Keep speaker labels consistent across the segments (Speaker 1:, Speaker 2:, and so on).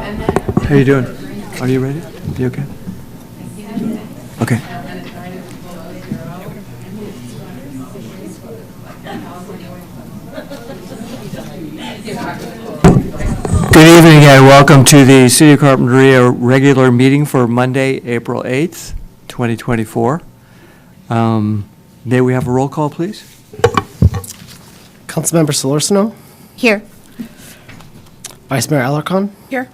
Speaker 1: How you doing? Are you ready? You okay? Okay. Good evening and welcome to the City of Carpinteria regular meeting for Monday, April 8th, 2024. May we have a roll call, please?
Speaker 2: Councilmember Solorzano?
Speaker 3: Here.
Speaker 2: Vice Mayor Alarcon?
Speaker 3: Here.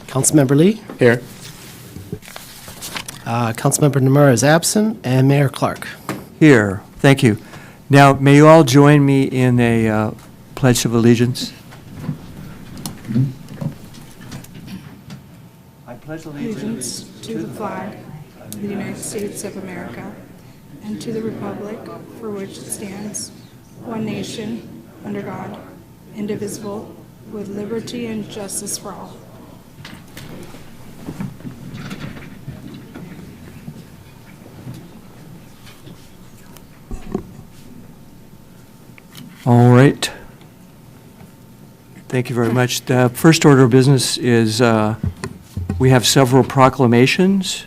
Speaker 2: Councilmember Lee?
Speaker 4: Here.
Speaker 2: Councilmember Nomura is absent, and Mayor Clark.
Speaker 1: Here. Thank you. Now, may you all join me in a pledge of allegiance? I pledge
Speaker 5: allegiance to the flag of the United States of America and to the republic for which it stands, one nation, under God, indivisible, with liberty and justice for all.
Speaker 1: All right. Thank you very much. The first order of business is we have several proclamations.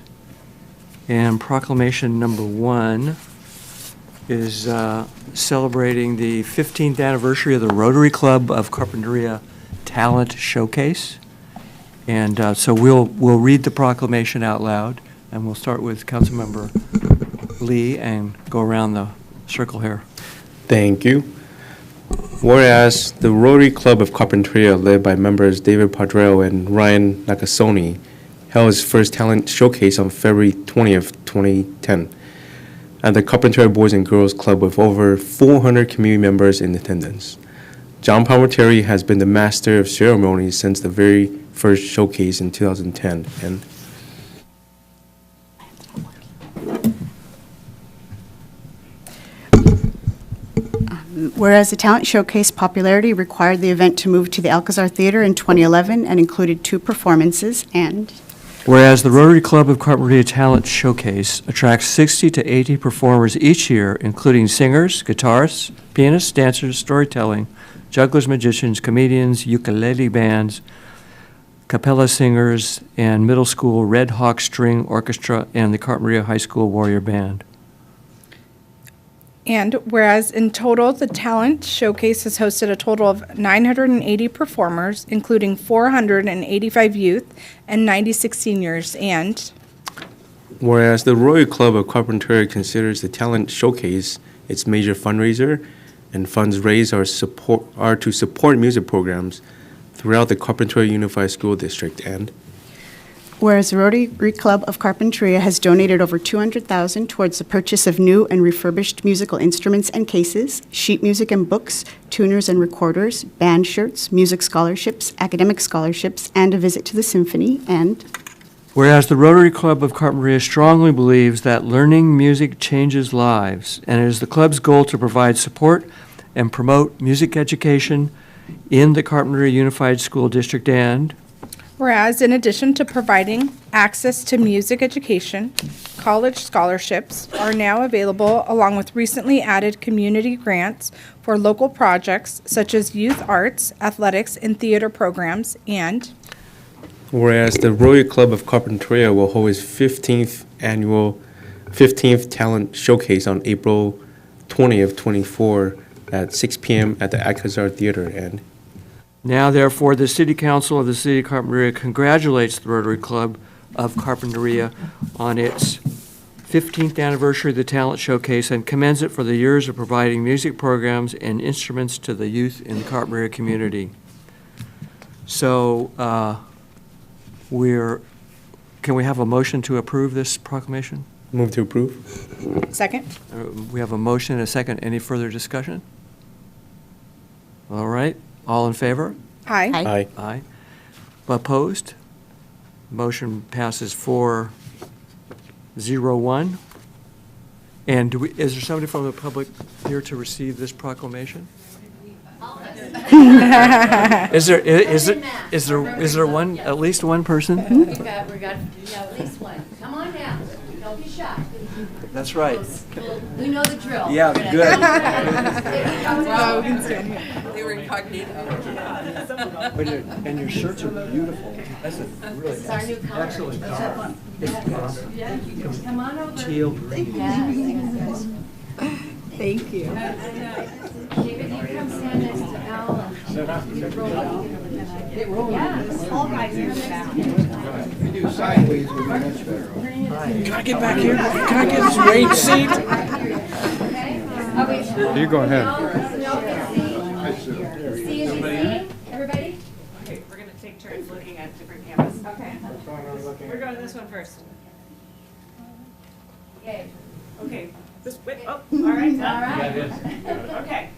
Speaker 1: And proclamation number one is celebrating the 15th anniversary of the Rotary Club of Carpinteria Talent Showcase. And so we'll read the proclamation out loud, and we'll start with Councilmember Lee and go around the circle here.
Speaker 4: Thank you. Whereas the Rotary Club of Carpinteria, led by members David Padrell and Ryan Nakasone, held its first talent showcase on February 20th, 2010, at the Carpinteria Boys and Girls Club with over 400 community members in attendance. John Palmetieri has been the master of ceremonies since the very first showcase in 2010, and
Speaker 3: Whereas the talent showcase popularity required the event to move to the Alcazar Theater in 2011 and included 2 performances, and
Speaker 1: Whereas the Rotary Club of Carpinteria Talent Showcase attracts 60 to 80 performers each year, including singers, guitarists, pianists, dancers, storytelling, jugglers, magicians, comedians, ukulele bands, cappella singers, and middle school Red Hawk String Orchestra and the Carpinteria High School Warrior Band.
Speaker 5: And whereas in total, the Talent Showcase has hosted a total of 980 performers, including 485 youth and 96 seniors, and
Speaker 4: whereas the Rotary Club of Carpinteria considers the Talent Showcase its major fundraiser, and funds raised are to support music programs throughout the Carpinteria Unified School District, and
Speaker 3: whereas the Rotary Club of Carpinteria has donated over $200,000 towards the purchase of new and refurbished musical instruments and cases, sheet music and books, tuners and recorders, band shirts, music scholarships, academic scholarships, and a visit to the symphony, and
Speaker 1: Whereas the Rotary Club of Carpinteria strongly believes that learning music changes lives, and it is the club's goal to provide support and promote music education in the Carpinteria Unified School District, and
Speaker 5: whereas in addition to providing access to music education, college scholarships are now available along with recently added community grants for local projects such as youth arts, athletics, and theater programs, and
Speaker 4: whereas the Rotary Club of Carpinteria will hold its 15th Talent Showcase on April 20th, 24 at 6 p.m. at the Alcazar Theater, and
Speaker 1: now, therefore, the City Council of the City of Carpinteria congratulates the Rotary Club of Carpinteria on its 15th anniversary of the Talent Showcase and commends it for the years of providing music programs and instruments to the youth in the Carpinteria community. So, can we have a motion to approve this proclamation?
Speaker 4: move to approve.
Speaker 5: second.
Speaker 1: We have a motion and a second. Any further discussion? All right. All in favor?
Speaker 5: Aye.
Speaker 4: Aye.
Speaker 1: Aye. Opposed? Motion passes 4-0-1. And is there somebody from the public here to receive this proclamation? Is there one, at least one person?
Speaker 6: We got at least one. Come on down. Don't be shy.
Speaker 1: That's right.
Speaker 6: We know the drill.
Speaker 1: Yeah, good.
Speaker 7: They were incognito.
Speaker 1: And your shirts are beautiful. That's a really
Speaker 6: It's our new color.
Speaker 1: excellent
Speaker 6: Let's have
Speaker 1: color.
Speaker 6: fun. Come on over.
Speaker 1: Teal green.
Speaker 6: Yes.
Speaker 3: Thank you.
Speaker 6: David, you come stand next to Al and you roll. Yeah. All guys in the back.
Speaker 7: Can I get back here? Can I get this range seat?
Speaker 6: Okay.
Speaker 4: You go ahead.
Speaker 6: See as you see, everybody?
Speaker 8: Okay, we're gonna take turns looking at different cameras.
Speaker 6: Okay.
Speaker 8: We're going to this one first.
Speaker 6: Yay.
Speaker 8: Okay, this, wait, oh, all right.
Speaker 6: All right.
Speaker 8: Okay.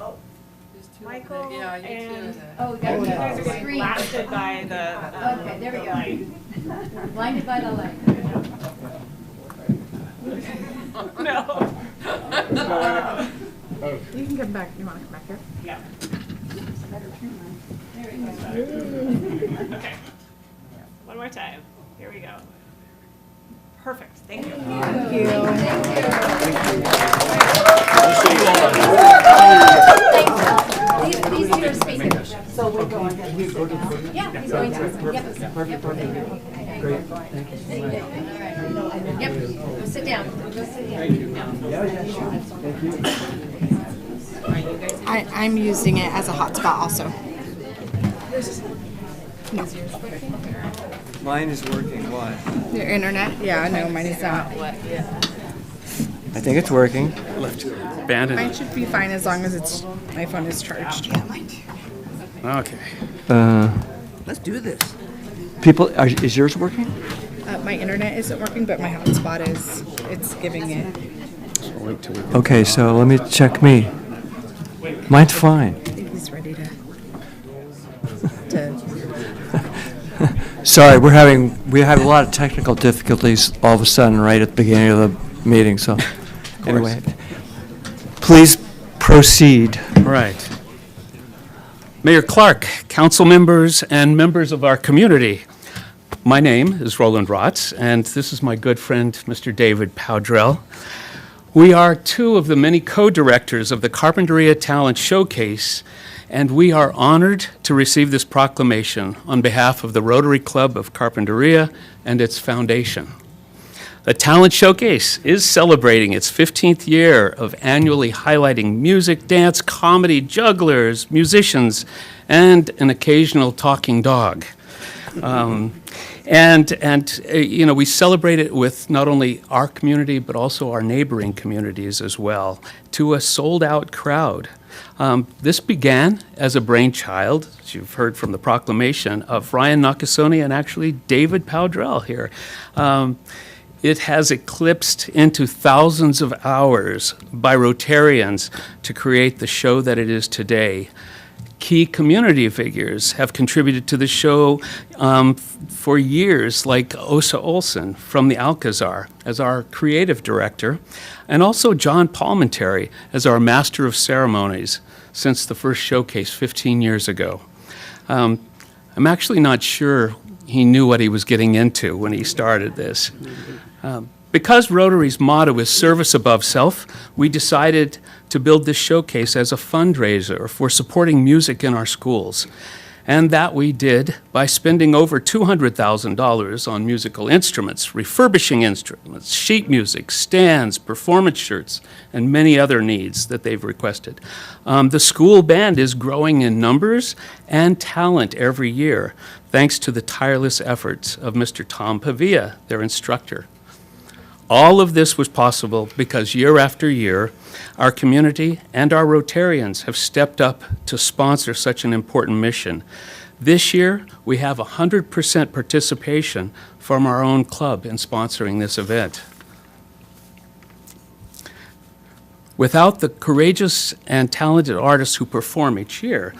Speaker 8: Oh, Michael
Speaker 7: Yeah, you
Speaker 8: and
Speaker 7: too.
Speaker 6: Oh, we
Speaker 8: you
Speaker 6: got
Speaker 8: guys are
Speaker 6: the
Speaker 8: getting
Speaker 6: screen.
Speaker 8: blasted by the.
Speaker 6: Okay, there we go.
Speaker 8: light.
Speaker 6: Blinded by the light.
Speaker 8: No.
Speaker 5: You can come back, you want to come back here?
Speaker 8: Yeah.
Speaker 6: There we go.
Speaker 8: Okay. One more time. Here we go. Perfect, thank you.
Speaker 6: These two are spacing. So we're going. Yeah, he's going to. Yep.
Speaker 1: Great. Thank you.
Speaker 6: Yep. Go sit down. Go sit down.
Speaker 5: I'm using it as a hotspot also.
Speaker 1: Mine is working. Why?
Speaker 5: Your internet? Yeah, I know, mine is not.
Speaker 1: I think it's working.
Speaker 5: Mine should be fine as long as my phone is charged.
Speaker 4: Okay.
Speaker 7: Let's do this.
Speaker 1: People, is yours working?
Speaker 5: My internet isn't working, but my hotspot is, it's giving it.
Speaker 4: Wait till we get
Speaker 1: Okay, so let me check me. Mine's fine.
Speaker 5: I think he's ready to.
Speaker 1: Sorry, we have a lot of technical difficulties all of a sudden right at the beginning of the meeting, so anyway. Please proceed.
Speaker 9: Right. Mayor Clark, council members, and members of our community. My name is Roland Rotz, and this is my good friend, Mr. David Powdrell. We are two of the many co-directors of the Carpinteria Talent Showcase, and we are honored to receive this proclamation on behalf of the Rotary Club of Carpinteria and its foundation. The Talent Showcase is celebrating its 15th year of annually highlighting music, dance, comedy, jugglers, musicians, and an occasional talking dog. We celebrate it with not only our community, but also our neighboring communities as well, to a sold-out crowd. This began as a brainchild, as you've heard from the proclamation, of Ryan Nakasone and actually David Powdrell here. It has eclipsed into thousands of hours by Rotarians to create the show that it is today. Key community figures have contributed to the show for years, like Osa Olson from the Alcazar as our creative director, and also John Palmentary as our master of ceremonies since the first showcase 15 years ago. I'm actually not sure he knew what he was getting into when he started this. Because Rotary's motto is service above self, we decided to build this showcase as a fundraiser for supporting music in our schools. And that we did by spending over $200,000 on musical instruments, refurbishing instruments, sheet music, stands, performance shirts, and many other needs that they've requested. The school band is growing in numbers and talent every year, thanks to the tireless efforts of Mr. Tom Pavia, their instructor. All of this was possible because year after year, our community and our Rotarians have stepped up to sponsor such an important mission. This year, we have 100% participation from our own club in sponsoring this event. Without the courageous and talented artists who perform each year,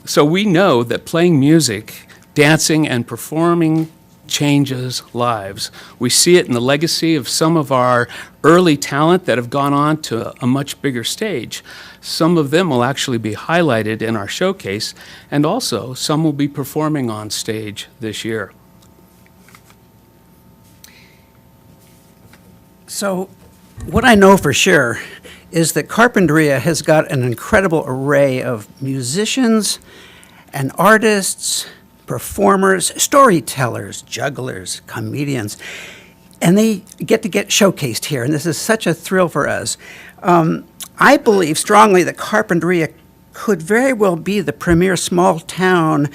Speaker 9: so we know that playing music, dancing, and performing changes lives. We see it in the legacy of some of our early talent that have gone on to a much bigger stage. Some of them will actually be highlighted in our showcase, and also some will be performing on stage this year.
Speaker 10: So, what I know for sure is that Carpinteria has got an incredible array of musicians and artists, performers, storytellers, jugglers, comedians, and they get to get showcased here, and this is such a thrill for us. I believe strongly that Carpinteria could very well be the premier small-town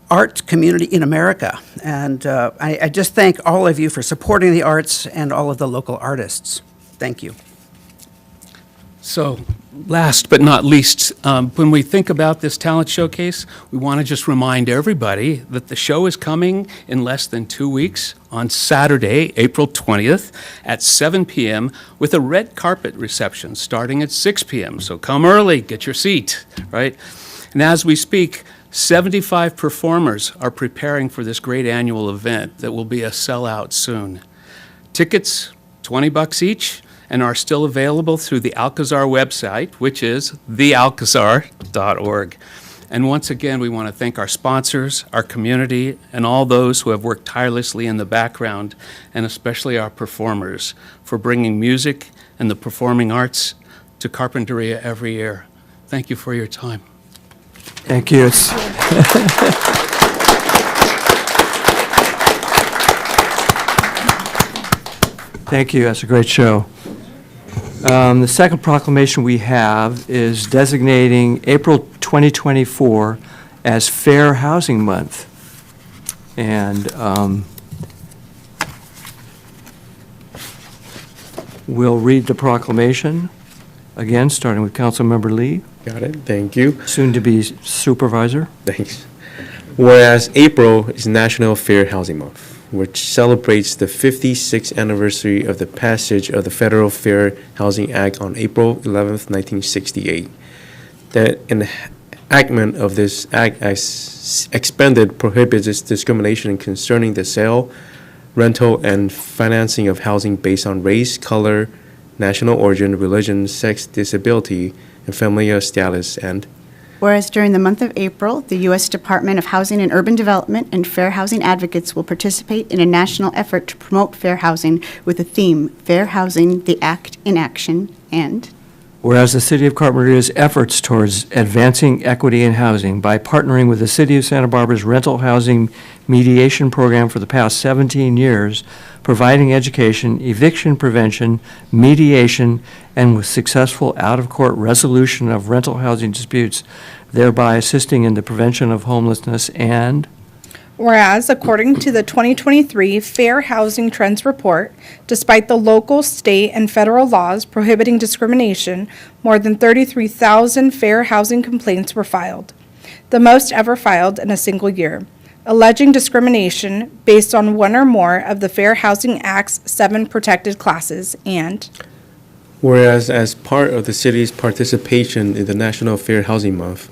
Speaker 10: arts community in America, and I just thank all of you for supporting the arts and all of the local artists. Thank you.
Speaker 9: So, last but not least, when we think about this talent showcase, we want to just remind everybody that the show is coming in less than 2 weeks on Saturday, April 20th at 7 p.m. with a red carpet reception starting at 6 p.m. So come early, get your seat, right? And as we speak, 75 performers are preparing for this great annual event that will be a sellout soon. Tickets, $20 each, and are still available through the Alcazar website, which is thealcazar.org. And once again, we want to thank our sponsors, our community, and all those who have worked tirelessly in the background, and especially our performers, for bringing music and the performing arts to Carpinteria every year. Thank you for your time.
Speaker 1: Thank you. Thank you. That's a great show. The second proclamation we have is designating April 2024 as Fair Housing Month. And we'll read the proclamation again, starting with Councilmember Lee,
Speaker 4: Got it. Thank you.
Speaker 1: soon to be supervisor.
Speaker 4: Thanks. Whereas April is National Fair Housing Month, which celebrates the 56th anniversary of the passage of the Federal Fair Housing Act on April 11th, 1968. The enactment of this act as expanded prohibits discrimination concerning the sale, rental, and financing of housing based on race, color, national origin, religion, sex, disability, and familial status, and
Speaker 3: Whereas during the month of April, the U.S. Department of Housing and Urban Development and fair housing advocates will participate in a national effort to promote fair housing with the theme, Fair Housing, the Act in Action, and
Speaker 1: Whereas the City of Carpinteria's efforts towards advancing equity in housing by partnering with the City of Santa Barbara's rental housing mediation program for the past 17 years, providing education, eviction prevention, mediation, and with successful out-of-court resolution of rental housing disputes, thereby assisting in the prevention of homelessness, and
Speaker 5: Whereas, according to the 2023 Fair Housing Trends Report, despite the local, state, and federal laws prohibiting discrimination, more than 33,000 fair housing complaints were filed, the most ever filed in a single year, alleging discrimination based on one or more of the Fair Housing Act's 7 protected classes, and
Speaker 4: whereas as part of the city's participation in the National Fair Housing Month,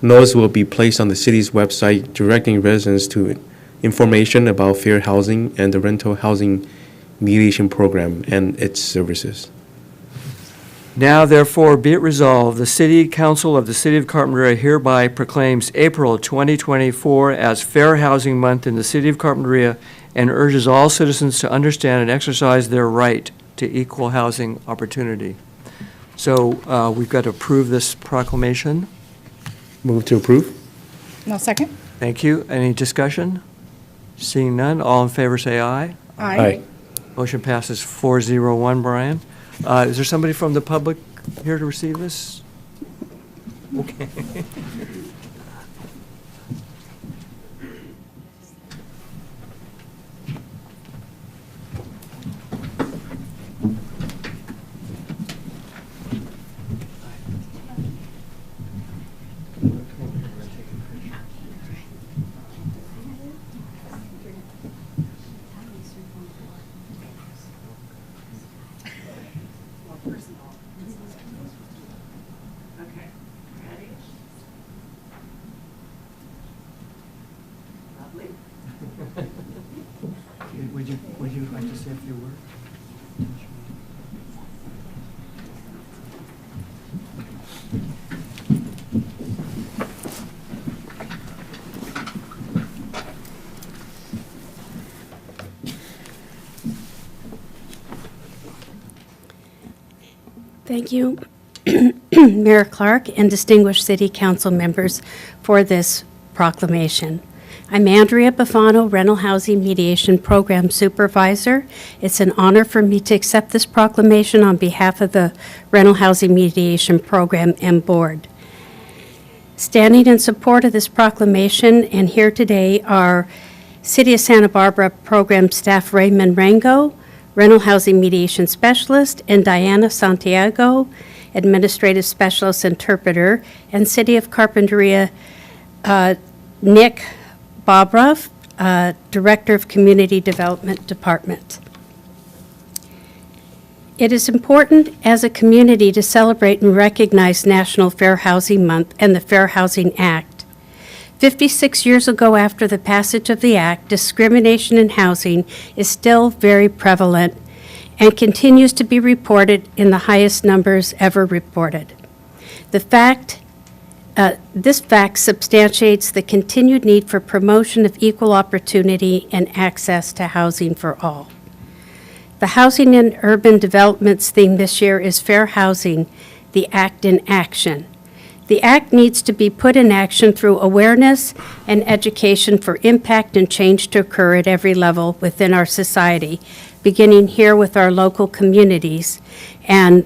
Speaker 4: notice will be placed on the city's website directing residents to information about fair housing and the rental housing mediation program and its services.
Speaker 1: now therefore be it resolved, the City Council of the City of Carpinteria hereby proclaims April 2024 as Fair Housing Month in the City of Carpinteria and urges all citizens to understand and exercise their right to equal housing opportunity. So we've got to approve this proclamation.
Speaker 4: Move to approve?
Speaker 5: no second?
Speaker 1: Thank you. Any discussion? Seeing none, all in favor say aye. Motion passes 4-0-1, Brian. Is there somebody from the public here to receive this? Okay.
Speaker 8: Okay, ready?
Speaker 6: Thank you, Mayor Clark and distinguished city council members for this proclamation. I'm Andrea Bufano, Rental Housing Mediation Program Supervisor. It's an honor for me to accept this proclamation on behalf of the Rental Housing Mediation Program and Board. Standing in support of this proclamation and here today are City of Santa Barbara Program Staff Raymond Rango, Rental Housing Mediation Specialist, and Diana Santiago, Administrative Specialist Interpreter, and City of Carpinteria, Nick Bobrov, Director of Community Development Department. It is important as a community to celebrate and recognize National Fair Housing Month and the Fair Housing Act. 56 years ago, after the passage of the act, discrimination in housing is still very prevalent and continues to be reported in the highest numbers ever reported. This fact substantiates the continued need for promotion of equal opportunity and access to housing for all. The Housing and Urban Developments theme this year is Fair Housing, the Act in Action. The act needs to be put in action through awareness and education for impact and change to occur at every level within our society, beginning here with our local communities, and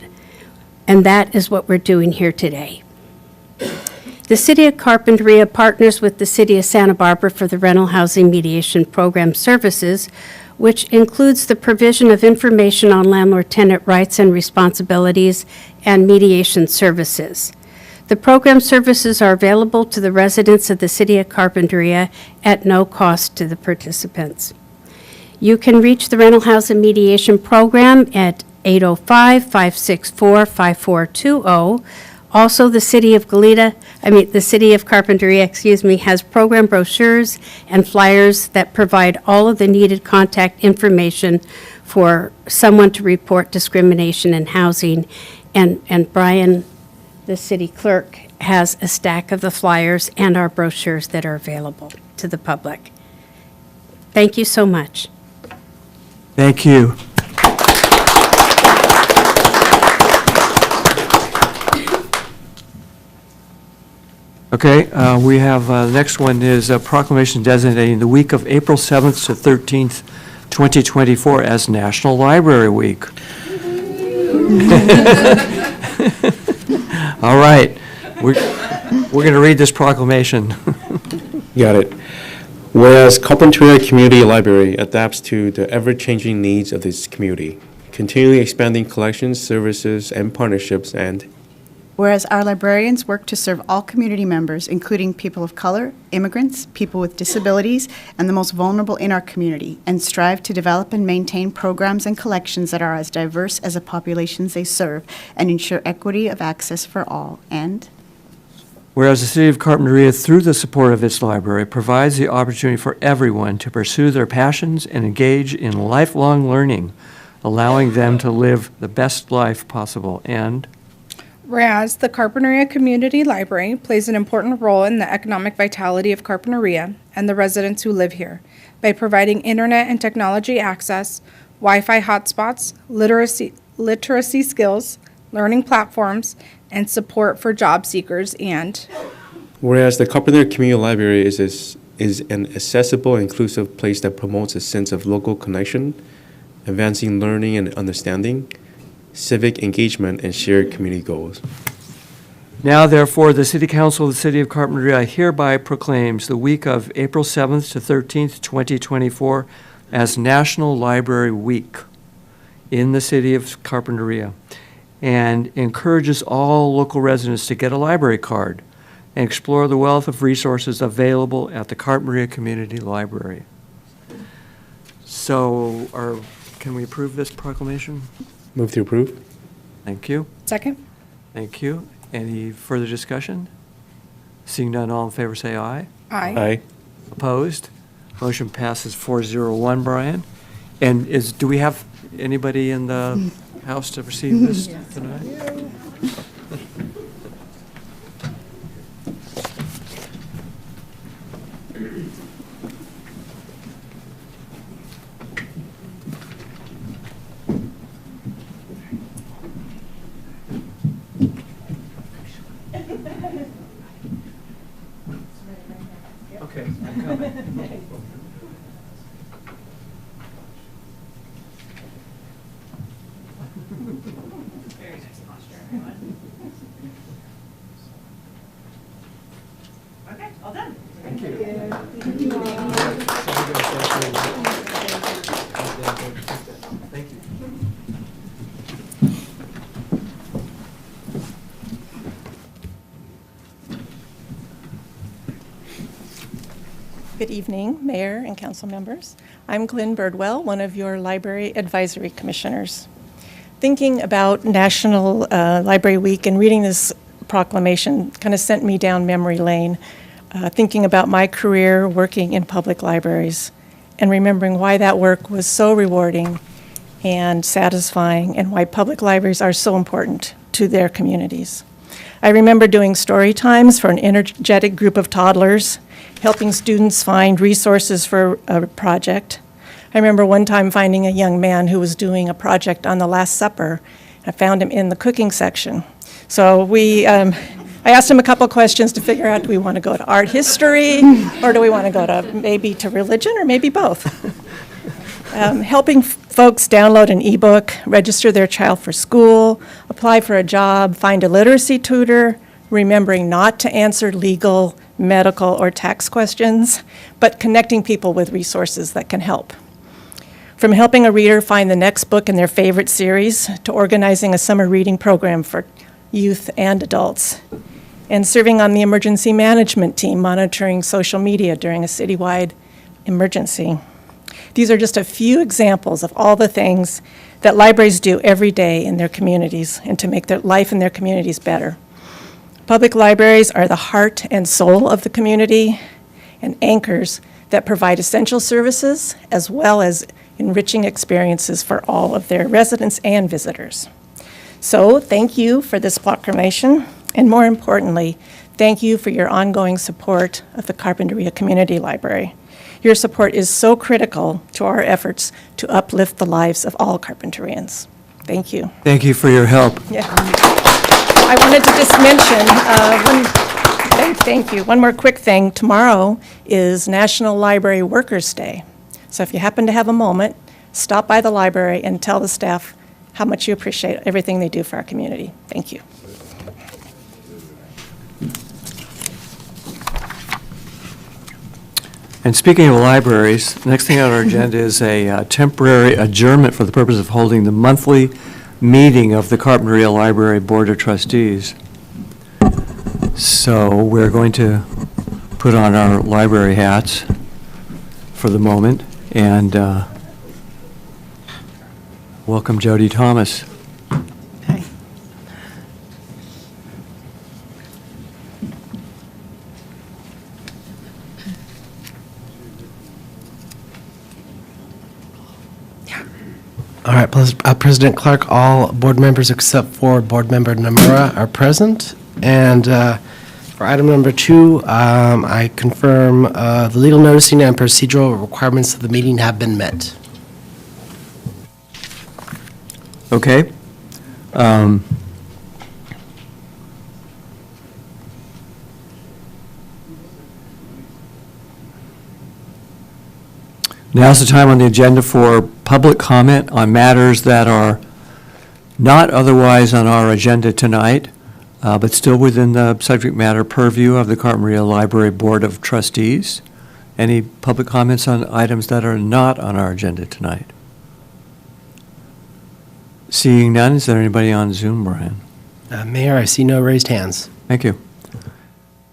Speaker 6: that is what we're doing here today. The City of Carpinteria partners with the City of Santa Barbara for the Rental Housing Mediation Program services, which includes the provision of information on landlord-tenant rights and responsibilities and mediation services. The program services are available to the residents of the City of Carpinteria at no cost to the participants. You can reach the Rental Housing Mediation Program at 805-564-5420. Also, the City of Carpinteria, has program brochures and flyers that provide all of the needed contact information for someone to report discrimination in housing. And Brian, the city clerk, has a stack of the flyers and our brochures that are available to the public. Thank you so much.
Speaker 1: Thank you. Okay, we have, the next one is a proclamation designating the week of April 7th to 13th, 2024 as National Library Week. All right, we're going to read this proclamation.
Speaker 4: Got it. Whereas Carpinteria Community Library adapts to the ever-changing needs of this community, continually expanding collections, services, and partnerships, and
Speaker 3: Whereas our librarians work to serve all community members, including people of color, immigrants, people with disabilities, and the most vulnerable in our community, and strive to develop and maintain programs and collections that are as diverse as the populations they serve, and ensure equity of access for all. And
Speaker 1: Whereas the City of Carpinteria, through the support of its library, provides the opportunity for everyone to pursue their passions and engage in lifelong learning, allowing them to live the best life possible. And
Speaker 5: Whereas the Carpinteria Community Library plays an important role in the economic vitality of Carpinteria and the residents who live here by providing internet and technology access, Wi-Fi hotspots, literacy skills, learning platforms, and support for job seekers. And
Speaker 4: whereas the Carpinteria Community Library is an accessible, inclusive place that promotes a sense of local connection, advancing learning and understanding, civic engagement, and shared community goals.
Speaker 1: now, therefore, the City Council of the City of Carpinteria hereby proclaims the week of April 7th to 13th, 2024 as National Library Week in the City of Carpinteria, and encourages all local residents to get a library card and explore the wealth of resources available at the Carpinteria Community Library. So, can we approve this proclamation?
Speaker 4: Move to approve.
Speaker 1: Thank you.
Speaker 5: second?
Speaker 1: Thank you. Any further discussion? Seeing none, all in favor say aye.
Speaker 5: Aye.
Speaker 4: Aye.
Speaker 1: Opposed? Motion passes 401, Brian. And do we have anybody in the house to receive this tonight? Okay, I'm coming.
Speaker 8: Very nice posture, everyone. Okay, all done. Thank you.
Speaker 1: Thank you.
Speaker 11: Good evening, Mayor and council members. I'm Glenn Birdwell, one of your Library Advisory Commissioners. Thinking about National Library Week and reading this proclamation kind of sent me down memory lane, thinking about my career working in public libraries and remembering why that work was so rewarding and satisfying and why public libraries are so important to their communities. I remember doing story times for an energetic group of toddlers, helping students find resources for a project. I remember one time finding a young man who was doing a project on the Last Supper. I found him in the cooking section. So I asked him a couple questions to figure out, do we want to go to art history, or do we want to go to maybe to religion, or maybe both? Helping folks download an ebook, register their child for school, apply for a job, find a literacy tutor, remembering not to answer legal, medical, or tax questions, but connecting people with resources that can help. From helping a reader find the next book in their favorite series, to organizing a summer reading program for youth and adults, and serving on the emergency management team monitoring social media during a citywide emergency. These are just a few examples of all the things that libraries do every day in their communities and to make their life in their communities better. Public libraries are the heart and soul of the community and anchors that provide essential services as well as enriching experiences for all of their residents and visitors. So thank you for this proclamation, and more importantly, thank you for your ongoing support of the Carpinteria Community Library. Your support is so critical to our efforts to uplift the lives of all Carpinterians. Thank you.
Speaker 1: Thank you for your help.
Speaker 11: Yeah. I wanted to just mention, thank you. One more quick thing. Tomorrow is National Library Workers' Day. So if you happen to have a moment, stop by the library and tell the staff how much you appreciate everything they do for our community. Thank you.
Speaker 1: And speaking of libraries, next thing on our agenda is a temporary adjournment for the purpose of holding the monthly meeting of the Carpinteria Library Board of Trustees. So we're going to put on our library hats for the moment and welcome Jody Thomas.
Speaker 11: Hi.
Speaker 2: All right, President Clark, all board members except for Board Member Namura are present. And for item number 2, I confirm the legal noticing and procedural requirements of the meeting have been met.
Speaker 1: Okay. Now's the time on the agenda for public comment on matters that are not otherwise on our agenda tonight, but still within the subject matter purview of the Carpinteria Library Board of Trustees. Any public comments on items that are not on our agenda tonight? Seeing none, is there anybody on Zoom, Brian?
Speaker 2: Mayor, I see no raised hands.
Speaker 1: Thank you.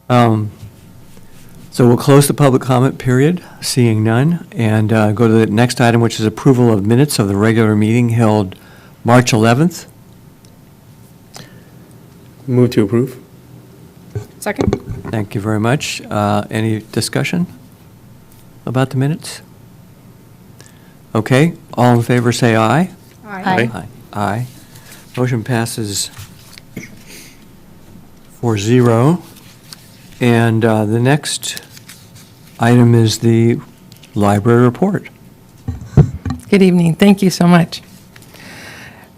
Speaker 1: So we'll close the public comment period, seeing none, and go to the next item, which is approval of minutes of the regular meeting held March 11th.
Speaker 4: Move to approve.
Speaker 5: Second?
Speaker 1: Thank you very much. Any discussion about the minutes? Okay, all in favor say aye.
Speaker 3: Aye.
Speaker 1: Aye. Aye. Motion passes 4-0. And the next item is the library report.
Speaker 12: Good evening. Thank you so much.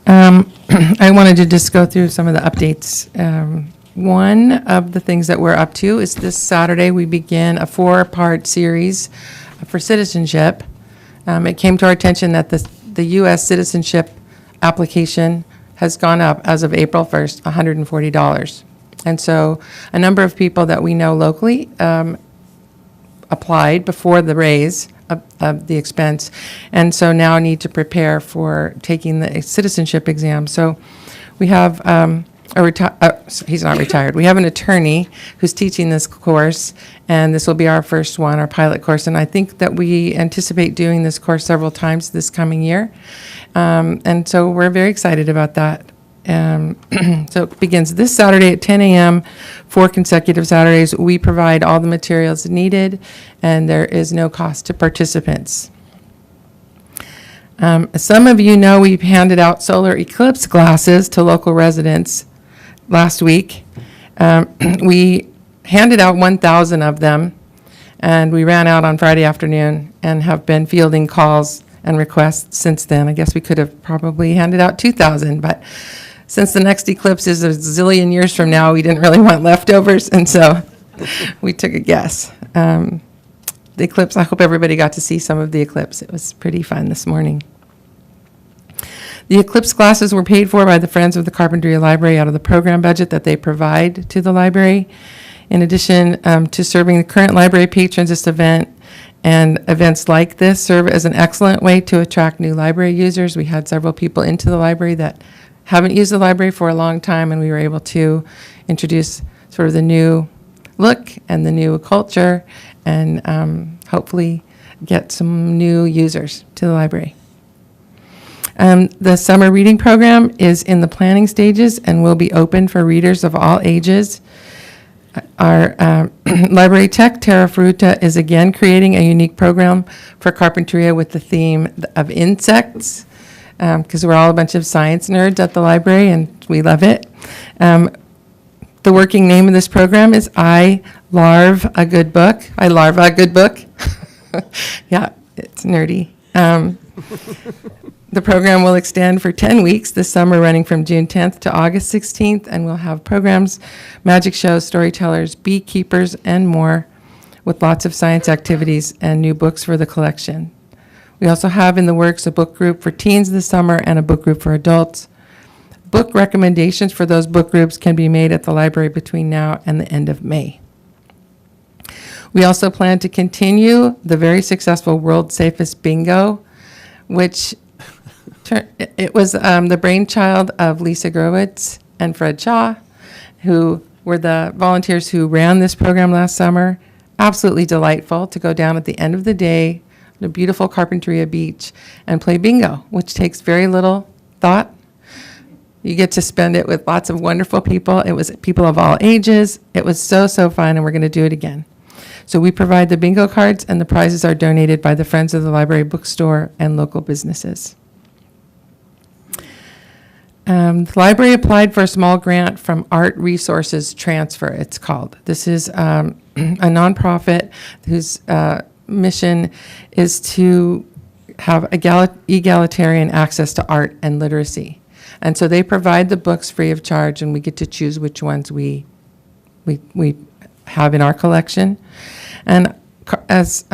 Speaker 12: I wanted to just go through some of the updates. One of the things that we're up to is this Saturday, we begin a 4-part series for citizenship. It came to our attention that the U.S. citizenship application has gone up as of April 1st, $140. And so a number of people that we know locally applied before the raise of the expense, and so now need to prepare for taking the citizenship exam. So we have he's not retired. We have an attorney who's teaching this course, and this will be our first one, our pilot course. And I think that we anticipate doing this course several times this coming year. And so we're very excited about that. So it begins this Saturday at 10 a.m., 4 consecutive Saturdays. We provide all the materials needed, and there is no cost to participants. Some of you know we've handed out solar eclipse glasses to local residents last week. We handed out 1,000 of them, and we ran out on Friday afternoon and have been fielding calls and requests since then. I guess we could have probably handed out 2,000, but since the next eclipse is a zillion years from now, we didn't really want leftovers, and so we took a guess. The eclipse, I hope everybody got to see some of the eclipse. It was pretty fun this morning. The eclipse classes were paid for by the Friends of the Carpinteria Library out of the program budget that they provide to the library. In addition to serving the current library patrons, this event and events like this serve as an excellent way to attract new library users. We had several people into the library that haven't used the library for a long time, and we were able to introduce sort of the new look and the new culture, and hopefully get some new users to the library. The summer reading program is in the planning stages and will be open for readers of all ages. Our library tech, Terra Fruta, is again creating a unique program for Carpinteria with the theme of insects, because we're all a bunch of science nerds at the library, and we love it. The working name of this program is I Larve a Good Book. I Larve a Good Book. Yeah, it's nerdy. The program will extend for 10 weeks this summer, running from June 10th to August 16th, and we'll have programs, magic shows, storytellers, beekeepers, and more, with lots of science activities and new books for the collection. We also have in the works a book group for teens this summer and a book group for adults. Book recommendations for those book groups can be made at the library between now and the end of May. We also plan to continue the very successful World's Safest Bingo, which it was the brainchild of Lisa Growitz and Fred Shaw, who were the volunteers who ran this program last summer. Absolutely delightful to go down at the end of the day on a beautiful Carpinteria beach and play bingo, which takes very little thought. You get to spend it with lots of wonderful people. It was people of all ages. It was so fun, and we're going to do it again. So we provide the bingo cards, and the prizes are donated by the Friends of the Library Bookstore and local businesses. The library applied for a small grant from Art Resources Transfer, it's called. This is a nonprofit whose mission is to have egalitarian access to art and literacy. And so they provide the books free of charge, and we get to choose which ones we have in our collection. And as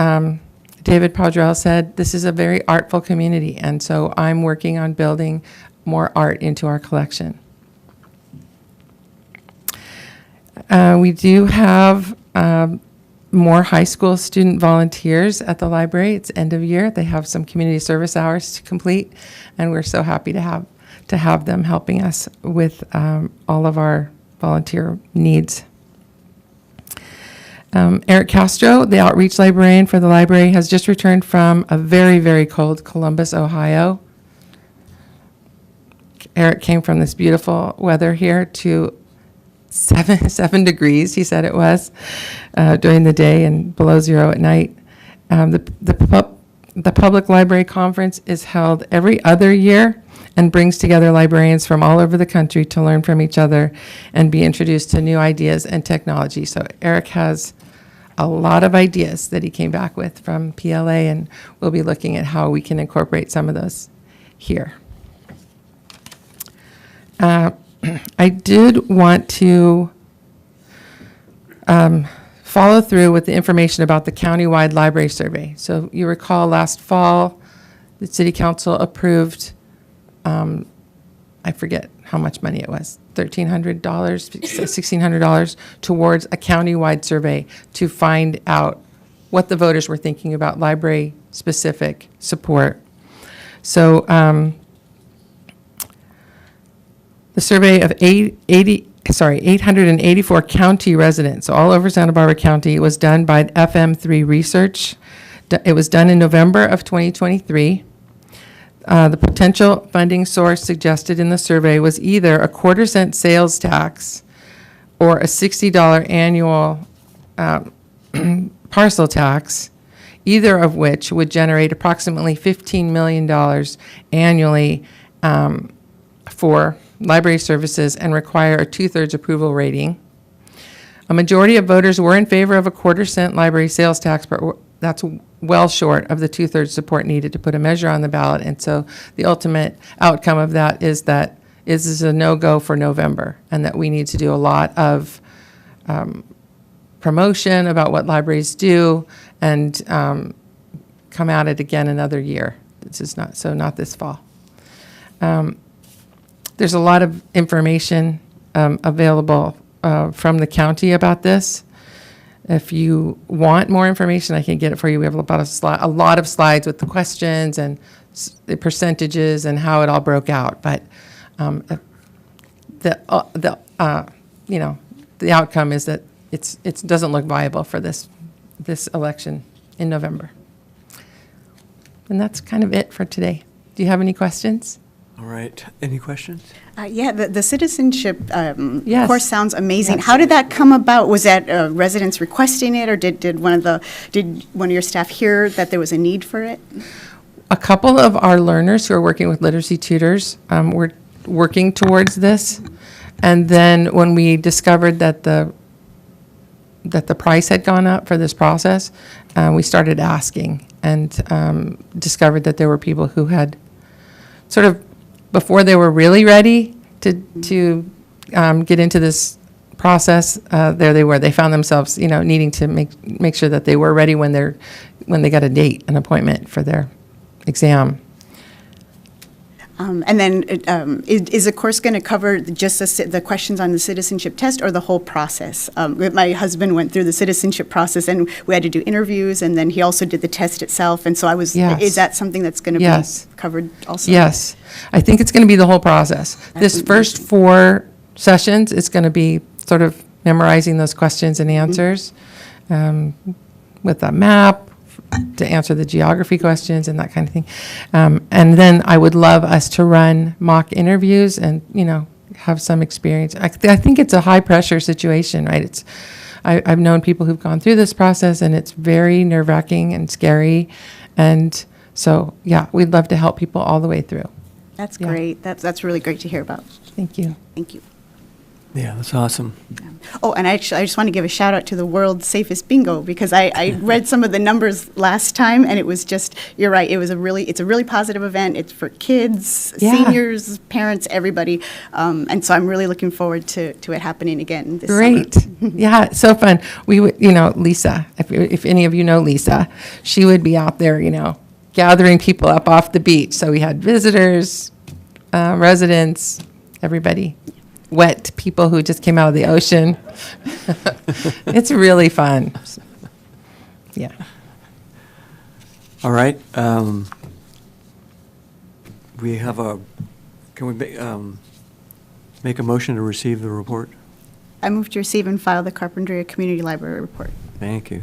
Speaker 12: David Padrell said, this is a very artful community, and so I'm working on building more art into our collection. We do have more high school student volunteers at the library. It's end of year. They have some community service hours to complete, and we're so happy to have them helping us with all of our volunteer needs. Eric Castro, the outreach librarian for the library, has just returned from a very cold Columbus, Ohio. Eric came from this beautiful weather here to 7 degrees, he said it was, during the day and below zero at night. The The Public Library Conference is held every other year and brings together librarians from all over the country to learn from each other and be introduced to new ideas and technology. So Eric has a lot of ideas that he came back with from PLA, and we'll be looking at how we can incorporate some of those here. I did want to follow through with the information about the countywide library survey. So you recall last fall, the city council approved, I forget how much money it was, $1,300, $1,600 towards a countywide survey to find out what the voters were thinking about library-specific support. So the survey of 884 county residents, all over Santa Barbara County, was done by FM3 Research. It was done in November of 2023. The potential funding source suggested in the survey was either a 1/4-cent sales tax or a $60 annual parcel tax, either of which would generate approximately $15 million annually for library services and require a 2/3 approval rating. A majority of voters were in favor of a 1/4-cent library sales tax, but that's well short of the 2/3 support needed to put a measure on the ballot. And so the ultimate outcome of that is that this is a no-go for November, and that we need to do a lot of promotion about what libraries do and come at it again another year. This is not this fall. There's a lot of information available from the county about this. If you want more information, I can get it for you. We have about a lot of slides with the questions and the percentages and how it all broke out. But the outcome is that it doesn't look viable for this election in November. And that's kind of it for today. Do you have any questions?
Speaker 1: All right. Any questions?
Speaker 3: Yeah, the citizenship
Speaker 12: Yes.
Speaker 3: course sounds amazing.
Speaker 12: Yes.
Speaker 3: How did that come about? Was that residents requesting it, or did one of your staff hear that there was a need for it?
Speaker 12: A couple of our learners who are working with literacy tutors were working towards this. And then when we discovered that the price had gone up for this process, we started asking and discovered that there were people who had sort of, before they were really ready to get into this process, there they were. They found themselves, needing to make sure that they were ready when they got a date, an appointment for their exam.
Speaker 3: And then is the course going to cover just the questions on the citizenship test or the whole process? My husband went through the citizenship process, and we had to do interviews, and then he also did the test itself. And so
Speaker 12: Yes.
Speaker 3: is that something that's going to
Speaker 12: Yes.
Speaker 3: be covered also?
Speaker 12: Yes, I think it's going to be the whole process. This first 4 sessions, it's going to be sort of memorizing those questions and answers with a map to answer the geography questions and that kind of thing. And then I would love us to run mock interviews and, have some experience. I think it's a high-pressure situation, right? I've known people who've gone through this process, and it's very nerve-wracking and scary. And so, yeah, we'd love to help people all the way through.
Speaker 3: That's
Speaker 12: Yeah.
Speaker 3: great. That's really great to hear about.
Speaker 12: Thank you.
Speaker 3: Thank you.
Speaker 1: Yeah, that's awesome.
Speaker 3: Oh, and I just want to give a shout out to the world's safest bingo, because I read some of the numbers last time, and it was just, you're right, it's a really positive event. It's for kids,
Speaker 12: Yeah.
Speaker 3: seniors, parents, everybody. And so I'm really looking forward to it happening again this summer.
Speaker 12: Great. Yeah, it's so fun. We would, Lisa, if any of you know Lisa, she would be out there, gathering people up off the beach. So we had visitors, residents, everybody. Wet people who just came out of the ocean. It's really fun. Yeah.
Speaker 1: All right. Can we make a motion to receive the report?
Speaker 3: I move to receive and file the Carpinteria Community Library Report.
Speaker 1: Thank you.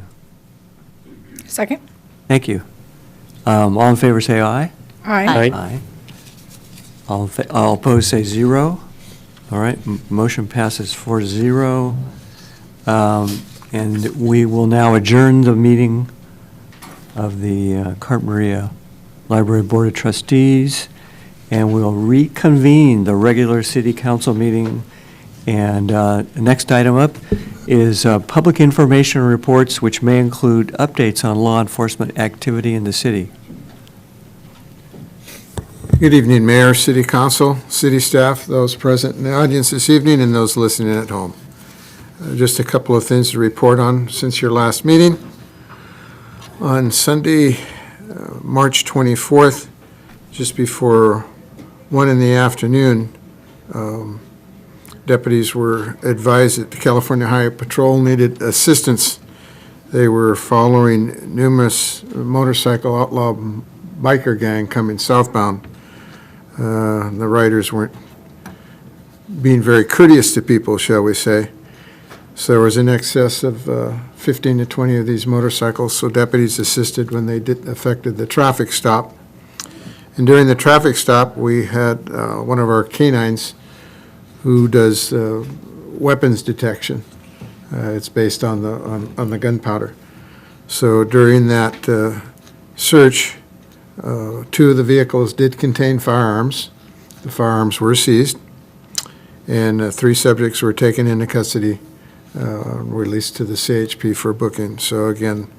Speaker 5: Second?
Speaker 1: Thank you. All in favor, say aye.
Speaker 5: Aye.
Speaker 1: Aye. All opposed, say 0. All right, motion passes 4-0. And we will now adjourn the meeting of the Carpinteria Library Board of Trustees, and we'll reconvene the regular city council meeting. And the next item up is public information reports, which may include updates on law enforcement activity in the city.
Speaker 13: Good evening, Mayor, City Council, city staff, those present in the audience this evening, and those listening at home. Just a couple of things to report on since your last meeting. On Sunday, March 24th, just before 1 in the afternoon, deputies were advised that the California Highway Patrol needed assistance. They were following numerous motorcycle outlaw biker gang coming southbound. The riders weren't being very courteous to people, shall we say. So there was in excess of 15 to 20 of these motorcycles, so deputies assisted when they affected the traffic stop. And during the traffic stop, we had one of our canines who does weapons detection. It's based on the gunpowder. So during that search, 2 of the vehicles did contain firearms. The firearms were seized, and 3 subjects were taken into custody, released to the CHP for booking. So again,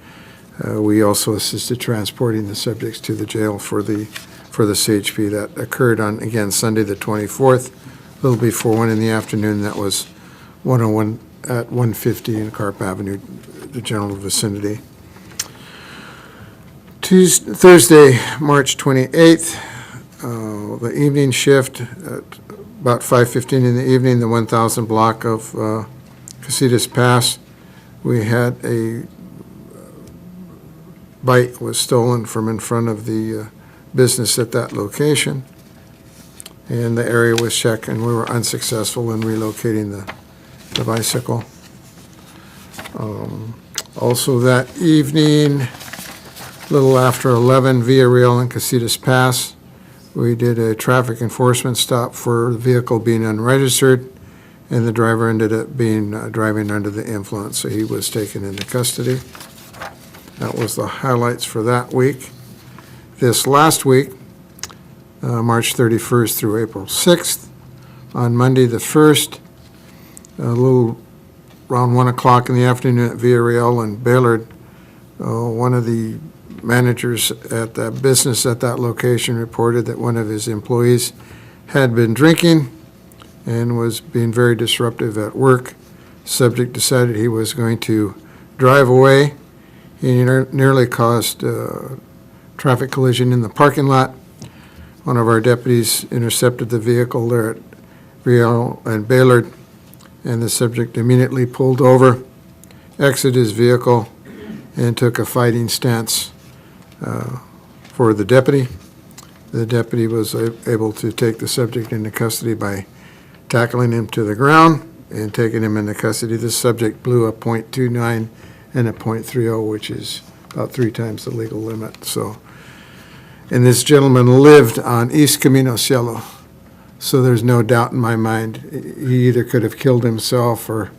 Speaker 13: we also assisted transporting the subjects to the jail for the CHP. That occurred on, again, Sunday the 24th, a little before 1 in the afternoon. That was 101 at 150 in Carp Avenue, the general vicinity. Thursday, March 28th, the evening shift, at about 5:15 in the evening, the 1000 block of Casitas Pass, we had a bike was stolen from in front of the business at that location, and the area was checked, and we were unsuccessful in relocating the bicycle. Also that evening, a little after 11, Via Real and Casitas Pass, we did a traffic enforcement stop for the vehicle being unregistered, and the driver ended up being driving under the influence, so he was taken into custody. That was the highlights for that week. This last week, March 31st through April 6th, on Monday the 1st, a little around 1 o'clock in the afternoon at Via Real and Baylord, one of the managers at that business at that location reported that one of his employees had been drinking and was being very disruptive at work. Subject decided he was going to drive away. He nearly caused a traffic collision in the parking lot. One of our deputies intercepted the vehicle there at Real and Baylord, and the subject immediately pulled over, exited his vehicle, and took a fighting stance for the deputy. The deputy was able to take the subject into custody by tackling him to the ground and taking him into custody. The subject blew a .29 and a .30, which is about 3 times the legal limit. So, and this gentleman lived on East Camino Cielo, so there's no doubt in my mind he either could have killed himself or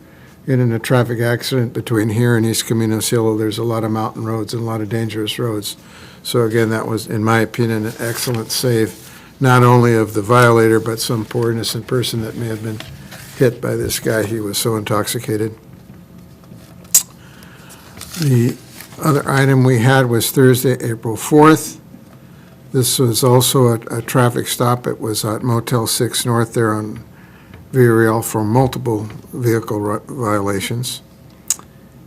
Speaker 13: in a traffic accident between here and East Camino Cielo. There's a lot of mountain roads and a lot of dangerous roads. So again, that was, in my opinion, an excellent save, not only of the violator, but some poor innocent person that may have been hit by this guy. He was so intoxicated. The other item we had was Thursday, April 4th. This was also a traffic stop. It was at Motel 6 North there on Via Real for multiple vehicle violations.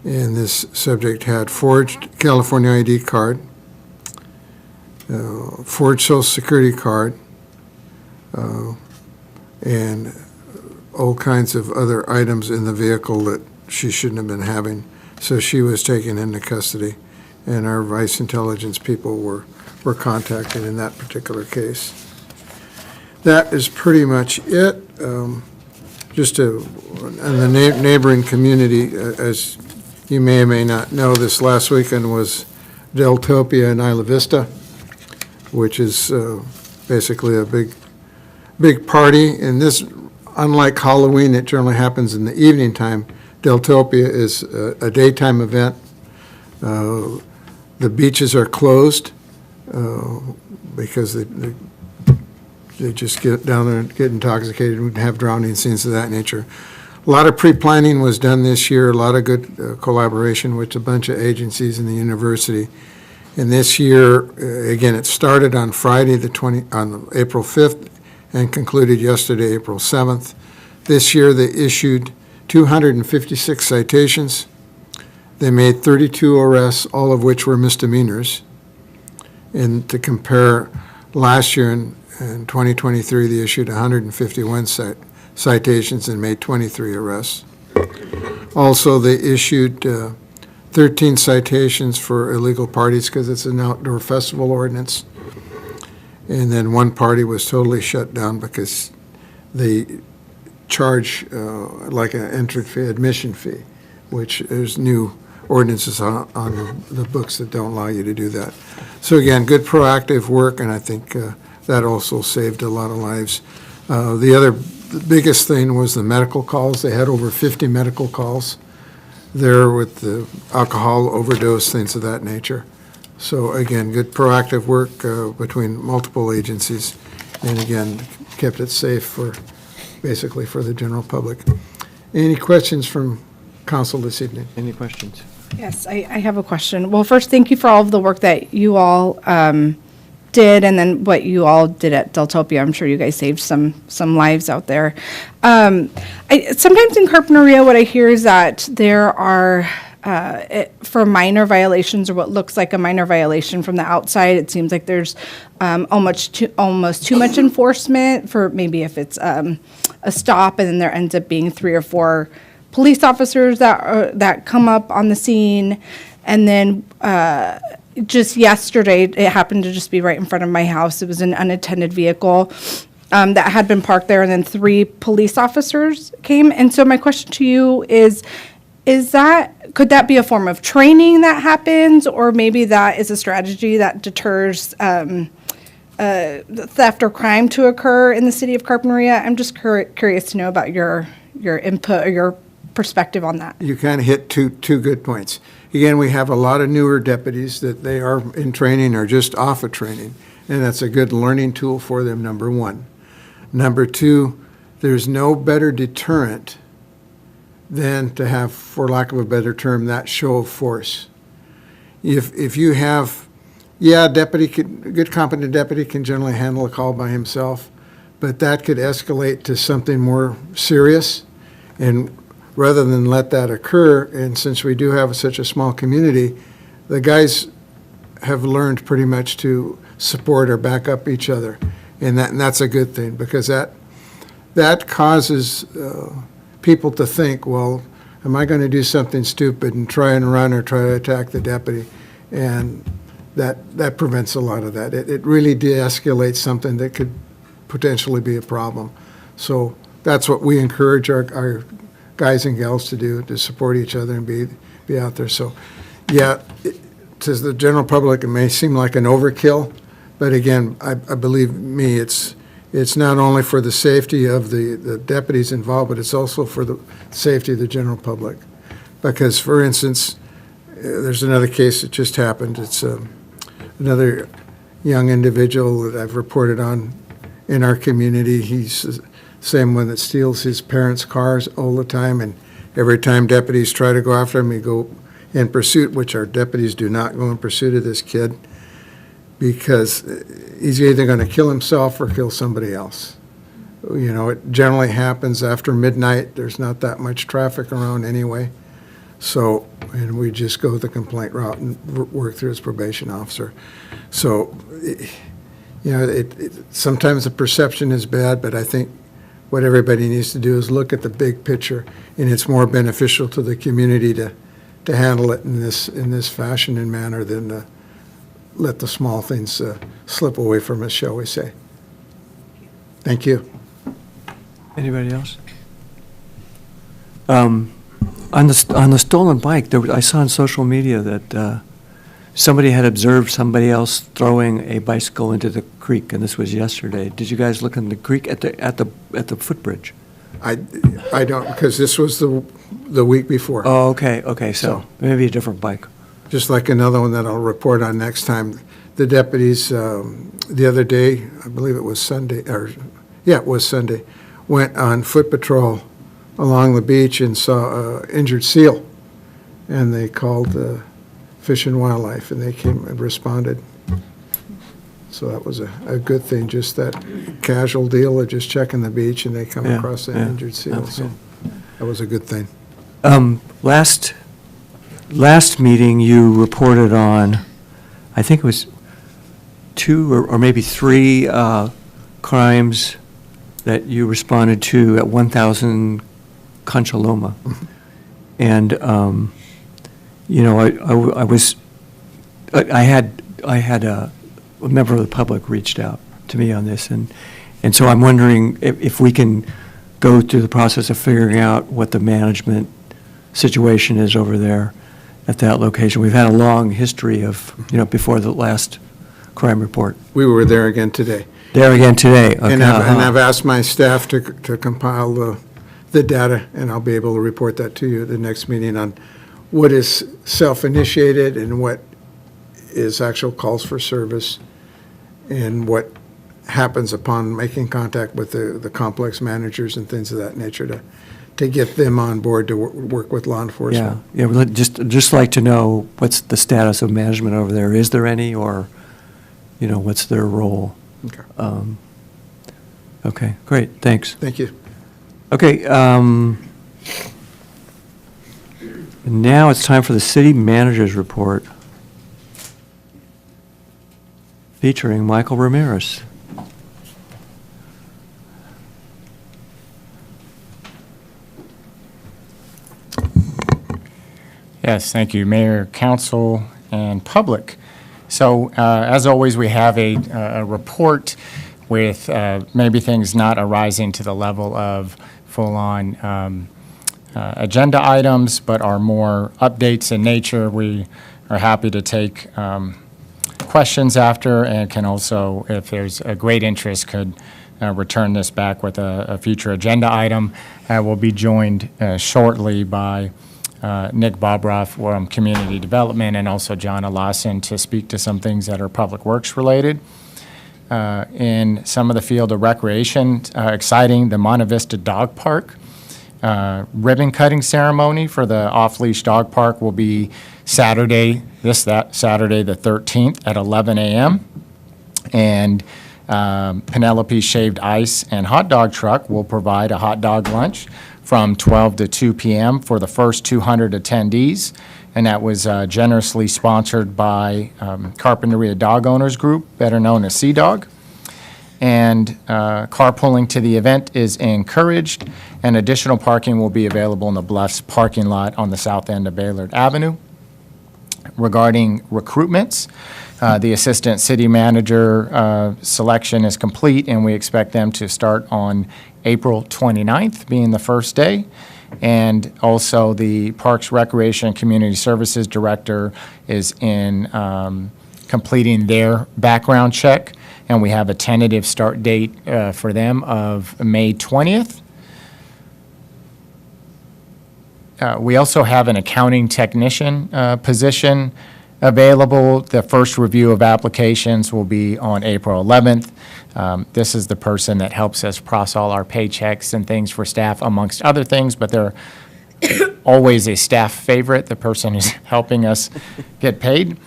Speaker 13: And this subject had forged California ID card, forged Social Security card, and all kinds of other items in the vehicle that she shouldn't have been having. So she was taken into custody, and our vice intelligence people were contacted in that particular case. That is pretty much it. Just in the neighboring community, as you may or may not know, this last weekend was Deltopia in Isla Vista, which is basically a big party. And this, unlike Halloween, it generally happens in the evening time. Deltopia is a daytime event. The beaches are closed because they just get down there and get intoxicated and have drowning scenes of that nature. A lot of pre-planning was done this year, a lot of good collaboration with a bunch of agencies in the university. And this year, again, it started on Friday, on April 5th, and concluded yesterday, April 7th. This year, they issued 256 citations. They made 32 arrests, all of which were misdemeanors. And to compare, last year in 2023, they issued 151 citations and made 23 arrests. Also, they issued 13 citations for illegal parties because it's an outdoor festival ordinance. And then one party was totally shut down because they charge like an entry fee, admission fee, which there's new ordinances on the books that don't allow you to do that. So again, good proactive work, and I think that also saved a lot of lives. The biggest thing was the medical calls. They had over 50 medical calls there with the alcohol overdose, things of that nature. So again, good proactive work between multiple agencies, and again, kept it safe basically for the general public. Any questions from council this evening?
Speaker 1: Any questions?
Speaker 5: Yes, I have a question. Well, first, thank you for all of the work that you all did, and then what you all did at Deltopia. I'm sure you guys saved some lives out there. Sometimes in Carpinteria, what I hear is that there are, for minor violations or what looks like a minor violation from the outside, it seems like there's almost too much enforcement for maybe if it's a stop, and then there ends up being 3 or 4 police officers that come up on the scene. And then just yesterday, it happened to just be right in front of my house. It was an unattended vehicle that had been parked there, and then 3 police officers came. And so my question to you is could that be a form of training that happens, or maybe that is a strategy that deters theft or crime to occur in the city of Carpinteria? I'm just curious to know about your input or your perspective on that.
Speaker 13: You kind of hit two good points. Again, we have a lot of newer deputies that they are in training or just off of training, and that's a good learning tool for them, number one. Number two, there's no better deterrent than to have, for lack of a better term, that show of force. If you have, good competent deputy can generally handle a call by himself, but that could escalate to something more serious, and rather than let that occur, and since we do have such a small community, the guys have learned pretty much to support or back up each other, and that's a good thing, because that causes people to think, well, am I going to do something stupid and try and run or try to attack the deputy? And that prevents a lot of that. It really de-escalates something that could potentially be a problem. So that's what we encourage our guys and gals to do, to support each other and be out there. So, yeah, to the general public, it may seem like an overkill, but again, I believe me, it's not only for the safety of the deputies involved, but it's also for the safety of the general public. Because, for instance, there's another case that just happened. It's another young individual that I've reported on in our community. He's the same one that steals his parents' cars all the time, and every time deputies try to go after him, he go in pursuit, which our deputies do not go in pursuit of this kid, because he's either going to kill himself or kill somebody else. You know, it generally happens after midnight. There's not that much traffic around anyway. So, and we just go the complaint route and work through his probation officer. So, you know, sometimes the perception is bad, but I think what everybody needs to do is look at the big picture, and it's more beneficial to the community to handle it in this fashion and manner than let the small things slip away from us, shall we say. Thank you.
Speaker 1: Anybody else? On the stolen bike, I saw on social media that somebody had observed somebody else throwing a bicycle into the creek, and this was yesterday. Did you guys look in the creek at the footbridge?
Speaker 13: I don't, because this was the week before.
Speaker 1: Oh, okay, so maybe a different bike.
Speaker 13: just like another one that I'll report on next time. The deputies, the other day, I believe it was Sunday, it was Sunday, went on foot patrol along the beach and saw an injured seal. And they called Fish and Wildlife, and they came and responded. So that was a good thing, just that casual deal of just checking the beach, and they come
Speaker 1: Yeah,
Speaker 13: across an
Speaker 1: yeah,
Speaker 13: injured seal.
Speaker 1: that's
Speaker 13: So
Speaker 1: good.
Speaker 13: that was a good thing.
Speaker 1: Last meeting, you reported on, I think it was 2 or maybe 3 crimes that you responded to at 1,000 Concha Loma. And, you know, I had a member of the public reached out to me on this, and so I'm wondering if we can go through the process of figuring out what the management situation is over there at that location. We've had a long history of, you know, before the last crime report.
Speaker 13: We were there again today.
Speaker 1: There again today. Okay,
Speaker 13: And I've asked my staff to compile the data, and I'll be able to report that to you at the next meeting on what is self-initiated and what is actual calls for service, and what happens upon making contact with the complex managers and things of that nature to get them on board to work with law enforcement.
Speaker 1: Yeah, we'd just like to know what's the status of management over there. Is there any, or, you know, what's their role?
Speaker 13: Okay.
Speaker 1: Okay, great, thanks.
Speaker 13: Thank you.
Speaker 1: Okay, now it's time for the city manager's report, featuring Michael Ramirez.
Speaker 14: Yes, thank you, Mayor, Council, and public. So, as always, we have a report with maybe things not arising to the level of full-on agenda items, but are more updates in nature. We are happy to take questions after, and can also, if there's a great interest, could return this back with a future agenda item. We'll be joined shortly by Nick Bobroff from Community Development, and also John Lawson to speak to some things that are Public Works related. In some of the field of recreation, exciting, the Monte Vista Dog Park ribbon cutting ceremony for the off-leash dog park will be Saturday the 13th at 11 a.m. And Penelope Shaved Ice and Hot Dog Truck will provide a hot dog lunch from 12 to 2 p.m. for the first 200 attendees. And that was generously sponsored by Carpinteria Dog Owners Group, better known as Sea Dog. And carpooling to the event is encouraged, and additional parking will be available in the Bluffs parking lot on the south end of Baylord Avenue. Regarding recruitments, the assistant city manager selection is complete, and we expect them to start on April 29th, being the first day. And also the Parks, Recreation, and Community Services Director is in completing their background check, and we have a tentative start date for them of May 20th. We also have an accounting technician position available. The first review of applications will be on April 11th. This is the person that helps us process all our paychecks and things for staff, amongst other things, but they're always a staff favorite, the person who's helping us get paid.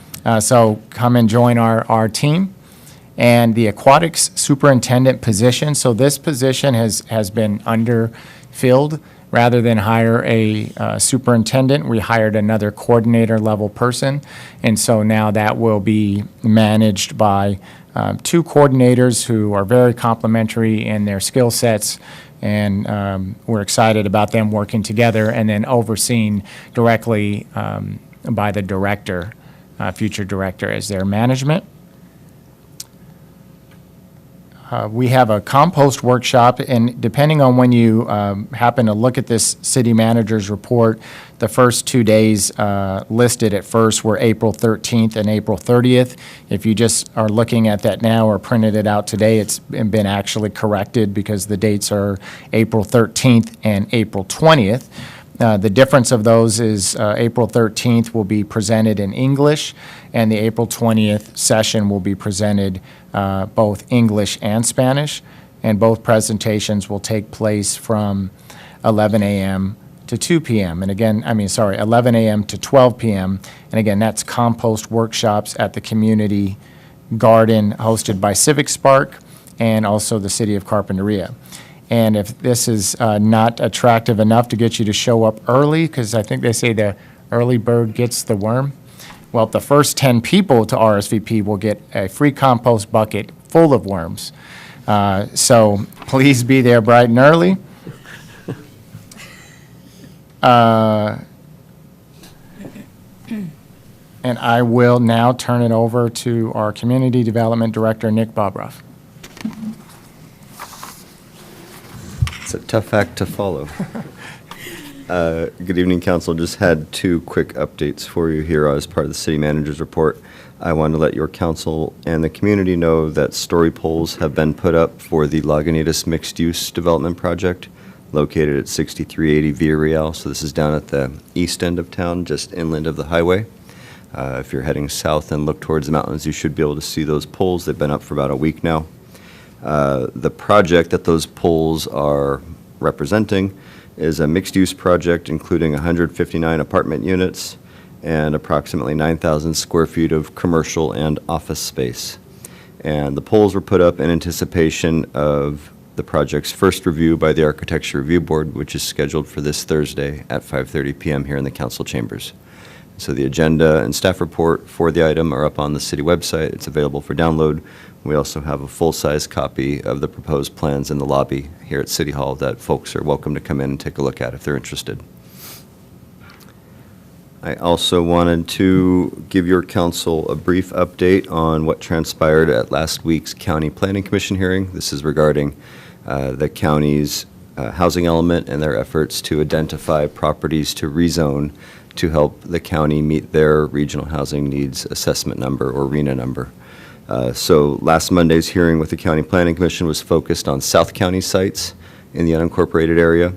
Speaker 14: So come and join our team. And the aquatics superintendent position, so this position has been underfilled. Rather than hire a superintendent, we hired another coordinator level person. And so now that will be managed by 2 coordinators who are very complementary in their skill sets. And we're excited about them working together, and then overseen directly by the director, future director, as their management. We have a compost workshop, and depending on when you happen to look at this city manager's report, the first 2 days listed at first were April 13th and April 30th. If you just are looking at that now or printed it out today, it's been actually corrected because the dates are April 13th and April 20th. The difference of those is April 13th will be presented in English, and the April 20th session will be presented both English and Spanish, and both presentations will take place from 11 a.m. to 2 p.m. And again, 11 a.m. to 12 p.m. And again, that's compost workshops at the community garden hosted by Civic Spark and also the City of Carpinteria. And if this is not attractive enough to get you to show up early, because I think they say the early bird gets the worm, well, the first 10 people to RSVP will get a free compost bucket full of worms. So please be there bright and early. And I will now turn it over to our Community Development Director, Nick Bobroff.
Speaker 15: It's a tough act to follow. Good evening, Council. Just had two quick updates for you here as part of the City Manager's report. I wanted to let your council and the community know that story poles have been put up for the Lagunitas Mixed-Use Development Project located at 6380 Via Real. So this is down at the east end of town, just inland of the highway. If you're heading south and look towards the mountains, you should be able to see those poles. They've been up for about a week now. The project that those poles are representing is a mixed-use project including 159 apartment units and approximately 9,000 square feet of commercial and office space. And the poles were put up in anticipation of the project's first review by the Architecture Review Board, which is scheduled for this Thursday at 5:30 p.m. here in the council chambers. So the agenda and staff report for the item are up on the city website. It's available for download. We also have a full-size copy of the proposed plans in the lobby here at City Hall that folks are welcome to come in and take a look at if they're interested. I also wanted to give your council a brief update on what transpired at last week's County Planning Commission hearing. This is regarding the county's housing element and their efforts to identify properties to rezone to help the county meet their regional housing needs assessment number or RHNA number. So last Monday's hearing with the County Planning Commission was focused on South County sites in the unincorporated area.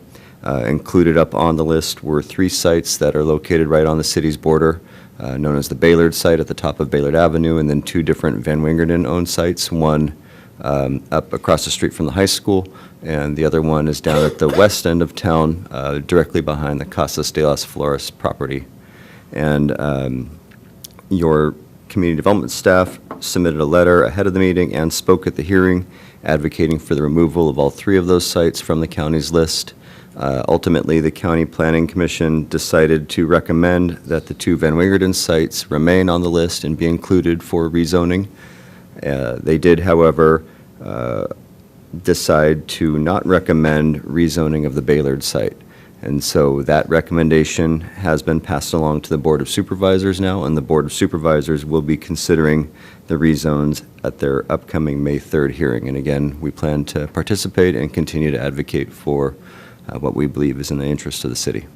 Speaker 15: Included up on the list were 3 sites that are located right on the city's border, known as the Baylord site at the top of Baylord Avenue, and then 2 different Van Wingerden-owned sites, one up across the street from the high school, and the other one is down at the west end of town, directly behind the Casas de las Flores property. And your community development staff submitted a letter ahead of the meeting and spoke at the hearing advocating for the removal of all 3 of those sites from the county's list. Ultimately, the County Planning Commission decided to recommend that the 2 Van Wingerden sites remain on the list and be included for rezoning. They did, however, decide to not recommend rezoning of the Baylord site. And so that recommendation has been passed along to the Board of Supervisors now, and the Board of Supervisors will be considering the rezones at their upcoming May 3rd hearing. And again, we plan to participate and continue to advocate for what we believe is in the interest of the city.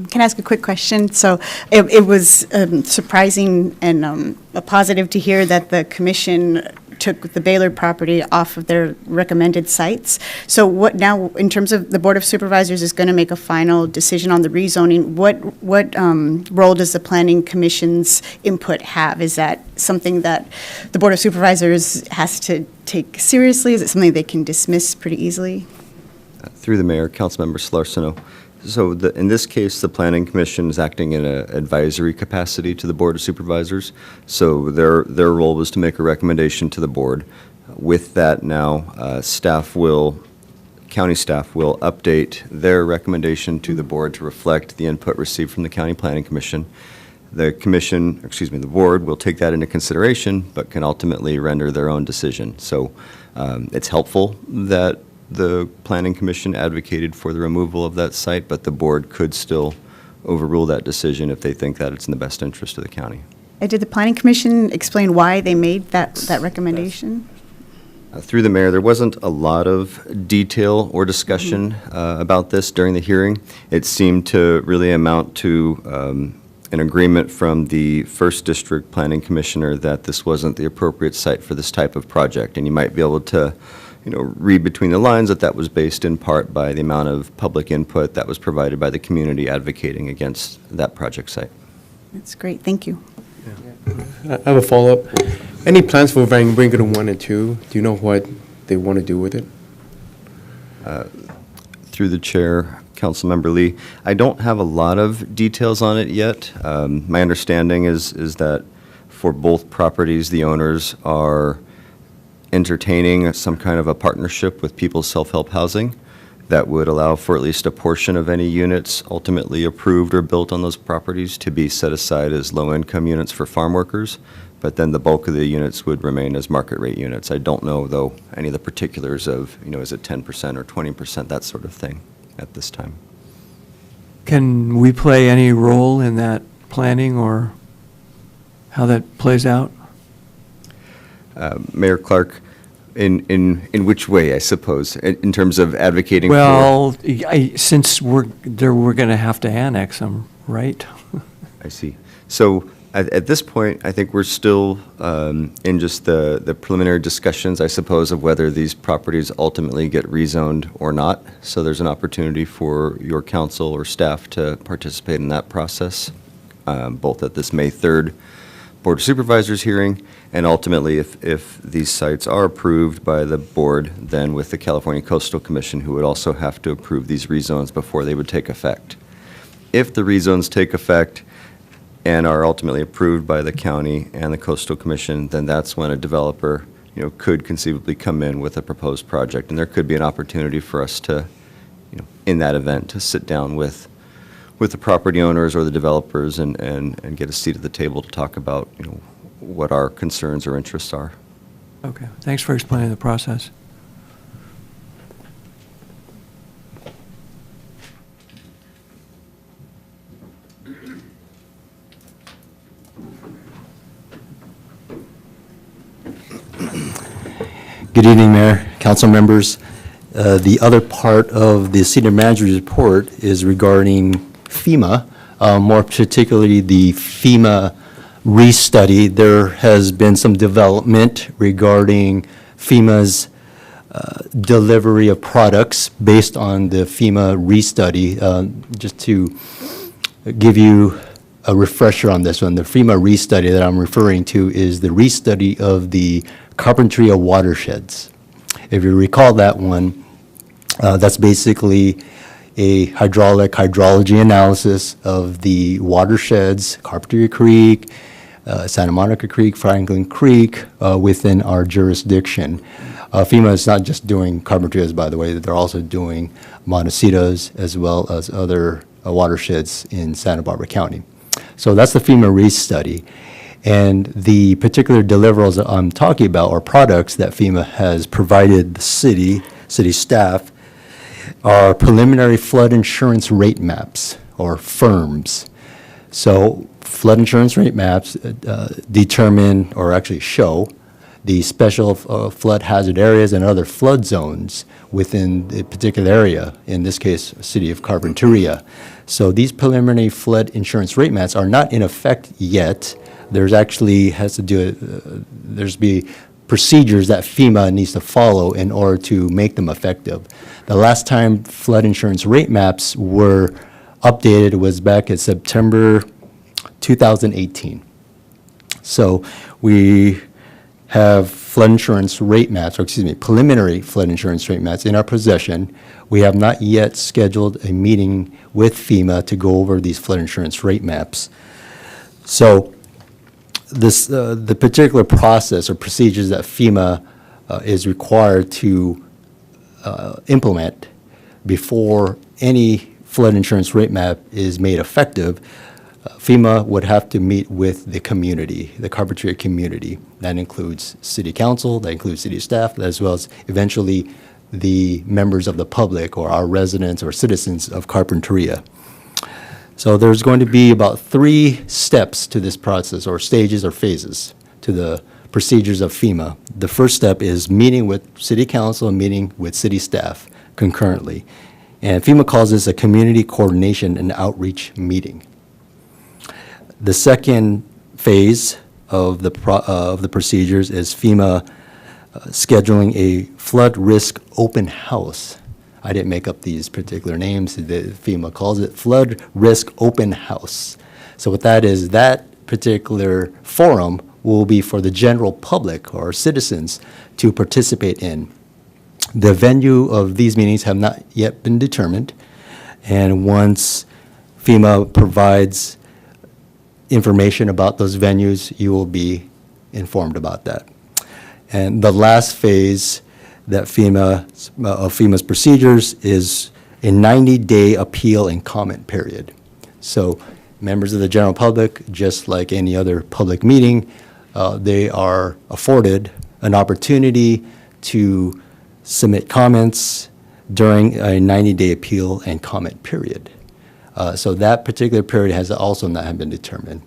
Speaker 3: Can I ask a quick question? So it was surprising and a positive to hear that the commission took the Baylord property off of their recommended sites. So what now, in terms of the Board of Supervisors is going to make a final decision on the rezoning, what role does the Planning Commission's input have? Is that something that the Board of Supervisors has to take seriously? Is it something they can dismiss pretty easily?
Speaker 15: Through the mayor, Councilmember Slarceno. So in this case, the Planning Commission is acting in an advisory capacity to the Board of Supervisors. So their role was to make a recommendation to the board. With that now, county staff will update their recommendation to the board to reflect the input received from the County Planning Commission. The board will take that into consideration, but can ultimately render their own decision. So it's helpful that the Planning Commission advocated for the removal of that site, but the board could still overrule that decision if they think that it's in the best interest of the county.
Speaker 3: Did the Planning Commission explain why they made that recommendation?
Speaker 15: Through the mayor, there wasn't a lot of detail or discussion about this during the hearing. It seemed to really amount to an agreement from the First District Planning Commissioner that this wasn't the appropriate site for this type of project, and you might be able to read between the lines that that was based in part by the amount of public input that was provided by the community advocating against that project site.
Speaker 3: That's great, thank you.
Speaker 4: I have a follow-up. Any plans for Van Winkle 1 and 2? Do you know what they want to do with it?
Speaker 15: Through the chair, Councilmember Lee, I don't have a lot of details on it yet. My understanding is that for both properties, the owners are entertaining some kind of a partnership with People's Self-Help Housing that would allow for at least a portion of any units ultimately approved or built on those properties to be set aside as low-income units for farm workers, but then the bulk of the units would remain as market rate units. I don't know, though, any of the particulars of, is it 10% or 20%, that sort of thing at this time.
Speaker 1: Can we play any role in that planning or how that plays out?
Speaker 15: Mayor Clark, in which way, I suppose, in terms of advocating for?
Speaker 1: Well, since we're going to have to annex them, right?
Speaker 15: I see. So at this point, I think we're still in just the preliminary discussions, I suppose, of whether these properties ultimately get rezoned or not. So there's an opportunity for your council or staff to participate in that process, both at this May 3rd Board of Supervisors hearing, and ultimately, if these sites are approved by the board, then with the California Coastal Commission, who would also have to approve these rezones before they would take effect. If the rezones take effect and are ultimately approved by the county and the Coastal Commission, then that's when a developer, could conceivably come in with a proposed project, and there could be an opportunity for us to, in that event, to sit down with the property owners or the developers and get a seat at the table to talk about, what our concerns or interests are.
Speaker 1: Okay, thanks for explaining the process.
Speaker 16: Good evening, Mayor, council members. The other part of the senior manager's report is regarding FEMA, more particularly the FEMA restudy. There has been some development regarding FEMA's delivery of products based on the FEMA restudy. Just to give you a refresher on this one, the FEMA restudy that I'm referring to is the restudy of the Carpinteria watersheds. If you recall that one, that's basically a hydrology analysis of the watersheds, Carpinteria Creek, Santa Monica Creek, Franklin Creek, within our jurisdiction. FEMA is not just doing Carpinterias, by the way, they're also doing Montecitos as well as other watersheds in Santa Barbara County. So that's the FEMA restudy. And the particular deliverables that I'm talking about are products that FEMA has provided the city staff are preliminary flood insurance rate maps, or FIRMs. So flood insurance rate maps determine, or actually show, the special flood hazard areas and other flood zones within the particular area, in this case, city of Carpinteria. So these preliminary flood insurance rate maps are not in effect yet. There's actually there's be procedures that FEMA needs to follow in order to make them effective. The last time flood insurance rate maps were updated was back in September 2018. So we have flood insurance rate maps, or excuse me, preliminary flood insurance rate maps in our possession. We have not yet scheduled a meeting with FEMA to go over these flood insurance rate maps. So this, the particular process or procedures that FEMA is required to implement before any flood insurance rate map is made effective, FEMA would have to meet with the community, the Carpinteria community. That includes city council, that includes city staff, as well as eventually the members of the public or our residents or citizens of Carpinteria. So there's going to be about 3 steps to this process, or stages or phases to the procedures of FEMA. The first step is meeting with city council and meeting with city staff concurrently. And FEMA calls this a community coordination and outreach meeting. The second phase of the procedures is FEMA scheduling a flood risk open house. I didn't make up these particular names. FEMA calls it flood risk open house. So what that is, that particular forum will be for the general public or citizens to participate in. The venue of these meetings have not yet been determined, and once FEMA provides information about those venues, you will be informed about that. And the last phase that FEMA's procedures is a 90-day appeal and comment period. So members of the general public, just like any other public meeting, they are afforded an opportunity to submit comments during a 90-day appeal and comment period. So that particular period has also not been determined.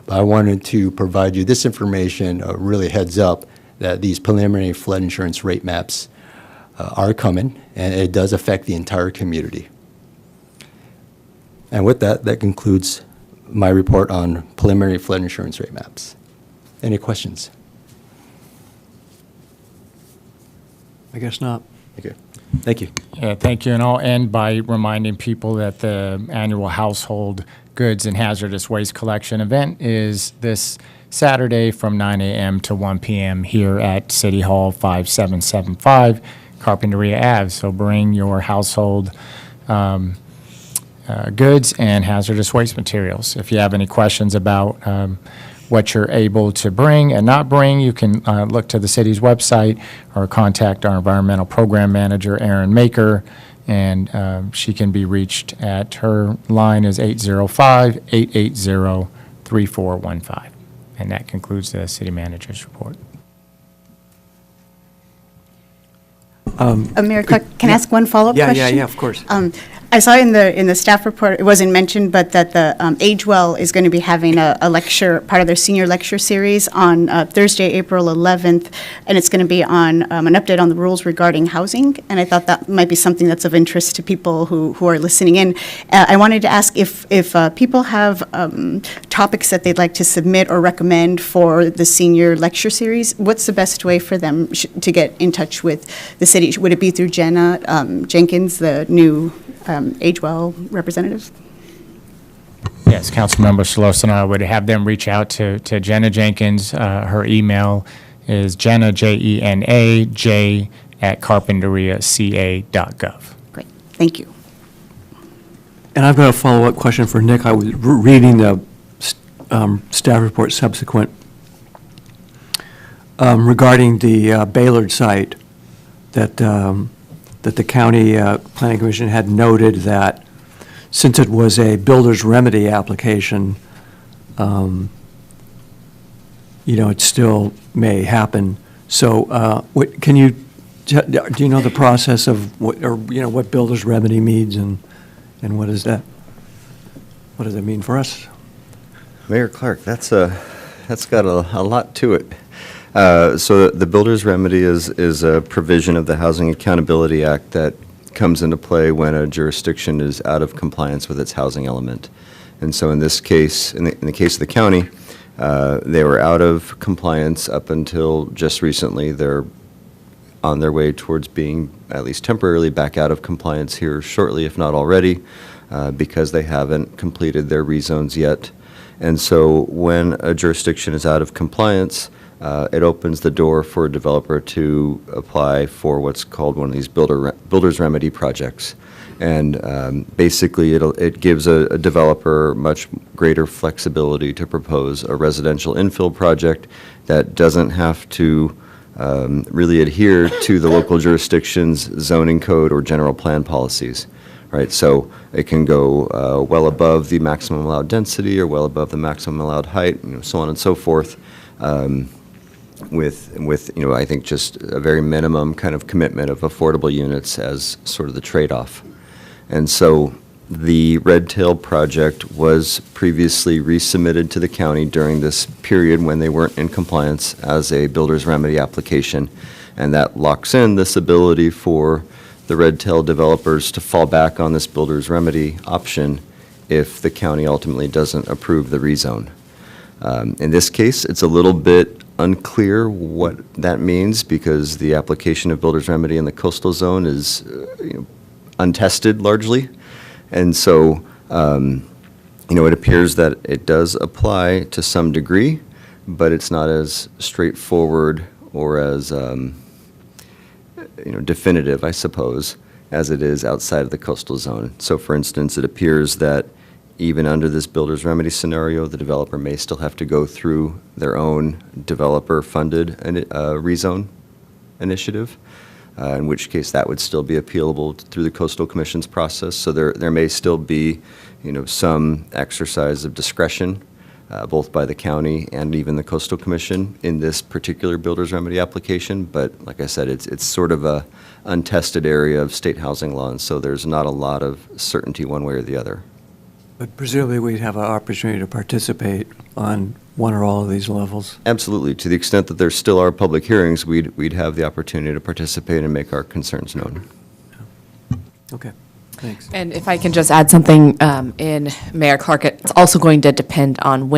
Speaker 16: But I wanted to provide you this information, really heads up, that these preliminary flood insurance rate maps are coming, and it does affect the entire community. And with that, that concludes my report on preliminary flood insurance rate maps. Any questions?
Speaker 1: I guess not.
Speaker 16: Okay. Thank you.
Speaker 14: Yeah, thank you. And I'll end by reminding people that the annual household goods and hazardous waste collection event is this Saturday from 9 a.m. to 1 p.m. here at City Hall, 5775 Carpinteria Ave. So bring your household goods and hazardous waste materials. If you have any questions about what you're able to bring and not bring, you can look to the city's website or contact our environmental program manager, Erin Maker, and she can be reached at, her line is 805-880-3415. And that concludes the city manager's report.
Speaker 3: Mayor Clark, can I ask one follow-up question?
Speaker 1: Yeah, of course.
Speaker 3: I saw in the staff report, it wasn't mentioned, but that the Agewell is going to be having a lecture, part of their senior lecture series on Thursday, April 11th, and it's going to be on an update on the rules regarding housing, and I thought that might be something that's of interest to people who are listening in. I wanted to ask if people have topics that they'd like to submit or recommend for the senior lecture series, what's the best way for them to get in touch with the city? Would it be through Jenna Jenkins, the new Agewell representative?
Speaker 14: Yes, Councilmember Solosa and I would have them reach out to Jenna Jenkins. Her email is Jenna, Jena, J @carpinteriaca.gov.
Speaker 3: Great, thank you.
Speaker 1: And I've got a follow-up question for Nick. I was reading the staff report subsequent regarding the Baylord site that the county planning commission had noted that since it was a builder's remedy application, it still may happen. So, do you know the process of what builder's remedy means, and what is that? What does it mean for us?
Speaker 15: Mayor Clark, that's got a lot to it. So the builder's remedy is a provision of the Housing Accountability Act that comes into play when a jurisdiction is out of compliance with its housing element. And so in this case, in the case of the county, they were out of compliance up until just recently. They're on their way towards being at least temporarily back out of compliance here shortly, if not already, because they haven't completed their rezones yet. And so when a jurisdiction is out of compliance, it opens the door for a developer to apply for what's called one of these builder's remedy projects. And basically, it gives a developer much greater flexibility to propose a residential infill project that doesn't have to really adhere to the local jurisdiction's zoning code or general plan policies. Right, so it can go well above the maximum allowed density or well above the maximum allowed height, so on and so forth. With I think just a very minimum kind of commitment of affordable units as sort of the trade-off. And so the Red Tail project was previously resubmitted to the county during this period when they weren't in compliance as a builder's remedy application, and that locks in this ability for the Red Tail developers to fall back on this builder's remedy option if the county ultimately doesn't approve the rezone. In this case, it's a little bit unclear what that means because the application of builder's remedy in the coastal zone is untested largely. And so, it appears that it does apply to some degree, but it's not as straightforward or as, definitive, I suppose, as it is outside of the coastal zone. So for instance, it appears that even under this builder's remedy scenario, the developer may still have to go through their own developer-funded rezone initiative, in which case that would still be appealable through the Coastal Commission's process. So there may still be, some exercise of discretion, both by the county and even the Coastal Commission in this particular builder's remedy application. But like I said, it's sort of a untested area of state housing law, and so there's not a lot of certainty one way or the other.
Speaker 1: But presumably, we'd have an opportunity to participate on one or all of these levels.
Speaker 15: Absolutely. To the extent that there still are public hearings, we'd have the opportunity to participate and make our concerns known.
Speaker 1: Okay, thanks.
Speaker 17: And if I can just add something, in Mayor Clark, it's also going to depend on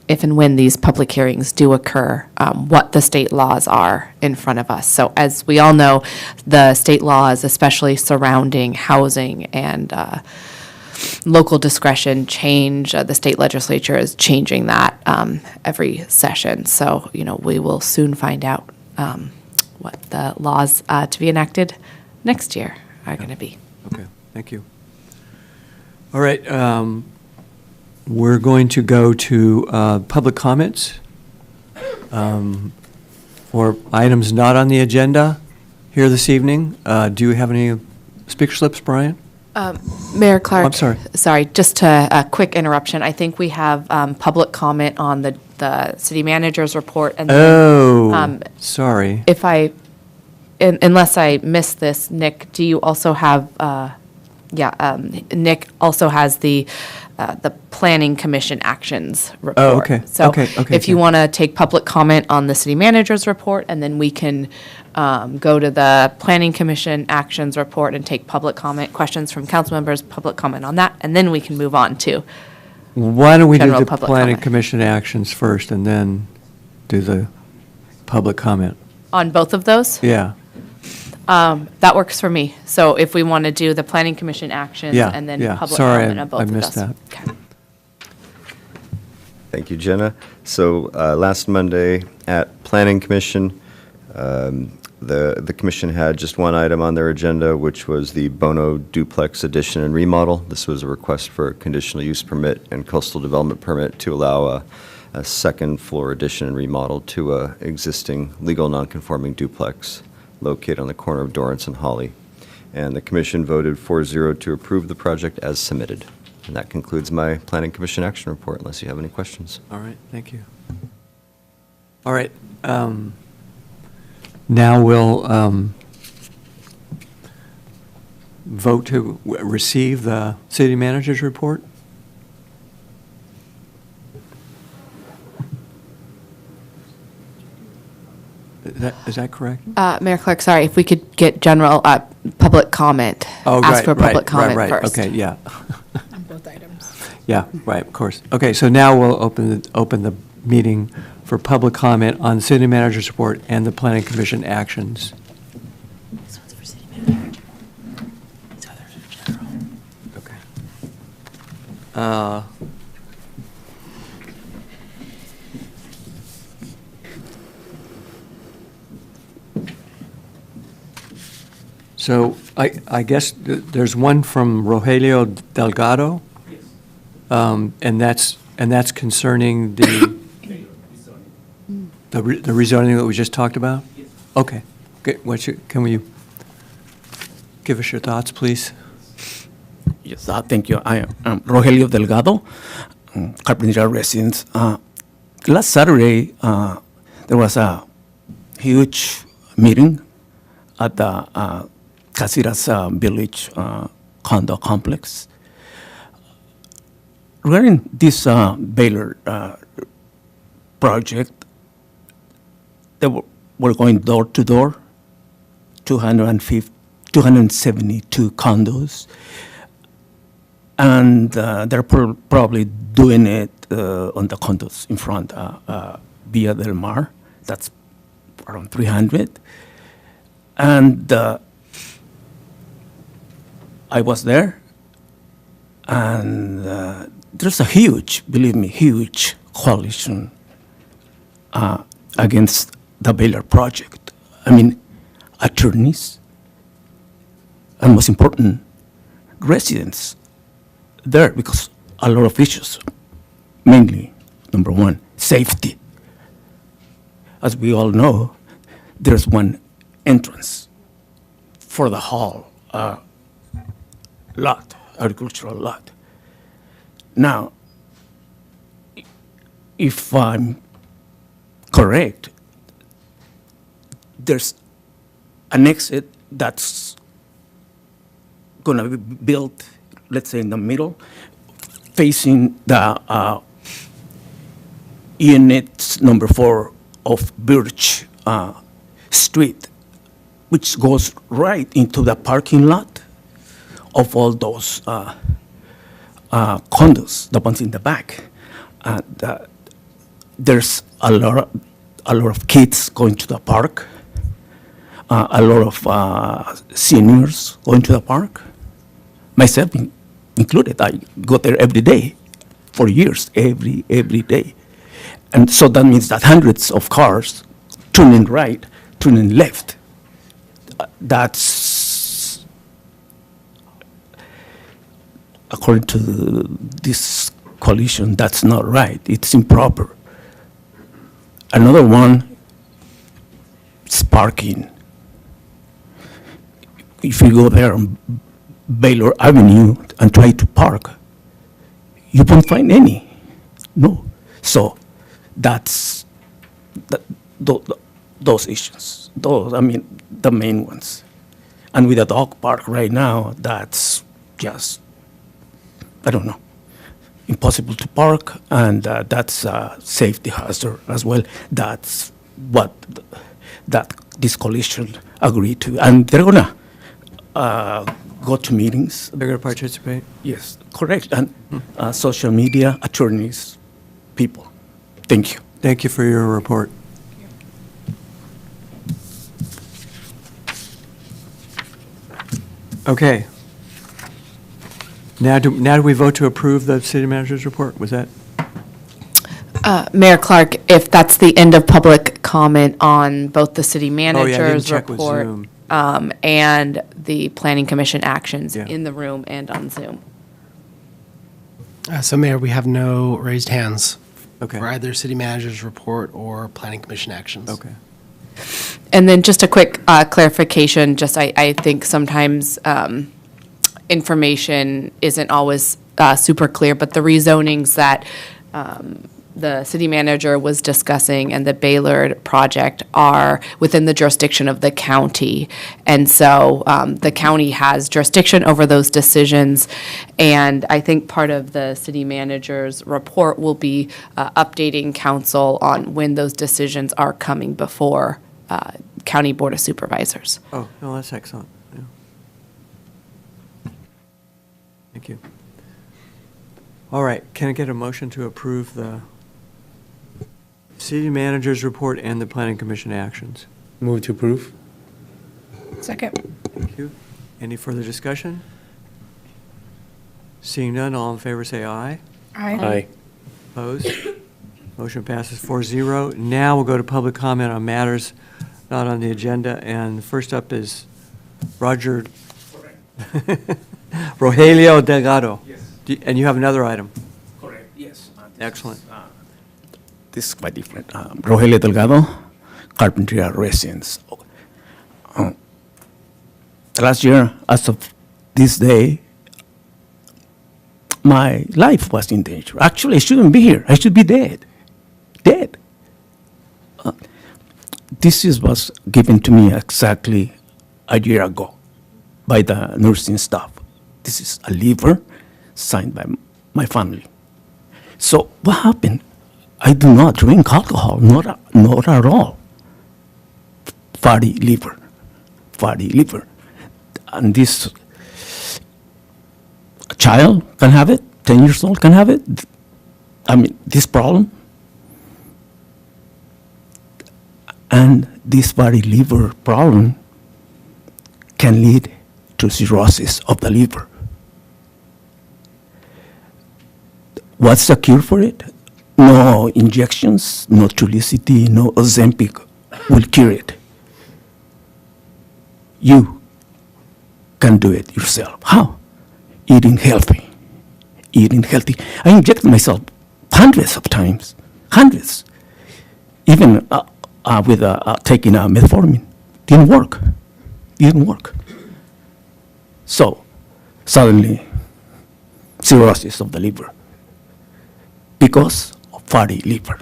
Speaker 17: if and when these public hearings do occur, what the state laws are in front of us. So as we all know, the state laws, especially surrounding housing and local discretion change. The state legislature is changing that every session. So, we will soon find out what the laws to be enacted next year are going to be.
Speaker 1: Okay, thank you. All right, we're going to go to public comments for items not on the agenda here this evening. Do you have any speaker slips, Brian?
Speaker 17: Mayor Clark.
Speaker 1: I'm sorry.
Speaker 17: Sorry, just a quick interruption. I think we have public comment on the city manager's report. And then,
Speaker 1: sorry.
Speaker 17: Unless I missed this, Nick, do you also have, Nick also has the Planning Commission actions report.
Speaker 1: Oh, okay.
Speaker 17: So
Speaker 1: Okay,
Speaker 17: if you want to take public comment on the city manager's report, and then we can go to the Planning Commission actions report and take public comment, questions from council members, public comment on that, and then we can move on to
Speaker 1: Why don't we do
Speaker 17: general
Speaker 1: the
Speaker 17: public
Speaker 1: Planning
Speaker 17: comment.
Speaker 1: Commission actions first and then do the public comment?
Speaker 17: On both of those?
Speaker 1: Yeah.
Speaker 17: That works for me. So if we want to do the Planning Commission actions
Speaker 1: Yeah,
Speaker 17: and then
Speaker 1: yeah.
Speaker 17: public
Speaker 1: Sorry,
Speaker 17: comment on both
Speaker 1: I
Speaker 17: of those.
Speaker 1: missed that.
Speaker 17: Okay.
Speaker 15: Thank you, Jenna. So last Monday at Planning Commission, the commission had just one item on their agenda, which was the Bono duplex addition and remodel. This was a request for a conditional use permit and coastal development permit to allow a second floor addition and remodel to a existing legal nonconforming duplex located on the corner of Dorrance and Holly. And the commission voted 4-0 to approve the project as submitted. And that concludes my Planning Commission action report, unless you have any questions.
Speaker 1: All right, thank you. All right. Now we'll vote to receive the city manager's report. Is that correct?
Speaker 17: Mayor Clark, sorry, if we could get general public comment.
Speaker 1: Oh,
Speaker 17: Ask
Speaker 1: right,
Speaker 17: for public
Speaker 1: right,
Speaker 17: comment
Speaker 1: right,
Speaker 17: first.
Speaker 1: Okay, yeah.
Speaker 5: On both items.
Speaker 1: Yeah, right, of course. Okay, so now we'll open the meeting for public comment on the city manager's report and the planning commission actions.
Speaker 17: This one's for city manager. These others are general.
Speaker 1: Okay. So I guess there's one from Rogelio Delgado, and that's concerning the rezoning that we just talked about? Okay. Can we give us your thoughts, please?
Speaker 7: Yes, thank you. I am Rogelio Delgado, Carpinteria resident. Last Saturday, there was a huge meeting at the Casitas Village condo complex. Regarding this Baylor project, they were going door to door, 272 condos, and they're probably doing it on the condos in front, Via del Mar. that's around 300. And I was there, and there's a huge, believe me, huge coalition against the Baylor project. I mean, attorneys, and most important, residents there, because a lot of issues, mainly, number one, safety. As we all know, there's one entrance for the whole lot, agricultural lot. Now, if I'm correct, there's an exit that's gonna be built, let's say in the middle, facing the unit number 4 of Birch Street, which goes right into the parking lot of all those condos, the ones in the back. And there's a lot of kids going to the park, a lot of seniors going to the park, myself included. I go there every day for years, every day. And so that means that hundreds of cars turning right, turning left. That's, according to this coalition, that's not right. It's improper. Another one is parking. If you go there on Baylor Avenue and try to park, you won't find any. No. So that's those issues. Those, I mean, the main ones. And with the dog park right now, that's just, I don't know, impossible to park, and that's a safety hazard as well. That's what this coalition agreed to. And they're gonna go to meetings.
Speaker 1: They're going to participate?
Speaker 7: Yes, correct. And social media, attorneys, people. Thank you.
Speaker 1: Thank you for your report. Okay. Now do we vote to approve the city manager's report? Was that?
Speaker 17: Mayor Clark, if that's the end of public comment on both the city
Speaker 1: Oh, yeah, I didn't
Speaker 17: manager's
Speaker 1: check with
Speaker 17: report
Speaker 1: Zoom.
Speaker 17: and the planning commission actions
Speaker 1: Yeah.
Speaker 17: in the room and on Zoom.
Speaker 2: So Mayor, we have no raised hands
Speaker 1: Okay.
Speaker 2: for either city manager's report or planning commission actions.
Speaker 1: Okay.
Speaker 17: And then just a quick clarification, just I think sometimes information isn't always super clear, but the rezonings that the city manager was discussing and the Baylor project are within the jurisdiction of the county. And so the county has jurisdiction over those decisions. And I think part of the city manager's report will be updating council on when those decisions are coming before County Board of Supervisors.
Speaker 1: Oh, no, that's excellent. Yeah. Thank you. All right, can I get a motion to approve the city manager's report and the planning commission actions?
Speaker 4: Move to approve.
Speaker 5: Second.
Speaker 1: Thank you. Any further discussion? Seeing none, all in favor say aye.
Speaker 4: Aye.
Speaker 1: Opposed? Motion passes 4-0. Now we'll go to public comment on matters not on the agenda, and first up is Roger Rogelio Delgado.
Speaker 7: Yes.
Speaker 1: And you have another item.
Speaker 7: Correct, yes.
Speaker 1: Excellent.
Speaker 7: This is quite different. Rogelio Delgado, Carpinteria residence. Last year, as of this day, my life was in danger. Actually, I shouldn't be here. I should be dead. Dead. This was given to me exactly a year ago by the nursing staff. This is a liver signed by my family. So what happened? I do not drink alcohol, not at all. Fatty liver. And this child can have it, 10 years old can have it. I mean, this problem. And this fatty liver problem can lead to cirrhosis of the liver. What's the cure for it? No injections, no Trulicity, no Ozempic will cure it. You can do it yourself. How? Eating healthy. Eating healthy. I injected myself hundreds of times, hundreds. Even with taking metformin. Didn't work. Didn't work. So, suddenly, cirrhosis of the liver because of fatty liver.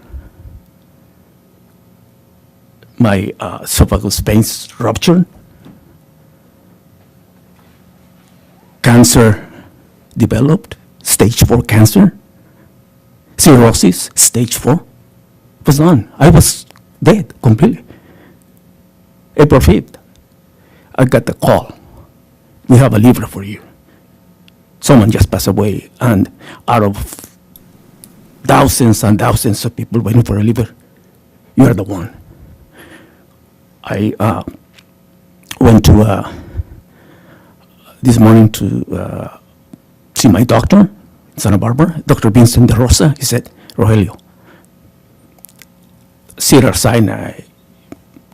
Speaker 7: My esophagus veins ruptured. Cancer developed, stage 4 cancer. Cirrhosis, stage 4. Was done. I was dead completely. April 5th, I got the call. We have a liver for you. Someone just passed away, and out of thousands and thousands of people waiting for a liver, you are the one. I went to this morning to see my doctor in Santa Barbara, Dr. Vincent De Rosa. He said, Rogelio, Cedars-Sinai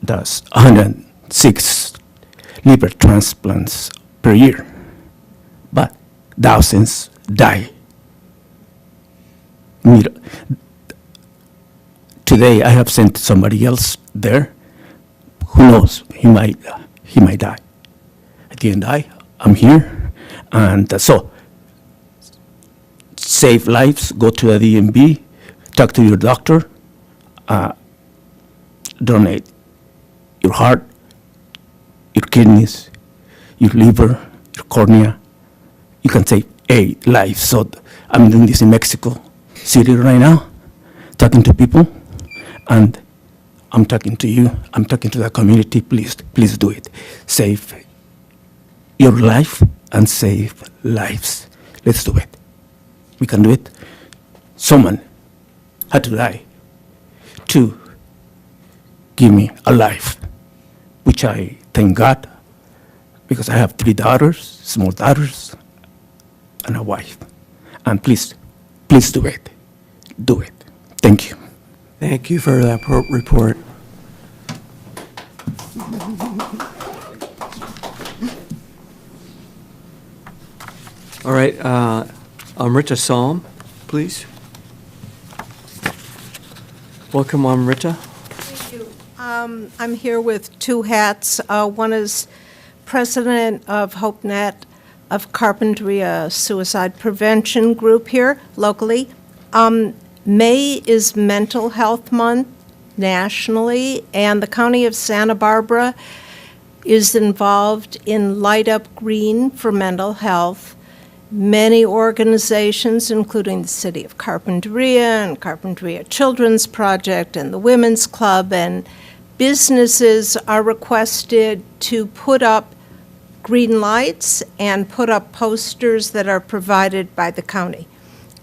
Speaker 7: does 106 liver transplants per year, but thousands die. Today, I have sent somebody else there. Who knows? He might die. I didn't die. I'm here, and so save lives. Go to a DMV, talk to your doctor. Donate your heart, your kidneys, your liver, your cornea. You can save 8 lives. So I'm doing this in Mexico City right now, talking to people, and I'm talking to you. I'm talking to the community. Please do it. Save your life and save lives. Let's do it. We can do it. Someone had to die to give me a life, which I thank God, because I have 3 daughters, small daughters, and a wife. And please do it. Do it. Thank you.
Speaker 1: Thank you for that report. All right, Amrita Psalm, please. Welcome, Amrita.
Speaker 18: Thank you. I'm here with 2 hats. One is president of HopeNet of Carpinteria Suicide Prevention Group here locally. May is Mental Health Month nationally, and the County of Santa Barbara is involved in Light Up Green for mental health. Many organizations, including the City of Carpinteria and Carpinteria Children's Project and the Women's Club, and businesses are requested to put up green lights and put up posters that are provided by the county.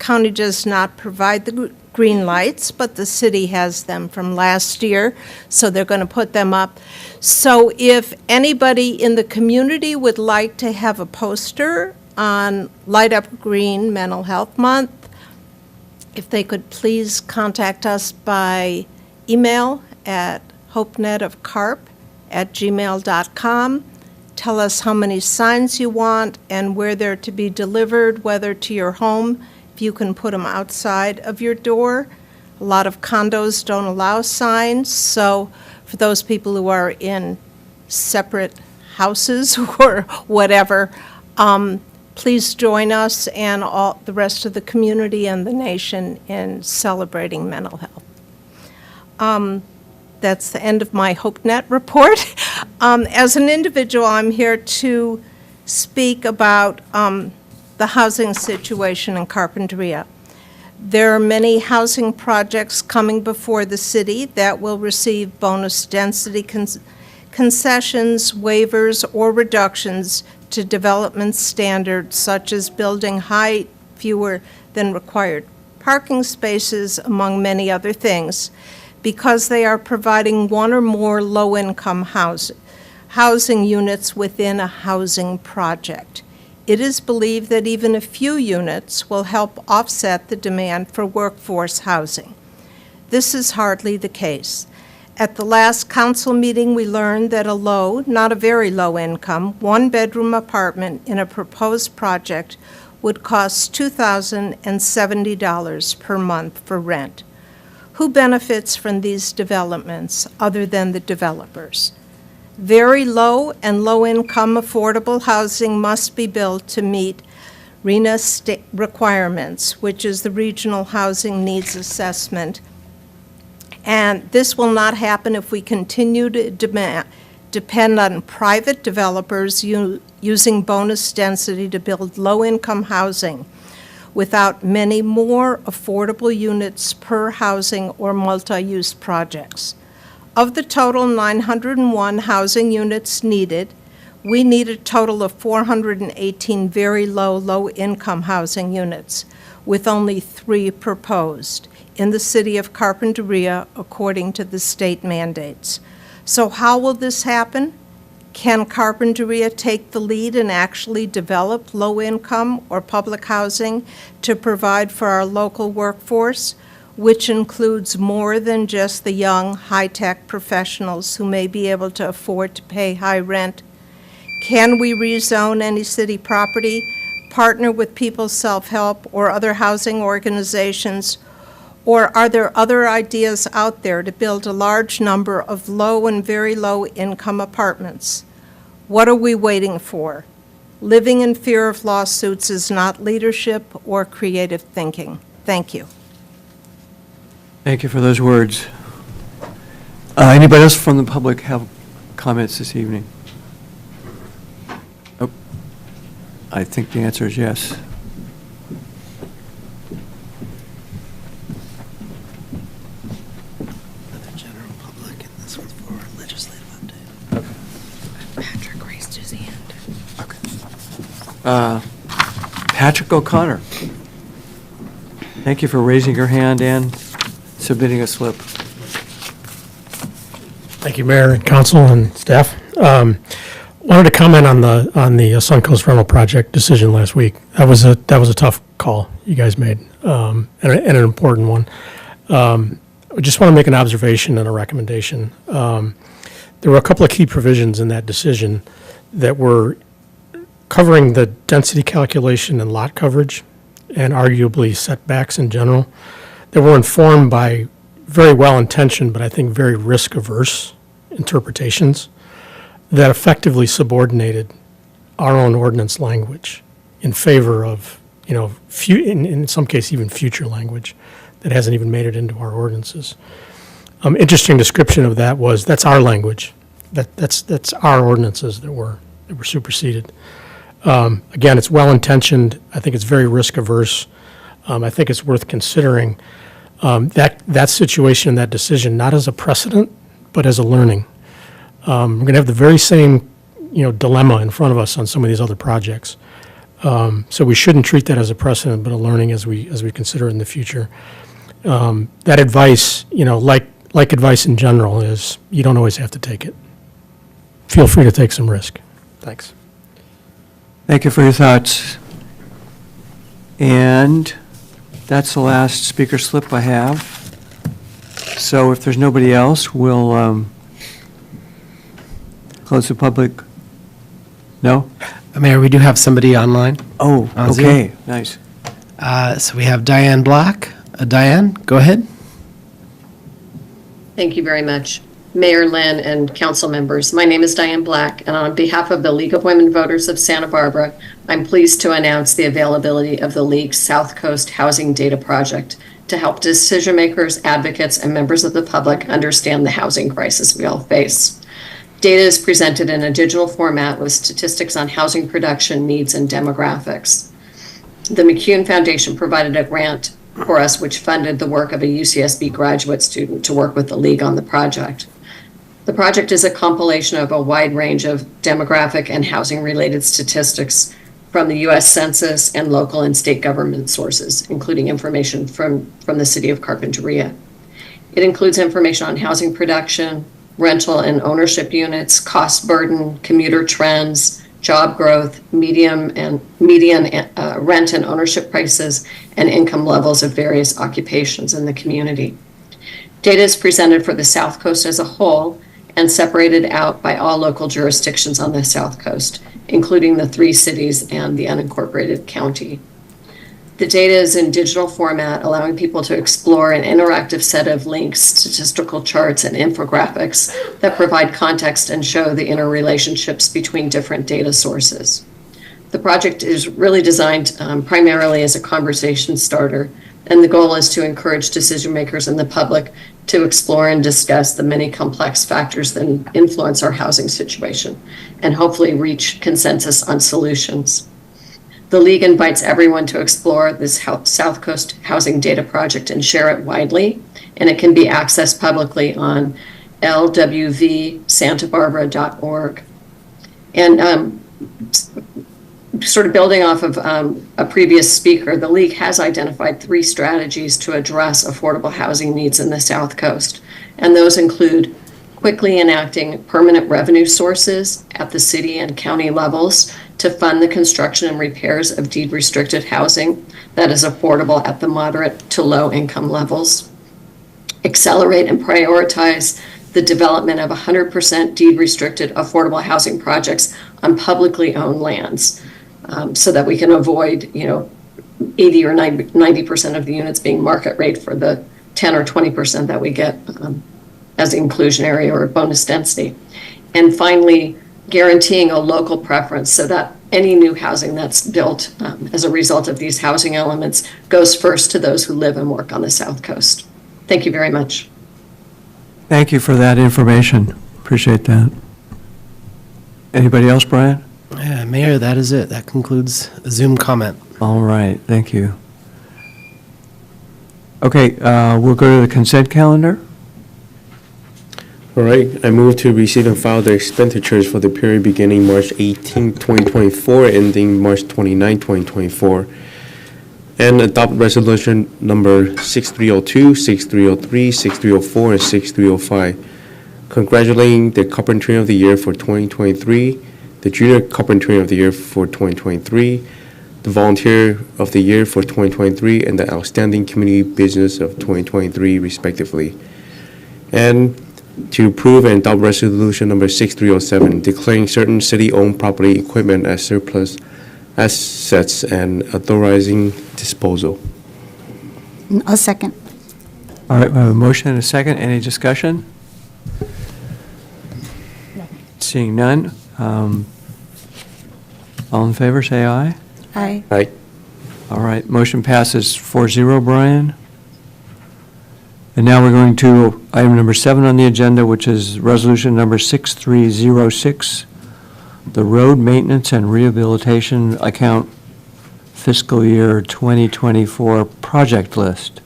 Speaker 18: County does not provide the green lights, but the city has them from last year, so they're going to put them up. So if anybody in the community would like to have a poster on Light Up Green Mental Health Month, if they could please contact us by email at hopenetofcarp@gmail.com. Tell us how many signs you want and where they're to be delivered, whether to your home, if you can put them outside of your door. A lot of condos don't allow signs, so for those people who are in separate houses or whatever, please join us and all the rest of the community and the nation in celebrating mental health. That's the end of my HopeNet report. As an individual, I'm here to speak about the housing situation in Carpinteria. There are many housing projects coming before the city that will receive bonus density concessions, waivers, or reductions to development standards such as building height, fewer than required parking spaces, among many other things. because they are providing one or more low-income housing units within a housing project. It is believed that even a few units will help offset the demand for workforce housing. This is hardly the case. At the last council meeting, we learned that a low, not a very low income, one-bedroom apartment in a proposed project would cost $2,070 per month for rent. Who benefits from these developments other than the developers? Very low and low-income affordable housing must be built to meet RHNA requirements, which is the Regional Housing Needs Assessment. And this will not happen if we continue to depend on private developers using bonus density to build low-income housing without many more affordable units per housing or multi-use projects. Of the total 901 housing units needed, we need a total of 418 very low-income housing units, with only 3 proposed in the city of Carpinteria according to the state mandates. So how will this happen? Can Carpinteria take the lead and actually develop low-income or public housing to provide for our local workforce, which includes more than just the young, high-tech professionals who may be able to afford to pay high rent? Can we rezone any city property, partner with People's Self-Help or other housing organizations, or are there other ideas out there to build a large number of low and very low-income apartments? What are we waiting for? Living in fear of lawsuits is not leadership or creative thinking. Thank you.
Speaker 1: Thank you for those words. Anybody else from the public have comments this evening? Oh, I think the answer is yes.
Speaker 2: The general public, and this one's for legislative update. Patrick raised his hand.
Speaker 1: Patrick O'Connor. Thank you for raising your hand and submitting a slip.
Speaker 19: Thank you, Mayor and Council and staff. Wanted to comment on the Suncoast Rental Project decision last week. That was a tough call you guys made, and an important one. I just want to make an observation and a recommendation. There were a couple of key provisions in that decision that were covering the density calculation and lot coverage, and arguably setbacks in general, that were informed by very well-intentioned, but I think very risk-averse interpretations that effectively subordinated our own ordinance language in favor of, in some case, even future language that hasn't even made it into our ordinances. Interesting description of that was, that's our language. That's our ordinances that were superseded. Again, it's well-intentioned. I think it's very risk-averse. I think it's worth considering that situation and that decision not as a precedent, but as a learning. We're going to have the very same, dilemma in front of us on some of these other projects. So we shouldn't treat that as a precedent, but a learning as we consider it in the future. That advice, like advice in general, is you don't always have to take it. Feel free to take some risk. Thanks.
Speaker 1: Thank you for your thoughts. And that's the last speaker slip I have. So if there's nobody else, we'll close the public. No?
Speaker 2: Mayor, we do have somebody online.
Speaker 1: Oh,
Speaker 2: on Zoom.
Speaker 1: okay, nice.
Speaker 2: So we have Diane Black. Diane, go ahead.
Speaker 20: Thank you very much. Mayor Lynn and council members, my name is Diane Black, and on behalf of the League of Women Voters of Santa Barbara, I'm pleased to announce the availability of the League's South Coast Housing Data Project to help decision makers, advocates, and members of the public understand the housing crisis we all face. Data is presented in a digital format with statistics on housing production needs and demographics. The McCune Foundation provided a grant for us which funded the work of a UCSB graduate student to work with the League on the project. The project is a compilation of a wide range of demographic and housing-related statistics from the U.S. Census and local and state government sources, including information from the city of Carpinteria. It includes information on housing production, rental and ownership units, cost burden, commuter trends, job growth, median rent and ownership prices, and income levels of various occupations in the community. Data is presented for the South Coast as a whole and separated out by all local jurisdictions on the South Coast, including the 3 cities and the unincorporated county. The data is in digital format, allowing people to explore an interactive set of links, statistical charts, and infographics that provide context and show the interrelationships between different data sources. The project is really designed primarily as a conversation starter, and the goal is to encourage decision makers and the public to explore and discuss the many complex factors that influence our housing situation, and hopefully reach consensus on solutions. The League invites everyone to explore this South Coast Housing Data Project and share it widely, and it can be accessed publicly on lwvsantabarbara.org. And sort of building off of a previous speaker, the League has identified 3 strategies to address affordable housing needs in the South Coast, and those include quickly enacting permanent revenue sources at the city and county levels to fund the construction and repairs of deed-restricted housing that is affordable at the moderate to low income levels. Accelerate and prioritize the development of 100% deed-restricted affordable housing projects on publicly owned lands, so that we can avoid, 80 or 90% of the units being market rate for the 10 or 20% that we get as inclusionary or bonus density. And finally, guaranteeing a local preference so that any new housing that's built as a result of these housing elements goes first to those who live and work on the South Coast. Thank you very much.
Speaker 1: Thank you for that information. Appreciate that. Anybody else, Brian?
Speaker 2: Yeah, Mayor, that is it. That concludes Zoom comment.
Speaker 1: All right, thank you. Okay, we'll go to the consent calendar.
Speaker 4: All right, I move to receive and file the expenditures for the period beginning March 18, 2024, ending March 29, 2024, and adopt resolution number 6302, 6303, 6304, and 6305, congratulating the Carpinteria of the Year for 2023, the Junior Carpinteria of the Year for 2023, the Volunteer of the Year for 2023, and the Outstanding Community Business of 2023, respectively. And to approve and adopt resolution number 6307, declaring certain city-owned property equipment as surplus assets and authorizing disposal.
Speaker 3: A second.
Speaker 1: All right, we have a motion and a second. Any discussion? Seeing none. All in favor, say aye.
Speaker 3: Aye.
Speaker 4: Aye.
Speaker 1: All right, motion passes 4-0, Brian. And now we're going to item number 7 on the agenda, which is resolution number 6306, the road maintenance and rehabilitation account fiscal year 2024 project list.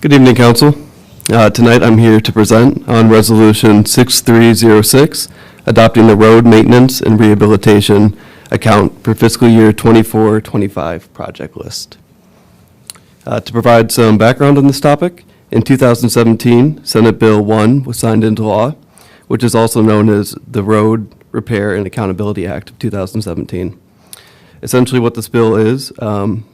Speaker 21: Good evening, Council. Tonight I'm here to present on Resolution 6306, adopting the road maintenance and rehabilitation account for fiscal year 24-25 project list. To provide some background on this topic, in 2017, Senate Bill 1 was signed into law, which is also known as the Road Repair and Accountability Act of 2017. Essentially what this bill is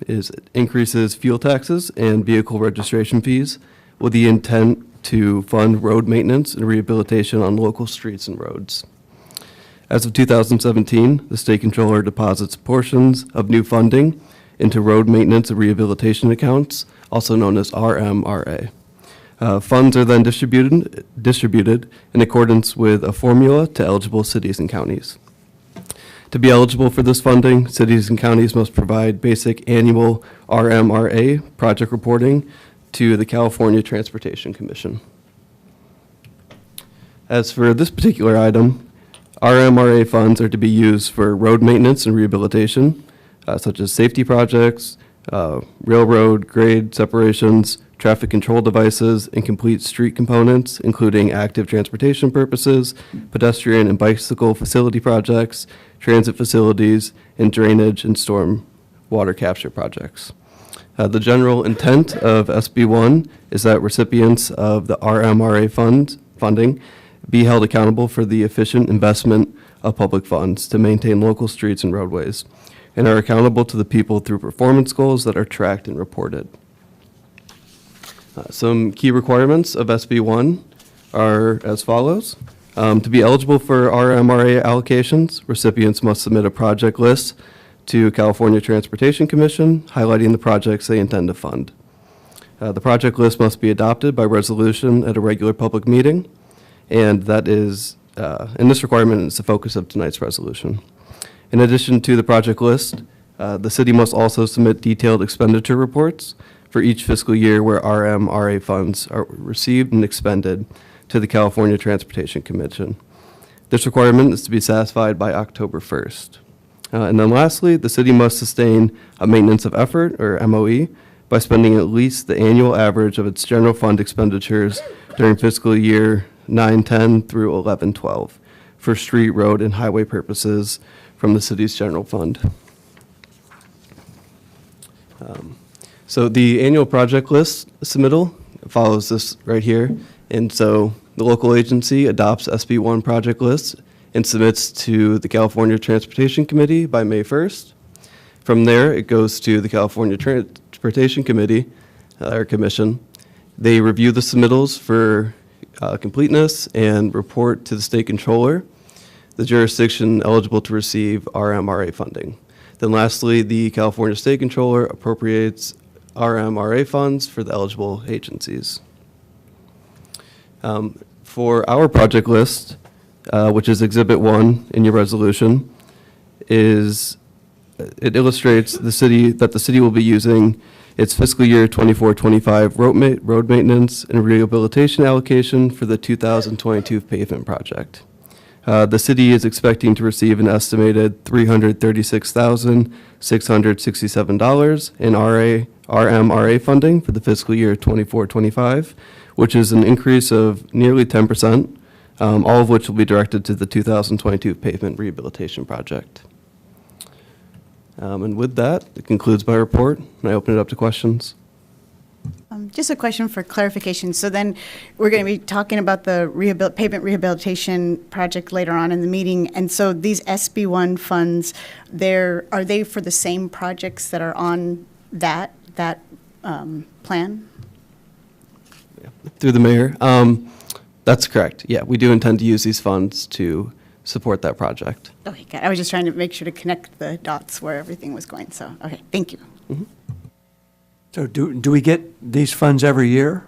Speaker 21: it increases fuel taxes and vehicle registration fees with the intent to fund road maintenance and rehabilitation on local streets and roads. As of 2017, the state controller deposits portions of new funding into road maintenance and rehabilitation accounts, also known as RMRA. Funds are then distributed in accordance with a formula to eligible cities and counties. To be eligible for this funding, cities and counties must provide basic annual RMRA project reporting to the California Transportation Commission. As for this particular item, RMRA funds are to be used for road maintenance and rehabilitation, such as safety projects, railroad grade separations, traffic control devices, and complete street components, including active transportation purposes, pedestrian and bicycle facility projects, transit facilities, and drainage and storm water capture projects. The general intent of SB1 is that recipients of the RMRA funding be held accountable for the efficient investment of public funds to maintain local streets and roadways, and are accountable to the people through performance goals that are tracked and reported. Some key requirements of SB1 are as follows. To be eligible for RMRA allocations, recipients must submit a project list to California Transportation Commission highlighting the projects they intend to fund. The project list must be adopted by resolution at a regular public meeting, and that is, and this requirement is the focus of tonight's resolution. In addition to the project list, the city must also submit detailed expenditure reports for each fiscal year where RMRA funds are received and expended to the California Transportation Commission. This requirement is to be satisfied by October 1st. And then lastly, the city must sustain a maintenance of effort, or MOE, by spending at least the annual average of its general fund expenditures during fiscal year 9-10 through 11-12 for street, road, and highway purposes from the city's general fund. So the annual project list submittal follows this right here. And so the local agency adopts SB1 project lists and submits to the California Transportation Committee by May 1st. From there, it goes to the California Transportation Committee, or Commission. They review the submittals for completeness and report to the state controller the jurisdiction eligible to receive RMRA funding. Then lastly, the California State Controller appropriates RMRA funds for the eligible agencies. For our project list, which is Exhibit 1 in your resolution, it illustrates that the city will be using its fiscal year 24-25 road maintenance and rehabilitation allocation for the 2022 pavement project. The city is expecting to receive an estimated $336,667 in RMRA funding for the fiscal year 24-25, which is an increase of nearly 10%, all of which will be directed to the 2022 pavement rehabilitation project. And with that, it concludes my report, and I open it up to questions.
Speaker 3: Just a question for clarification. So then we're going to be talking about the pavement rehabilitation project later on in the meeting. And so these SB1 funds, are they for the same projects that are on that plan?
Speaker 21: Through the mayor. That's correct. Yeah, we do intend to use these funds to support that project.
Speaker 3: Okay, good. I was just trying to make sure to connect the dots where everything was going. So, okay, thank you.
Speaker 21: Mm-hmm.
Speaker 1: So do we get these funds every year?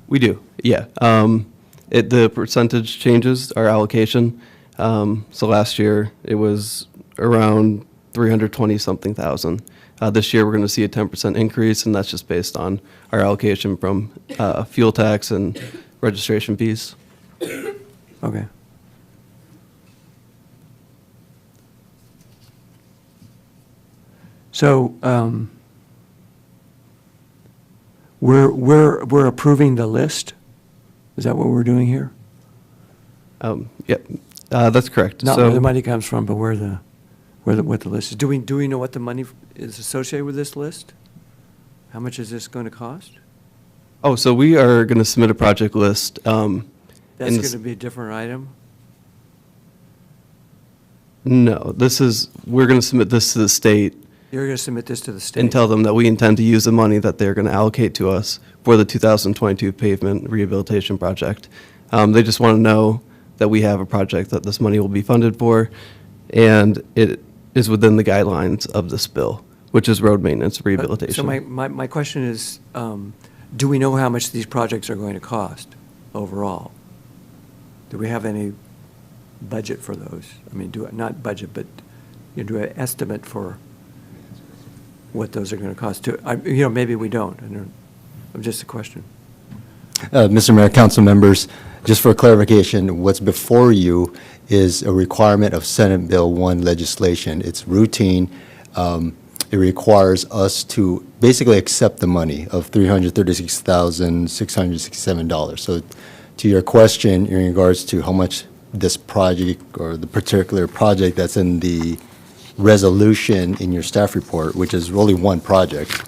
Speaker 21: We do, yeah. The percentage changes our allocation. So last year, it was around 320-something thousand. This year, we're going to see a 10% increase, and that's just based on our allocation from fuel tax and registration fees.
Speaker 1: Okay. So we're approving the list? Is that what we're doing here?
Speaker 21: Yeah, that's correct.
Speaker 1: Not where the money comes from, but what the list is. Do we know what the money is associated with this list? How much is this going to cost?
Speaker 21: Oh, so we are going to submit a project list.
Speaker 1: That's going to be a different item?
Speaker 21: No, we're going to submit this to the state.
Speaker 1: You're going to submit this to the state?
Speaker 21: And tell them that we intend to use the money that they're going to allocate to us for the 2022 pavement rehabilitation project. They just want to know that we have a project that this money will be funded for, and it is within the guidelines of this bill, which is road maintenance rehabilitation.
Speaker 1: So my question is, do we know how much these projects are going to cost overall? Do we have any budget for those? I mean, not budget, but do an estimate for what those are going to cost? Maybe we don't. Just a question.
Speaker 16: Mr. Mayor, council members, just for clarification, what's before you is a requirement of Senate Bill 1 legislation. It's routine. it requires us to basically accept the money of $336,667. So to your question in regards to how much this project or the particular project that's in the resolution in your staff report, which is really one project,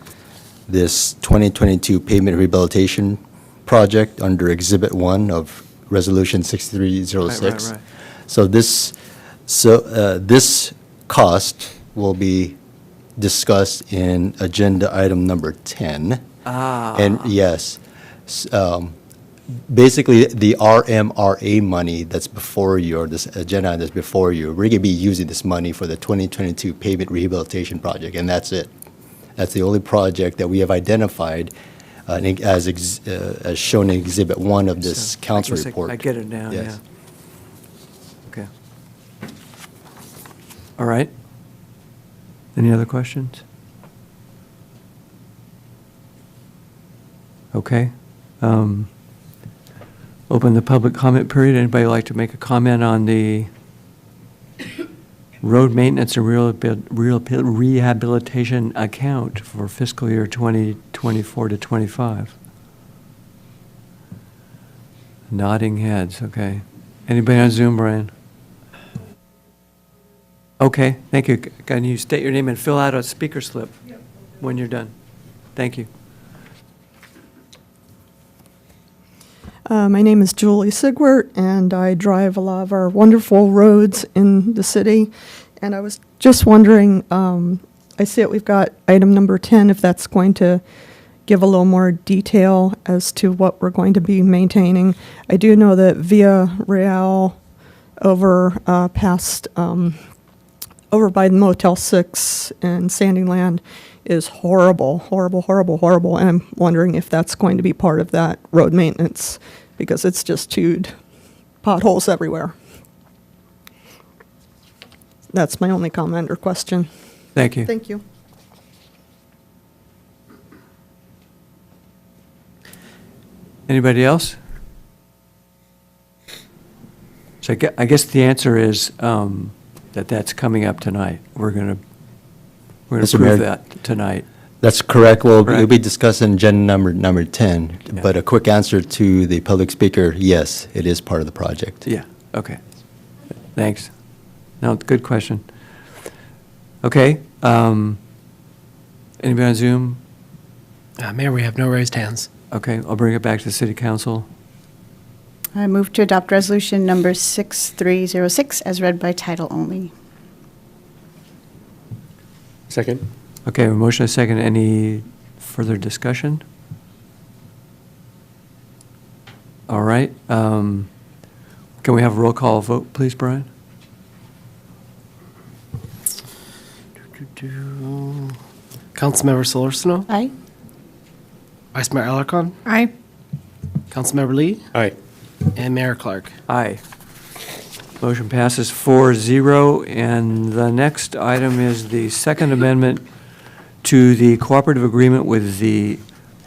Speaker 16: this 2022 pavement rehabilitation project under Exhibit 1 of Resolution 6306.
Speaker 1: Right.
Speaker 16: So this cost will be discussed in agenda item number 10. And yes, basically the RMRA money that's before you, or this agenda that's before you, we're going to be using this money for the 2022 pavement rehabilitation project, and that's it. That's the only project that we have identified as shown in Exhibit 1 of this council report.
Speaker 1: I get it now, yeah.
Speaker 16: Yes.
Speaker 1: Okay. All right. Any other questions? Okay. Open the public comment period. Anybody like to make a comment on the road maintenance and rehabilitation account for fiscal year 2024 to 25? Nodding heads, okay. Anybody on Zoom, Brian? Okay, thank you. Can you state your name and fill out a speaker slip when you're done? Thank you.
Speaker 10: My name is Julie Sigwart, and I drive a lot of our wonderful roads in the city. And I was just wondering, I see that we've got item number 10, if that's going to give a little more detail as to what we're going to be maintaining. I do know that Via Real over past, over by the Motel 6 in Sandingland is horrible. And I'm wondering if that's going to be part of that road maintenance, because it's just potholes everywhere. That's my only comment or question.
Speaker 1: Thank you.
Speaker 10: Thank you.
Speaker 1: Anybody else? So I guess the answer is that's coming up tonight. We're going to
Speaker 16: Mr.
Speaker 1: approve
Speaker 16: Mayor,
Speaker 1: that tonight.
Speaker 16: That's correct. We'll
Speaker 1: Correct.
Speaker 16: be discussing agenda number 10,
Speaker 1: Yeah.
Speaker 16: but a quick answer to the public speaker, yes, it is part of the project.
Speaker 1: Yeah, okay. Thanks. No, good question. Okay. Anybody on Zoom?
Speaker 2: Mayor, we have no raised hands.
Speaker 1: Okay, I'll bring it back to the city council.
Speaker 3: I move to adopt resolution number 6306 as read by title only.
Speaker 4: Second.
Speaker 1: Okay, a motion, a second. Any further discussion? All right. Can we have a roll call vote, please, Brian?
Speaker 2: Councilmember Solorzano?
Speaker 3: Aye.
Speaker 2: Vice Mayor Alarcon?
Speaker 5: Aye.
Speaker 2: Councilmember Lee?
Speaker 4: Aye.
Speaker 2: And Mayor Clark.
Speaker 1: Aye. Motion passes 4-0, and the next item is the Second Amendment to the cooperative agreement with the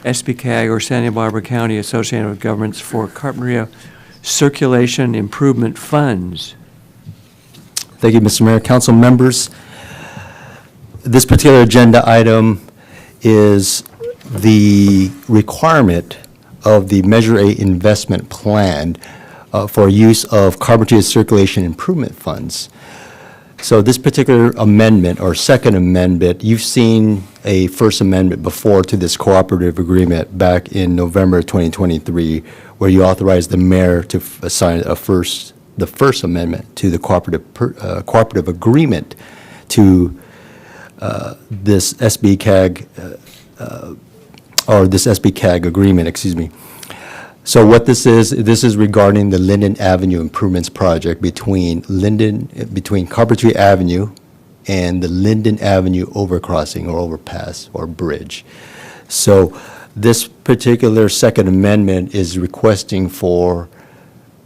Speaker 1: SBCAG, or Santa Barbara County Association of Governments, for Carpinteria Circulation Improvement Funds.
Speaker 16: Thank you, Mr. Mayor. Council members, this particular agenda item is the requirement of the Measure A investment plan for use of Carpinteria Circulation Improvement Funds. So this particular amendment, or second amendment, you've seen a first amendment before to this cooperative agreement back in November 2023, where you authorized the mayor to assign the first amendment to the cooperative agreement to this SBCAG, or this SBCAG agreement, excuse me. So what this is regarding the Linden Avenue Improvements Project between Carpinteria Avenue and the Linden Avenue overcrossing or overpass or bridge. So this particular second amendment is requesting for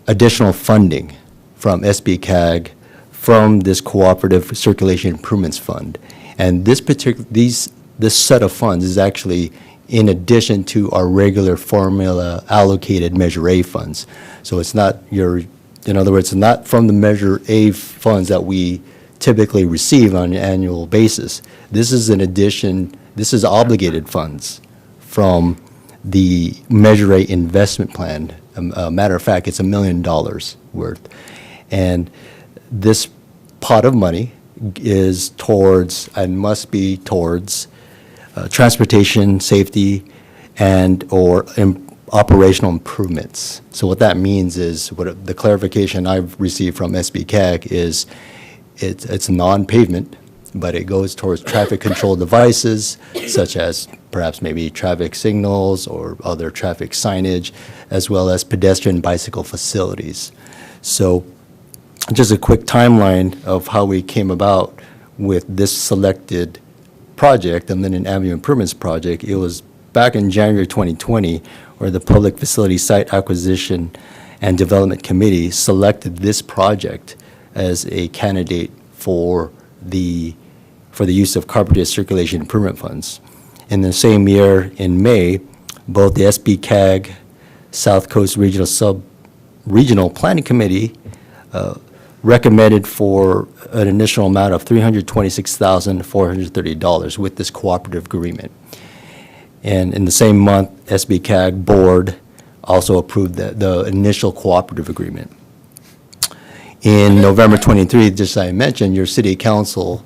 Speaker 16: additional funding from SBCAG from this Cooperative Circulation Improvements Fund. And this set of funds is actually in addition to our regular formula allocated Measure A funds. So it's not in other words, not from the Measure A funds that we typically receive on an annual basis. This is in addition, this is obligated funds from the Measure A investment plan. Matter of fact, it's $1 million worth. And this pot of money is towards, and must be towards, transportation, safety, and/or operational improvements. So what that means is, the clarification I've received from SBCAG is, it's non-pavement, but it goes towards traffic control devices, such as perhaps maybe traffic signals or other traffic signage, as well as pedestrian bicycle facilities. So just a quick timeline of how we came about with this selected project, the Linden Avenue Improvements Project. It was back in January 2020, where the Public Facility Site Acquisition and Development Committee selected this project as a candidate for the use of Carpinteria Circulation Improvement Funds. In the same year, in May, both the SBCAG South Coast Regional Planning Committee recommended for an initial amount of $326,430 with this cooperative agreement. And in the same month, SBCAG board also approved the initial cooperative agreement. In November 23, just as I mentioned, your city council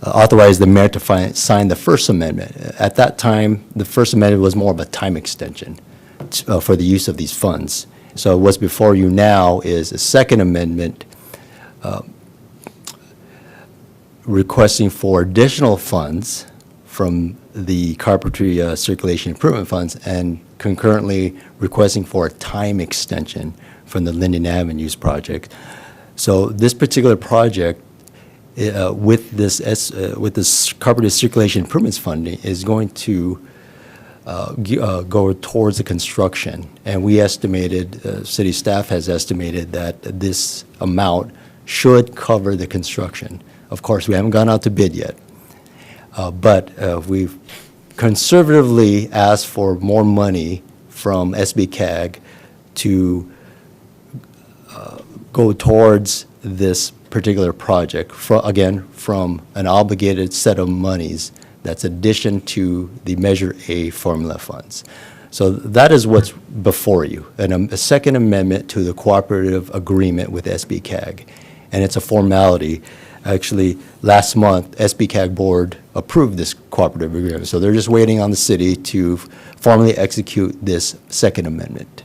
Speaker 16: authorized the mayor to sign the First Amendment. At that time, the First Amendment was more of a time extension for the use of these funds. So what's before you now is a Second Amendment requesting for additional funds from the Carpinteria Circulation Improvement Funds, and concurrently requesting for a time extension from the Linden Avenues project. So this particular project, with this Carpinteria Circulation Improvements funding, is going to go towards the construction. And we estimated, city staff has estimated that this amount should cover the construction. Of course, we haven't gone out to bid yet. But we've conservatively asked for more money from SBCAG to go towards this particular project, again, from an obligated set of monies that's addition to the Measure A formula funds. So that is what's before you, a Second Amendment to the cooperative agreement with SBCAG. And it's a formality. Actually, last month, SBCAG board approved this cooperative agreement. So they're just waiting on the city to formally execute this Second Amendment.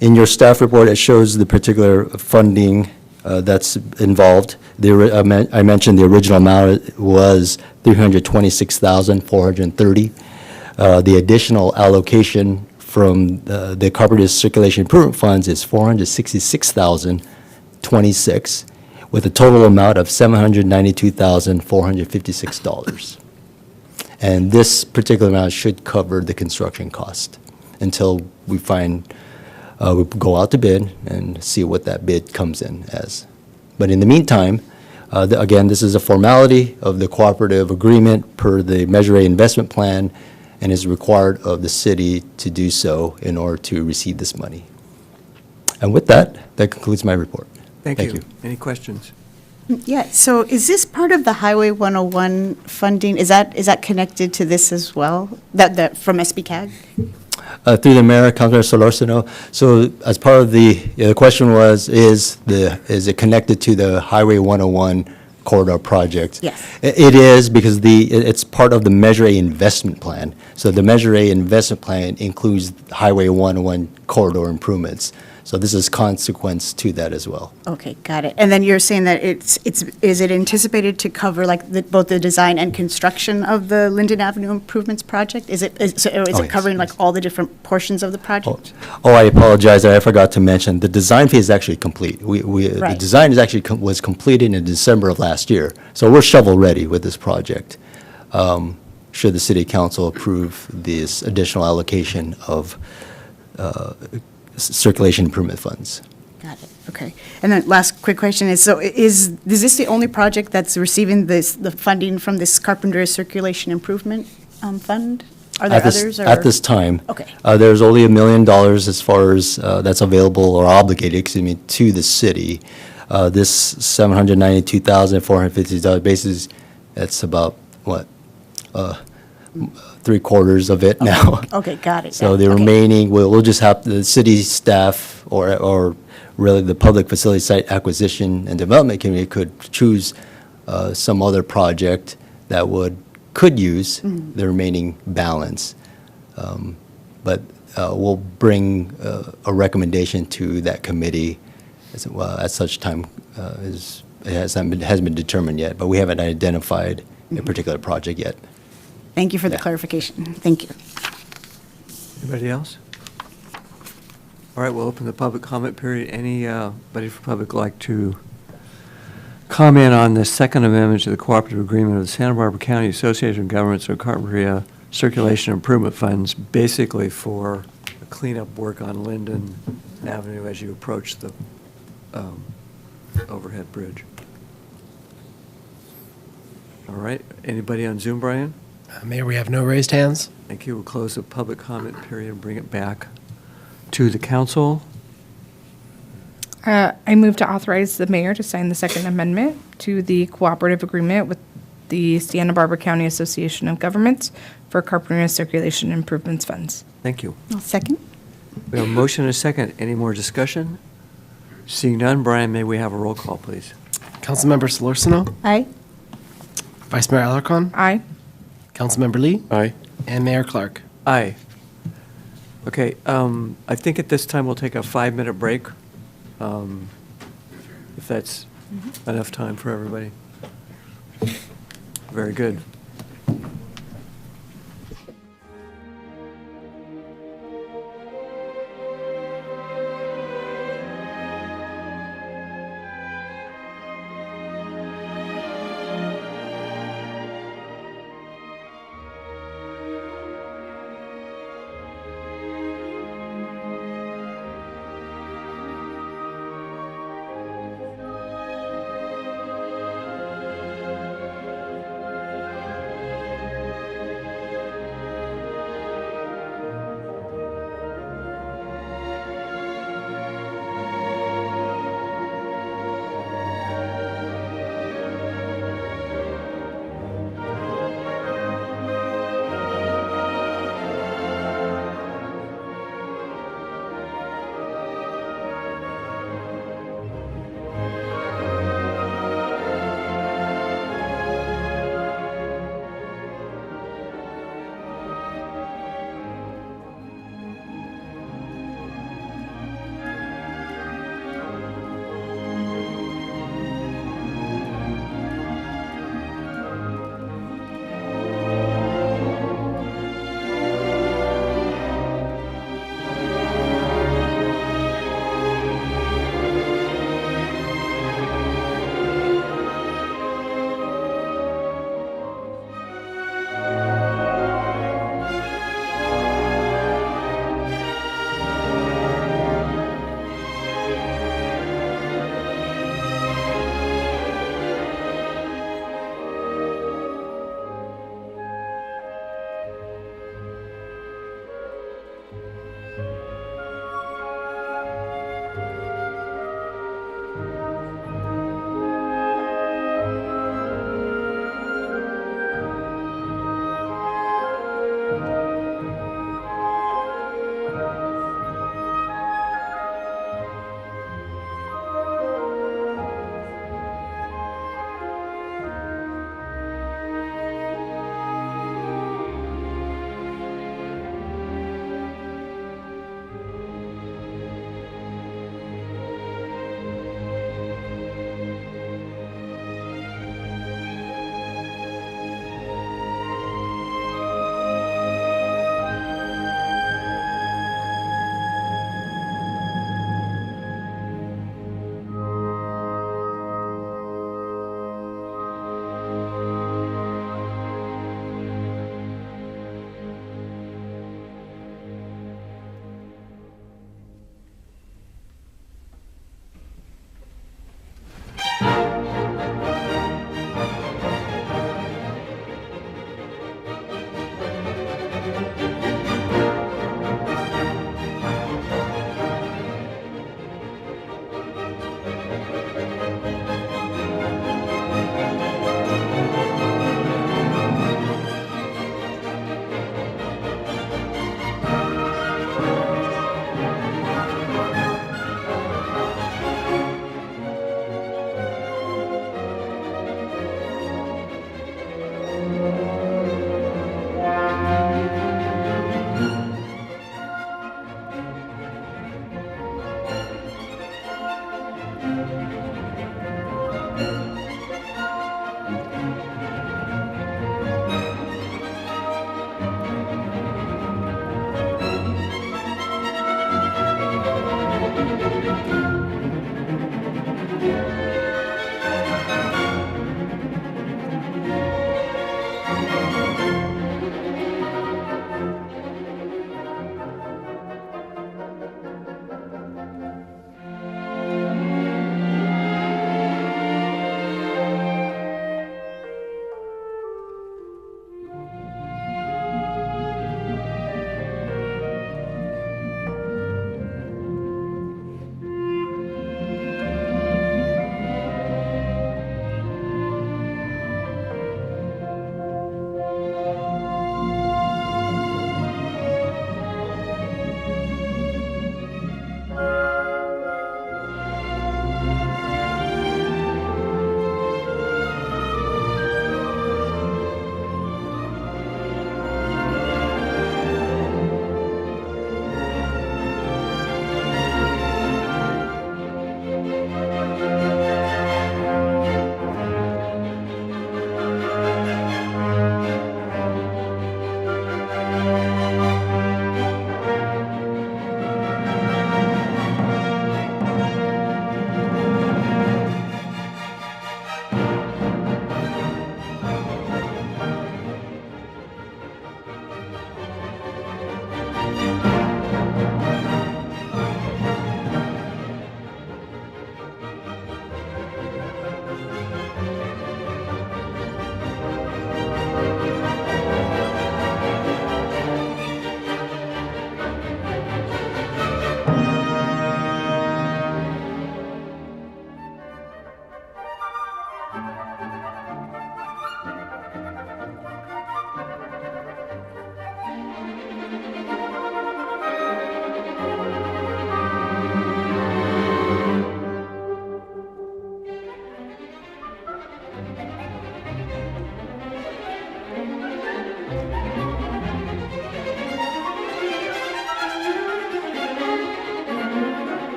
Speaker 16: In your staff report, it shows the particular funding that's involved. I mentioned the original amount was $326,430. The additional allocation from the Carpinteria Circulation Improvement Funds is $466,026, with a total amount of $792,456. And this particular amount should cover the construction cost until we find, we go out to bid and see what that bid comes in as. But in the meantime, again, this is a formality of the cooperative agreement per the Measure A investment plan, and is required of the city to do so in order to receive this money. And with that, that concludes my report.
Speaker 1: Thank you. Any questions?
Speaker 3: Yeah, so is this part of the Highway 101 funding? Is that connected to this as well, that from SBCAG?
Speaker 16: Through the mayor, Councilor Solorzano. So as part of the question was, is it connected to the Highway 101 corridor project?
Speaker 3: Yes.
Speaker 16: It is, because it's part of the Measure A investment plan. So the Measure A investment plan includes Highway 101 corridor improvements. So this is consequence to that as well.
Speaker 3: Okay, got it. And then you're saying that is it anticipated to cover like both the design and construction of the Linden Avenue Improvements Project? Is it
Speaker 16: yes,
Speaker 3: covering like all the different portions of the project?
Speaker 16: Oh, I apologize. I forgot to mention, the design phase is actually complete. The
Speaker 3: Right.
Speaker 16: design is actually was completed in December of last year. So we're shovel-ready with this project. Should the city council approve this additional allocation of circulation improvement funds.
Speaker 3: Got it, okay. And then last quick question is, so is this the only project that's receiving the funding from this Carpinteria Circulation Improvement Fund? Are there
Speaker 16: At this-
Speaker 3: others, or?
Speaker 16: At this time.
Speaker 3: Okay.
Speaker 16: There's only $1 million as far as that's available or obligated, excuse me, to the city. This $792,450 basis, that's about, what, three-quarters of it now.
Speaker 3: Okay, got it.
Speaker 16: So the remaining, we'll just have the city staff or really the Public Facility Site Acquisition and Development Committee could choose some other project that could use the remaining balance. But we'll bring a recommendation to that committee at such time as it hasn't been determined yet, but we haven't identified a particular project yet.
Speaker 3: Thank you for the clarification. Thank you.
Speaker 1: Anybody else? All right, we'll open the public comment period. Anybody from public like to comment on the Second Amendment to the Cooperative Agreement of the Santa Barbara County Association of Governments or Carpinteria Circulation Improvement Funds, basically for the cleanup work on Linden Avenue as you approach the overhead bridge? All right, anybody on Zoom, Brian?
Speaker 2: Mayor, we have no raised hands.
Speaker 1: Thank you. We'll close the public comment period and bring it back to the council.
Speaker 5: I move to authorize the mayor to sign the Second Amendment to the cooperative agreement with the Santa Barbara County Association of Governments for Carpinteria Circulation Improvements Funds.
Speaker 1: Thank you.
Speaker 3: I'll second.
Speaker 1: We have a motion and a second. Any more discussion? Seeing none, Brian, may we have a roll call, please?
Speaker 2: Councilmember Solorzano?
Speaker 3: Aye.
Speaker 2: Vice Mayor Alarcon?
Speaker 5: Aye.
Speaker 2: Councilmember Lee?
Speaker 4: Aye.
Speaker 2: And Mayor Clark.
Speaker 1: Aye. Okay, I think at this time we'll take a 5-minute break, if that's enough time for everybody. Very good.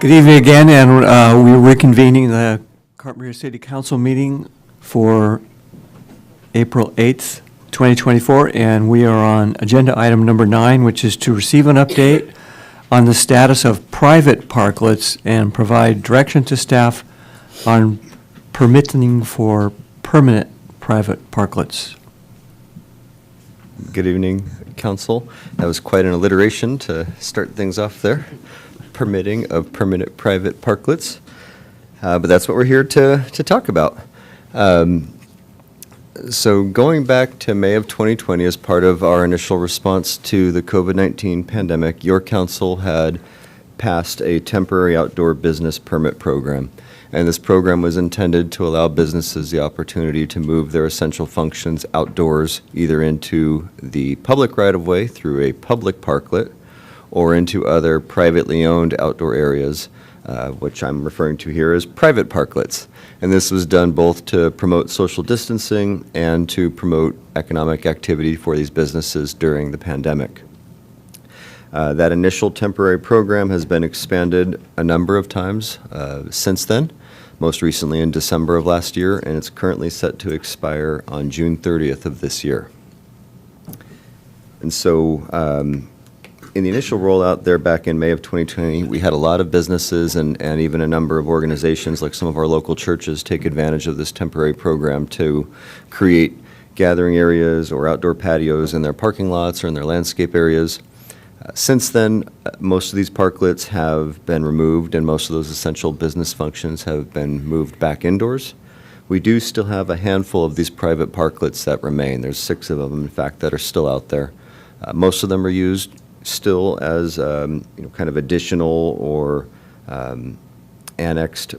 Speaker 1: Good evening again, and we're reconvening the Carpinteria City Council meeting for April 8th, 2024, and we are on agenda item number 9, which is to receive an update on the status of private parklets and provide direction to staff on permitting for permanent private parklets.
Speaker 15: Good evening, council. That was quite an alliteration to start things off there. Permitting of permanent private parklets. But that's what we're here to talk about. So going back to May of 2020, as part of our initial response to the COVID-19 pandemic, your council had passed a temporary outdoor business permit program. And this program was intended to allow businesses the opportunity to move their essential functions outdoors, either into the public right-of-way through a public parklet or into other privately owned outdoor areas, which I'm referring to here as private parklets. And this was done both to promote social distancing and to promote economic activity for these businesses during the pandemic. That initial temporary program has been expanded a number of times since then, most recently in December of last year, and it's currently set to expire on June 30th of this year. And so, in the initial rollout there back in May of 2020, we had a lot of businesses and even a number of organizations, like some of our local churches, take advantage of this temporary program to create gathering areas or outdoor patios in their parking lots or in their landscape areas. Since then, most of these parklets have been removed and most of those essential business functions have been moved back indoors. We do still have a handful of these private parklets that remain. There's 6 of them, in fact, that are still out there. Most of them are used still as kind of additional or annexed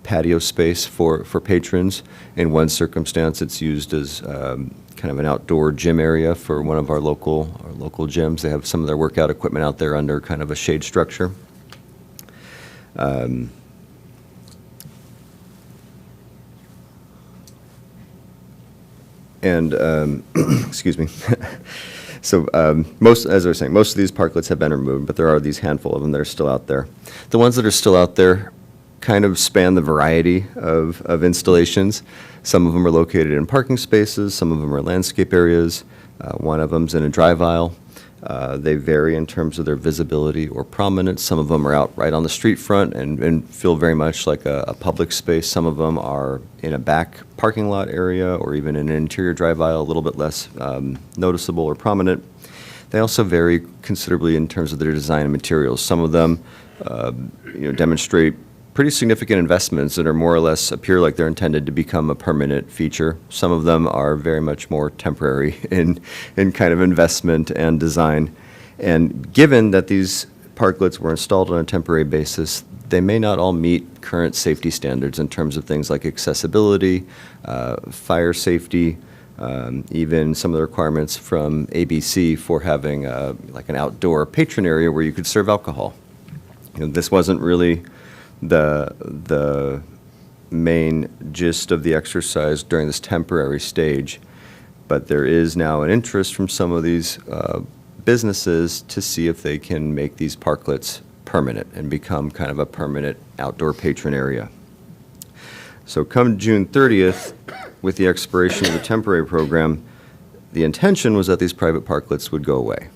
Speaker 15: patio space for patrons. In one circumstance, it's used as kind of an outdoor gym area for one of our local gyms. They have some of their workout equipment out there under kind of a shade structure. Excuse me. So as I was saying, most of these parklets have been removed, but there are these handful of them that are still out there. The ones that are still out there kind of span the variety of installations. Some of them are located in parking spaces, some of them are landscape areas, one of them's in a drive aisle. They vary in terms of their visibility or prominence. Some of them are out right on the street front and feel very much like a public space. Some of them are in a back parking lot area or even in an interior drive aisle, a little bit less noticeable or prominent. They also vary considerably in terms of their design and materials. Some of them demonstrate pretty significant investments that are more or less appear like they're intended to become a permanent feature. Some of them are very much more temporary in kind of investment and design. And given that these parklets were installed on a temporary basis, they may not all meet current safety standards in terms of things like accessibility, fire safety, even some of the requirements from ABC for having like an outdoor patron area where you could serve alcohol. This wasn't really the main gist of the exercise during this temporary stage, but there is now an interest from some of these businesses to see if they can make these parklets permanent and become kind of a permanent outdoor patron area. So come June 30th, with the expiration of the temporary program, the intention was that these private parklets would go away,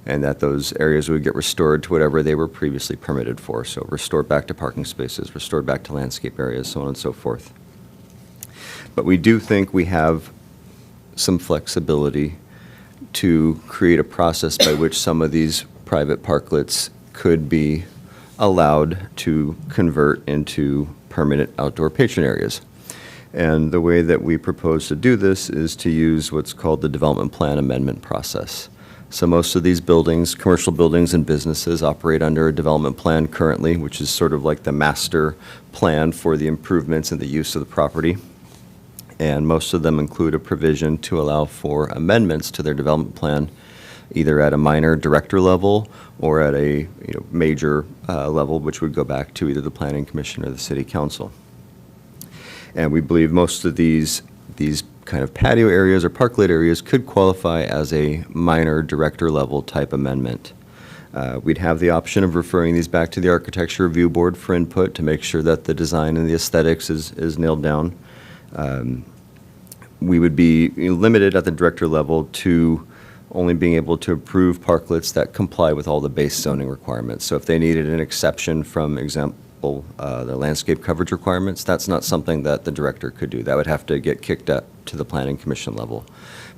Speaker 15: and that those areas would get restored to whatever they were previously permitted for. So restored back to parking spaces, restored back to landscape areas, so on and so forth. But we do think we have some flexibility to create a process by which some of these private parklets could be allowed to convert into permanent outdoor patron areas. And the way that we propose to do this is to use what's called the development plan amendment process. So most of these buildings, commercial buildings and businesses, operate under a development plan currently, which is sort of like the master plan for the improvements and the use of the property. And most of them include a provision to allow for amendments to their development plan, either at a minor director level or at a major level, which would go back to either the Planning Commission or the City Council. And we believe most of these kind of patio areas or parklet areas could qualify as a minor director level type amendment. We'd have the option of referring these back to the Architecture Review Board for input to make sure that the design and the aesthetics is nailed down. We would be limited at the director level to only being able to approve parklets that comply with all the base zoning requirements. So if they needed an exception from, example, the landscape coverage requirements, that's not something that the director could do. That would have to get kicked up to the planning commission level.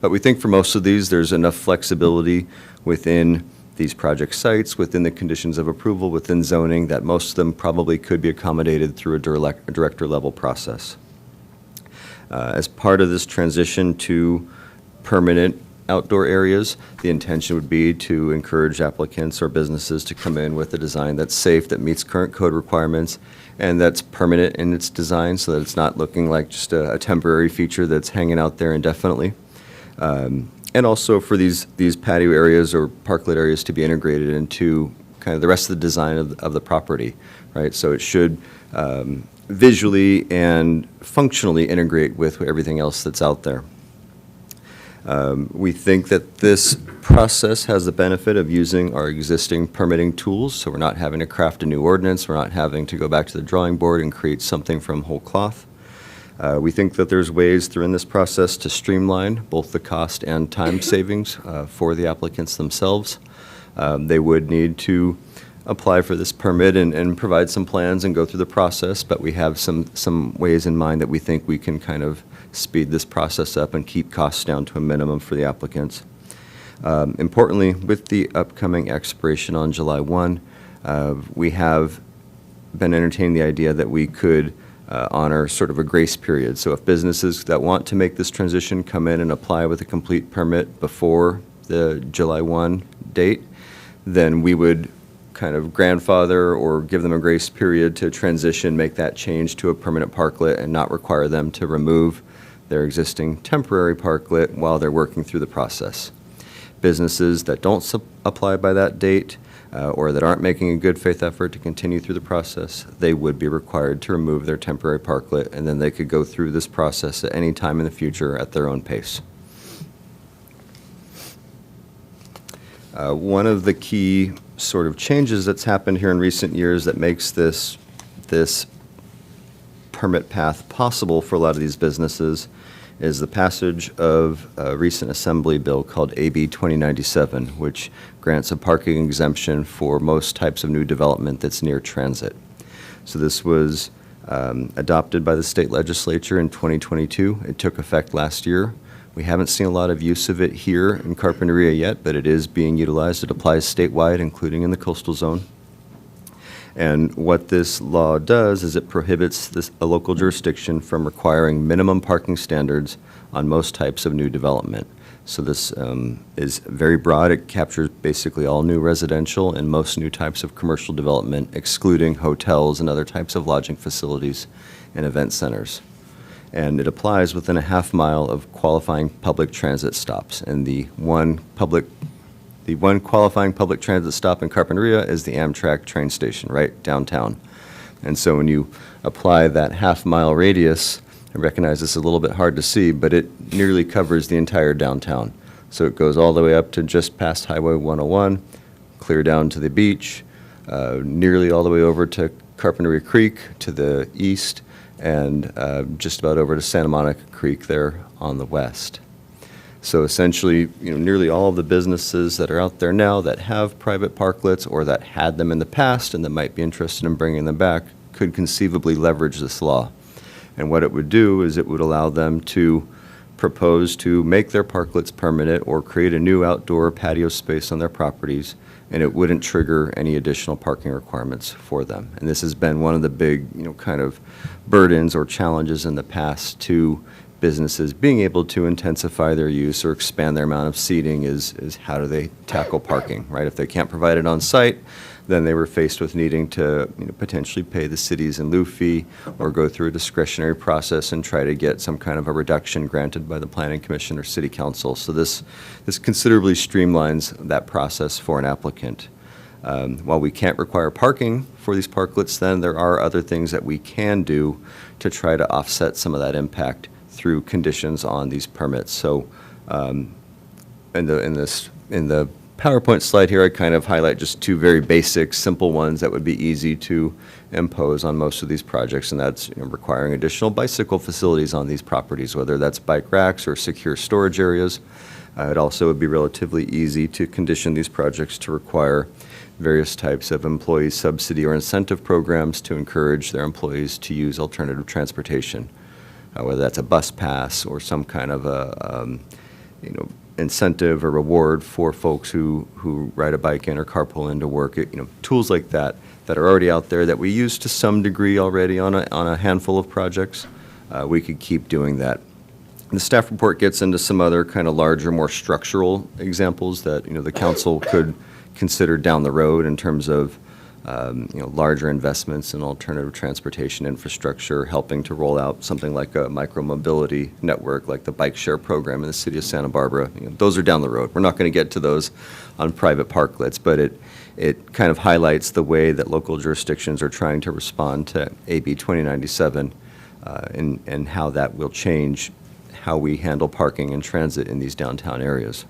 Speaker 15: But we think for most of these, there's enough flexibility within these project sites, within the conditions of approval, within zoning, that most of them probably could be accommodated through a director level process. As part of this transition to permanent outdoor areas, the intention would be to encourage applicants or businesses to come in with a design that's safe, that meets current code requirements, and that's permanent in its design, so that it's not looking like just a temporary feature that's hanging out there indefinitely. And also for these patio areas or parklet areas to be integrated into kind of the rest of the design of the property, right? So it should visually and functionally integrate with everything else that's out there. We think that this process has the benefit of using our existing permitting tools, so we're not having to craft a new ordinance, we're not having to go back to the drawing board and create something from whole cloth. We think that there's ways through this process to streamline both the cost and time savings for the applicants themselves. They would need to apply for this permit and provide some plans and go through the process, but we have some ways in mind that we think we can kind of speed this process up and keep costs down to a minimum for the applicants. Importantly, with the upcoming expiration on July 1, we have been entertaining the idea that we could honor sort of a grace period. So if businesses that want to make this transition come in and apply with a complete permit before the July 1 date, then we would kind of grandfather or give them a grace period to transition, make that change to a permanent parklet and not require them to remove their existing temporary parklet while they're working through the process. Businesses that don't apply by that date or that aren't making a good faith effort to continue through the process, they would be required to remove their temporary parklet, and then they could go through this process at any time in the future at their own pace. One of the key sort of changes that's happened here in recent years that makes this permit path possible for a lot of these businesses is the passage of a recent assembly bill called AB 2097, which grants a parking exemption for most types of new development that's near transit. So this was adopted by the state legislature in 2022. It took effect last year. We haven't seen a lot of use of it here in Carpinteria yet, but it is being utilized. It applies statewide, including in the coastal zone. And what this law does is it prohibits a local jurisdiction from requiring minimum parking standards on most types of new development. So this is very broad. It captures basically all new residential and most new types of commercial development, excluding hotels and other types of lodging facilities and event centers. And it applies within a half mile of qualifying public transit stops. And the one qualifying public transit stop in Carpinteria is the Amtrak train station right downtown. And so when you apply that half mile radius, I recognize it's a little bit hard to see, but it nearly covers the entire downtown. So it goes all the way up to just past Highway 101, clear down to the beach, nearly all the way over to Carpinteria Creek to the east, and just about over to Santa Monica Creek there on the west. So essentially, nearly all of the businesses that are out there now that have private parklets or that had them in the past and that might be interested in bringing them back could conceivably leverage this law. And what it would do is it would allow them to propose to make their parklets permanent or create a new outdoor patio space on their properties, and it wouldn't trigger any additional parking requirements for them. And this has been one of the big, kind of burdens or challenges in the past to businesses being able to intensify their use or expand their amount of seating is how do they tackle parking, right? If they can't provide it on site, then they were faced with needing to potentially pay the cities in lieu fee or go through a discretionary process and try to get some kind of a reduction granted by the planning commission or city council. So this considerably streamlines that process for an applicant. While we can't require parking for these parklets, then there are other things that we can do to try to offset some of that impact through conditions on these permits. So in the PowerPoint slide here, I kind of highlight just two very basic, simple ones that would be easy to impose on most of these projects, and that's requiring additional bicycle facilities on these properties, whether that's bike racks or secure storage areas. It also would be relatively easy to condition these projects to require various types of employee subsidy or incentive programs to encourage their employees to use alternative transportation, whether that's a bus pass or some kind of a incentive or reward for folks who ride a bike in or carpool into work. Tools like that are already out there that we use to some degree already on a handful of projects. We could keep doing that. The staff report gets into some other kind of larger, more structural examples that the council could consider down the road in terms of larger investments in alternative transportation infrastructure, helping to roll out something like a micro-mobility network like the bike share program in the city of Santa Barbara. Those are down the road. We're not going to get to those on private parklets, but it kind of highlights the way that local jurisdictions are trying to respond to AB 2097 and how that will change how we handle parking and transit in these downtown areas.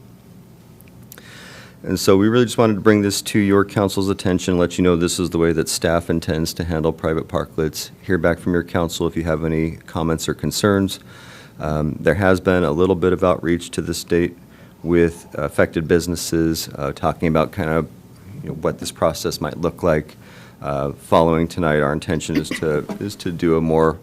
Speaker 15: And so we really just wanted to bring this to your council's attention, let you know this is the way that staff intends to handle private parklets. Hear back from your council if you have any comments or concerns. There has been a little bit of outreach to this date with affected businesses, talking about kind of what this process might look like. Following tonight, our intention is to do a more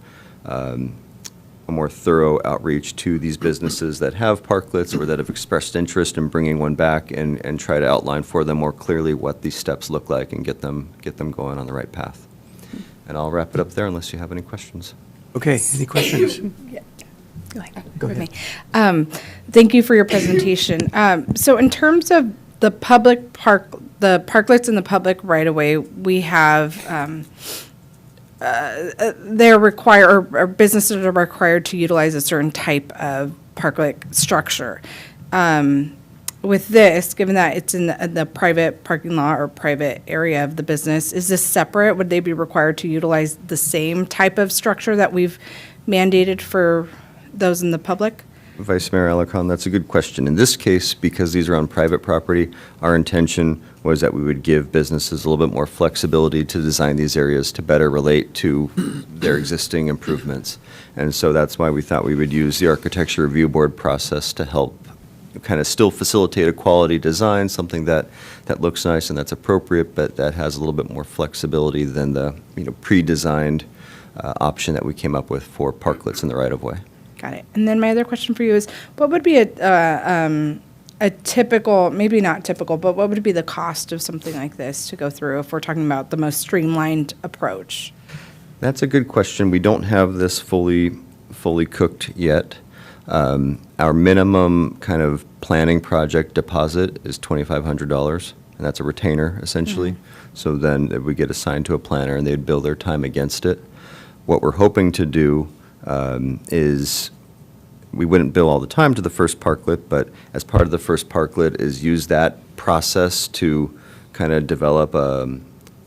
Speaker 15: thorough outreach to these businesses that have parklets or that have expressed interest in bringing one back and try to outline for them more clearly what these steps look like and get them going on the right path. And I'll wrap it up there unless you have any questions.
Speaker 1: Okay, any questions?
Speaker 5: Yeah. Go ahead.
Speaker 1: Go ahead.
Speaker 5: Thank you for your presentation. So in terms of the parklets in the public right-of-way, we have they're required, or businesses are required to utilize a certain type of parklet structure. With this, given that it's in the private parking lot or private area of the business, is this separate? Would they be required to utilize the same type of structure that we've mandated for those in the public?
Speaker 15: Vice Mayor Alarcon, that's a good question. In this case, because these are on private property, our intention was that we would give businesses a little bit more flexibility to design these areas to better relate to their existing improvements. And so that's why we thought we would use the Architecture Review Board process to help kind of still facilitate a quality design, something that looks nice and that's appropriate, but that has a little bit more flexibility than the pre-designed option that we came up with for parklets in the right-of-way.
Speaker 5: Got it. And then my other question for you is, what would be a typical, maybe not typical, but what would be the cost of something like this to go through if we're talking about the most streamlined approach?
Speaker 15: That's a good question. We don't have this fully cooked yet. Our minimum kind of planning project deposit is $2,500, and that's a retainer essentially. Mm-hmm. So then we get assigned to a planner and they'd bill their time against it. What we're hoping to do is we wouldn't bill all the time to the first parklet, but as part of the first parklet is use that process to kind of develop a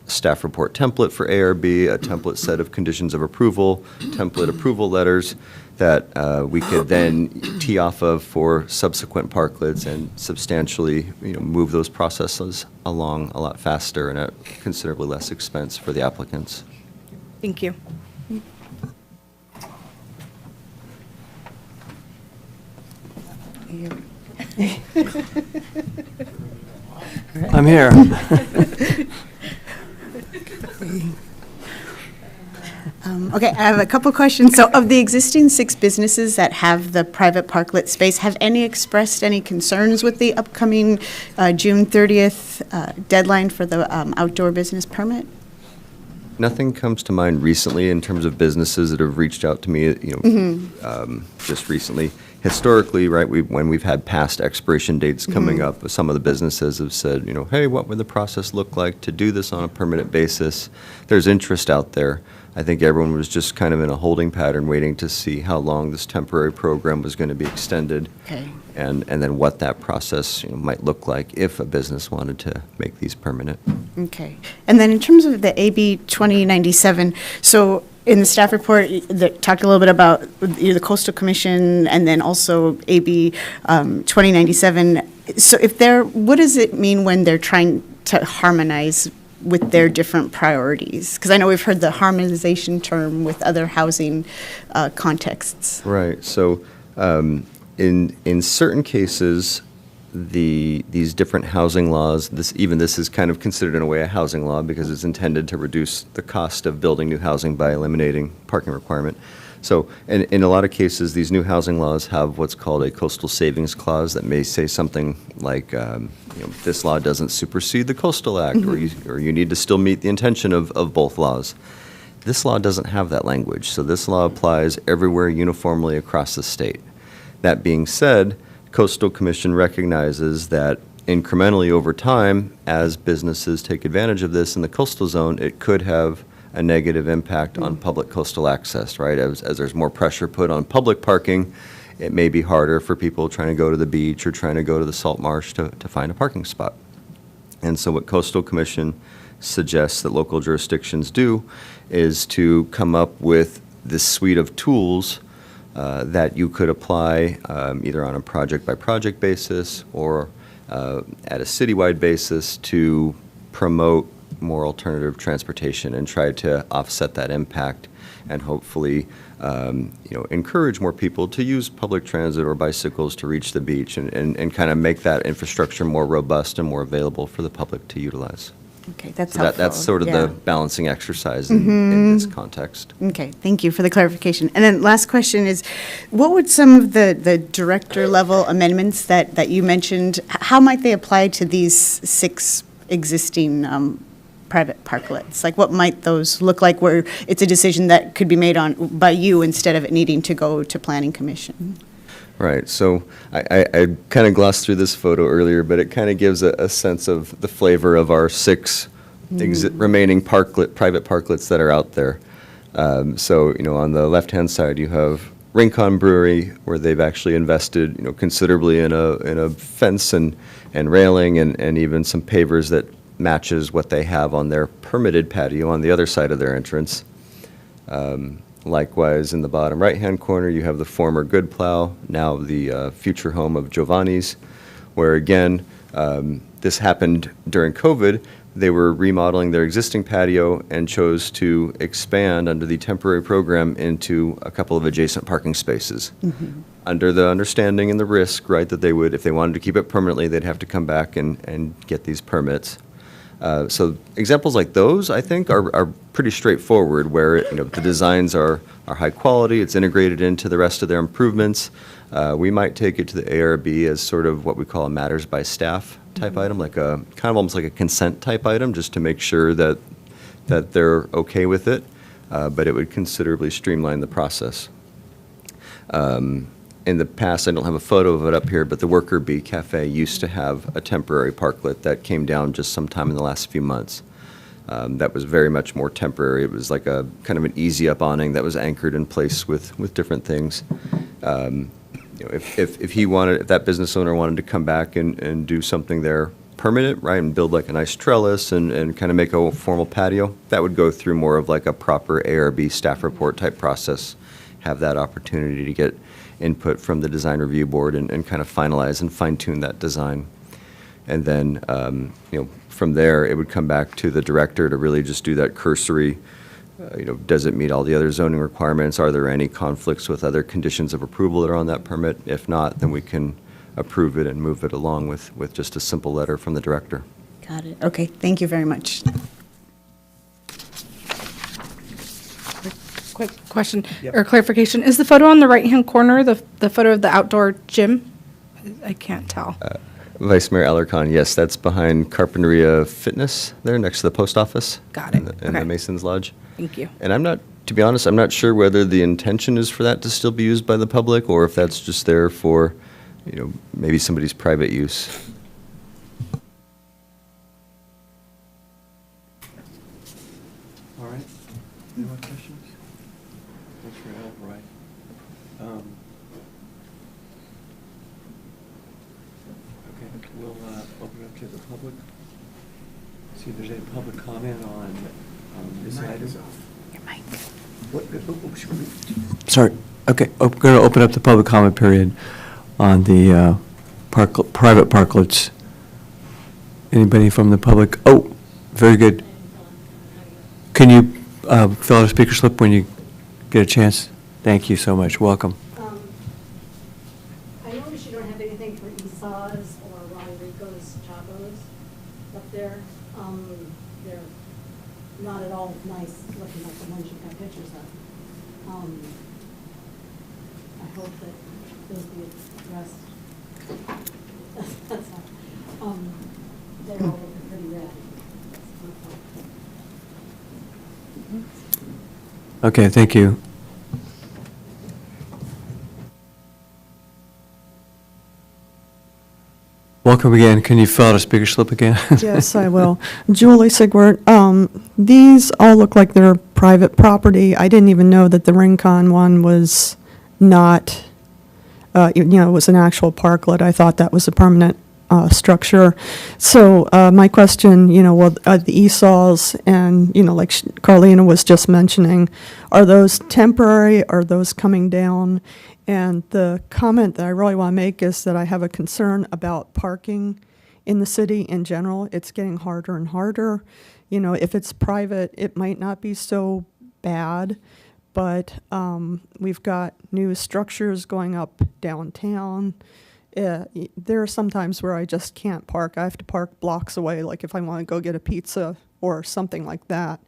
Speaker 15: staff report template for ARB, a template set of conditions of approval, template approval letters that we could then tee off of for subsequent parklets and substantially move those processes along a lot faster and at considerably less expense for the applicants.
Speaker 5: Thank you.
Speaker 1: I'm here.
Speaker 3: Okay, I have a couple questions. So of the existing 6 businesses that have the private parklet space, have any expressed any concerns with the upcoming June 30th deadline for the outdoor business permit?
Speaker 15: Nothing comes to mind recently in terms of businesses that have reached out to me, just recently. Historically, right, when we've had past expiration dates coming up, some of the businesses have said, hey, what would the process look like to do this on a permanent basis? There's interest out there. I think everyone was just kind of in a holding pattern, waiting to see how long this temporary program was going to be extended.
Speaker 3: Okay.
Speaker 15: And then what that process might look like if a business wanted to make these permanent.
Speaker 3: Okay. And then in terms of the AB 2097, so in the staff report, that talked a little bit about the Coastal Commission and then also AB 2097. So if they're, what does it mean when they're trying to harmonize with their different priorities? Because I know we've heard the harmonization term with other housing contexts.
Speaker 15: Right. So in certain cases, these different housing laws, this is kind of considered in a way a housing law because it's intended to reduce the cost of building new housing by eliminating parking requirement. So in a lot of cases, these new housing laws have what's called a coastal savings clause that may say something like, this law doesn't supersede the Coastal Act, or you need to still meet the intention of both laws. This law doesn't have that language, so this law applies everywhere uniformly across the state. That being said, Coastal Commission recognizes that incrementally over time, as businesses take advantage of this in the coastal zone, it could have a negative impact on public coastal access, right? As there's more pressure put on public parking, it may be harder for people trying to go to the beach or trying to go to the salt marsh to find a parking spot. And so what Coastal Commission suggests that local jurisdictions do is to come up with this suite of tools that you could apply either on a project-by-project basis or at a citywide basis to promote more alternative transportation and try to offset that impact and hopefully encourage more people to use public transit or bicycles to reach the beach and kind of make that infrastructure more robust and more available for the public to utilize.
Speaker 3: Okay, that's
Speaker 15: So
Speaker 3: helpful.
Speaker 15: that's sort of
Speaker 3: yeah.
Speaker 15: the balancing exercise in this context.
Speaker 3: Okay, thank you for the clarification. And then last question is, what would some of the director level amendments that you mentioned, how might they apply to these 6 existing private parklets? Like, what might those look like where it's a decision that could be made by you instead of it needing to go to Planning Commission?
Speaker 15: Right, so I kind of glossed through this photo earlier, but it kind of gives a sense of the flavor of our 6 remaining private parklets that are out there. So, on the left-hand side, you have Rincon Brewery, where they've actually invested, considerably in a fence and railing and even some pavers that matches what they have on their permitted patio on the other side of their entrance. Likewise, in the bottom right-hand corner, you have the former Good Plow, now the future home of Giovanni's, where again, this happened during COVID. They were remodeling their existing patio and chose to expand under the temporary program into a couple of adjacent parking spaces. Under the understanding and the risk, right, that they would, if they wanted to keep it permanently, they'd have to come back and get these permits. So examples like those, I think, are pretty straightforward, where the designs are high quality, it's integrated into the rest of their improvements. We might take it to the ARB as sort of what we call a matters by staff type item, like kind of almost like a consent type item, just to make sure that they're okay with it, but it would considerably streamline the process. In the past, I don't have a photo of it up here, but the Worker Bee Cafe used to have a temporary parklet that came down just sometime in the last few months. That was very much more temporary. It was like a kind of an easy-up awning that was anchored in place with different things. If that business owner wanted to come back and do something there permanent, right, and build like a nice trellis and kind of make a formal patio, that would go through more of like a proper ARB staff report type process, have that opportunity to get input from the design review board and kind of finalize and fine-tune that design. And then, from there, it would come back to the director to really just do that cursory, does it meet all the other zoning requirements? Are there any conflicts with other conditions of approval that are on that permit? If not, then we can approve it and move it along with just a simple letter from the director.
Speaker 3: Got it. Okay, thank you very much.
Speaker 5: Quick question or clarification. Is the photo on the right-hand corner the photo of the outdoor gym? I can't tell.
Speaker 15: Vice Mayor Alarcon, yes, that's behind Carpinteria Fitness there next to the post office.
Speaker 5: Got it.
Speaker 15: In the Masons Lodge.
Speaker 5: Thank you.
Speaker 15: And to be honest, I'm not sure whether the intention is for that to still be used by the public or if that's just there for, maybe somebody's private use.
Speaker 1: All right. Any more questions? Thanks for your help, Roy. Okay, we'll open up to the public. See if there's any public comment on this item.
Speaker 3: Your mic.
Speaker 1: Sorry. Okay, we're going to open up the public comment period on the private parklets? Anybody from the public? Oh, very good. Can you fill out a speaker slip when you get a chance? Thank you so much. Welcome.
Speaker 9: I notice you don't have anything for Esau's or Rodrigo's Chavos up there. They're not at all nice looking like the ones you've got pictures of. I hope that those be addressed. That's all. They're all looking pretty red.
Speaker 1: Okay, thank you. Welcome again. Can you fill out a speaker slip again?
Speaker 10: Yes, I will. Julie Sigwart, these all look like they're private property. I didn't even know that the Rincon one was not, was an actual parklet. I thought that was a permanent structure. So my question, the Esau's and, like Carlina was just mentioning, are those temporary? Are those coming down? And the comment that I really want to make is that I have a concern about parking in the city in general. It's getting harder and harder. If it's private, it might not be so bad, but we've got new structures going up downtown. There are some times where I just can't park. I have to park blocks away, like if I want to go get a pizza or something like that.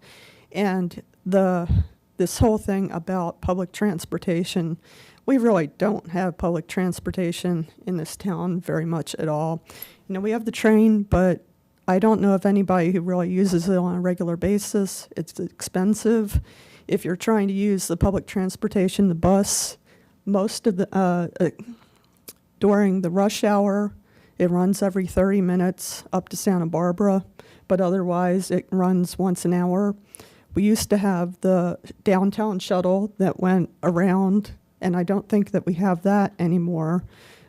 Speaker 10: And this whole thing about public transportation, we really don't have public transportation in this town very much at all. We have the train, but I don't know of anybody who really uses it on a regular basis. It's expensive. If you're trying to use the public transportation, the bus, most of the during the rush hour, it runs every 30 minutes up to Santa Barbara, but otherwise it runs once an hour. We used to have the downtown shuttle that went around, and I don't think that we have that anymore,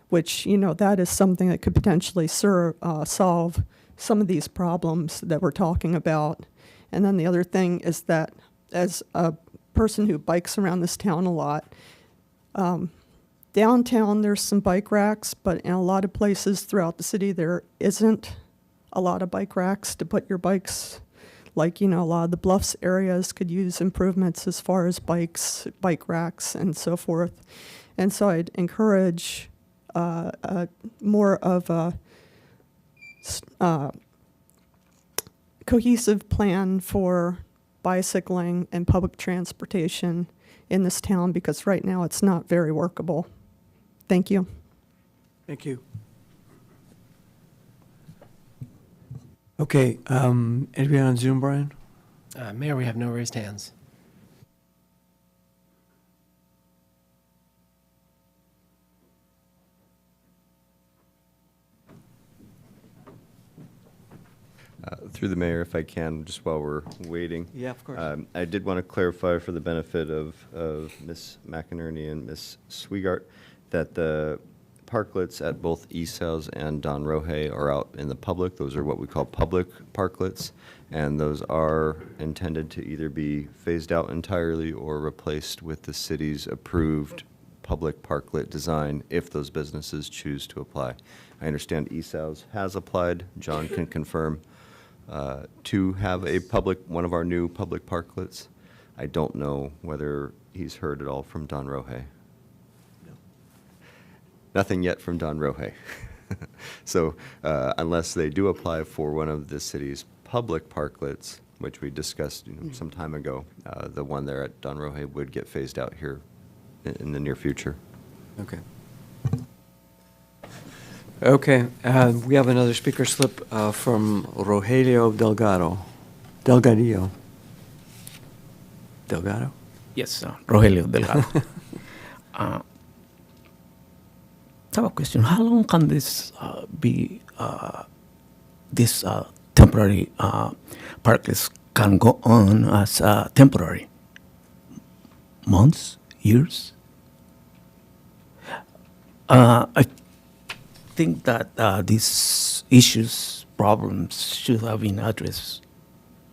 Speaker 10: which, that is something that could potentially solve some of these problems that we're talking about. And then the other thing is that as a person who bikes around this town a lot, downtown there's some bike racks, but in a lot of places throughout the city there isn't a lot of bike racks to put your bikes. Like, a lot of the Bluffs areas could use improvements as far as bike racks and so forth. And so I'd encourage more of a cohesive plan for bicycling and public transportation in this town, because right now it's not very workable. Thank you.
Speaker 1: Thank you. Okay, anybody on Zoom, Brian?
Speaker 2: Mayor, we have no raised hands.
Speaker 15: Through the mayor, if I can, just while we're waiting.
Speaker 1: Yeah, of course.
Speaker 15: I did want to clarify for the benefit of Ms. McInerney and Ms. Swigart that the parklets at both Esau's and Don Roje are out in the public. Those are what we call public parklets, and those are intended to either be phased out entirely or replaced with the city's approved public parklet design if those businesses choose to apply. I understand Esau's has applied. John can confirm to have one of our new public parklets. I don't know whether he's heard at all from Don Roje. Nothing yet from Don Roje. So unless they do apply for one of the city's public parklets, which we discussed some time ago, the one there at Don Roje would get phased out here in the near future.
Speaker 1: Okay. Okay, we have another speaker slip from Rogelio Delgadillo. Delgado?
Speaker 7: Yes, Rogelio Delgado. I have a question. How long can this be, this temporary parklets can go on as temporary? Months? Years? I think that these issues, problems should have been addressed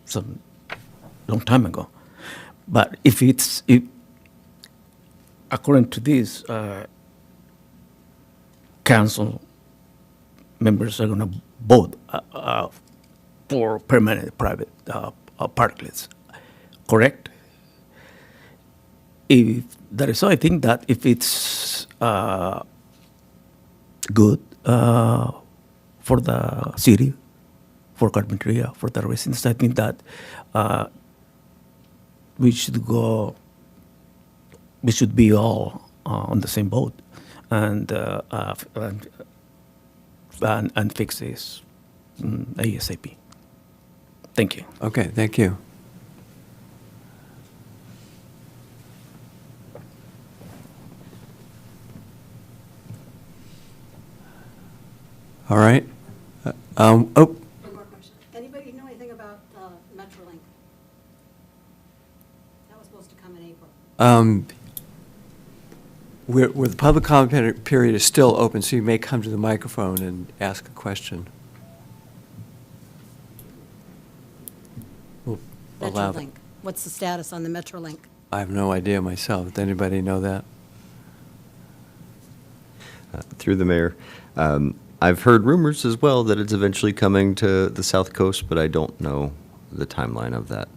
Speaker 7: some long time ago. But if according to this, council members are going to vote for permanent private parklets, correct? If that is so, I think that if it's good for the city, for Carpinteria, for the residents, I think that we should be all on the same boat and fix this ASAP. Thank you.
Speaker 1: Okay, thank you. All right. Oh,
Speaker 9: One more question. Anybody know anything about Metrolink? That was supposed to come in April.
Speaker 1: where the public comment period is still open, so you may come to the microphone and ask a question. We'll allow that.
Speaker 9: Metrolink. What's the status on the Metrolink?
Speaker 1: I have no idea myself. Does anybody know that?
Speaker 15: Through the mayor, I've heard rumors as well that it's eventually coming to the South Coast, but I don't know the timeline of that.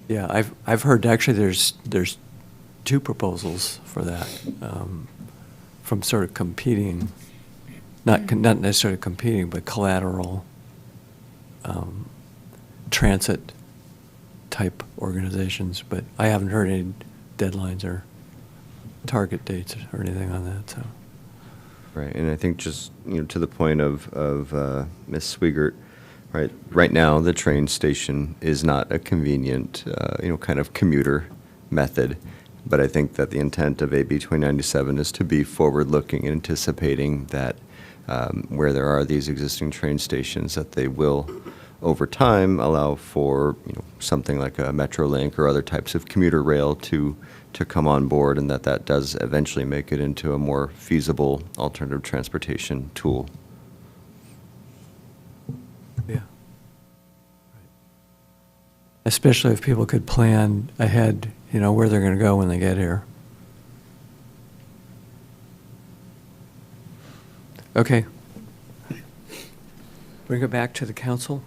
Speaker 1: Yeah, I've heard actually there's two proposals for that, from sort of competing, not necessarily competing, but collateral transit type organizations, but I haven't heard any deadlines or target dates or anything on that, so.
Speaker 15: Right, and I think just, to the point of Ms. Swigert, right now, the train station is not a convenient, kind of commuter method, but I think that the intent of AB 2097 is to be forward-looking and anticipating that where there are these existing train stations, that they will, over time, allow for, something like a Metrolink or other types of commuter rail to come on board, and that does eventually make it into a more feasible alternative transportation tool.
Speaker 1: Yeah. Especially if people could plan ahead, where they're going to go when they get here. Okay. Bring it back to the council.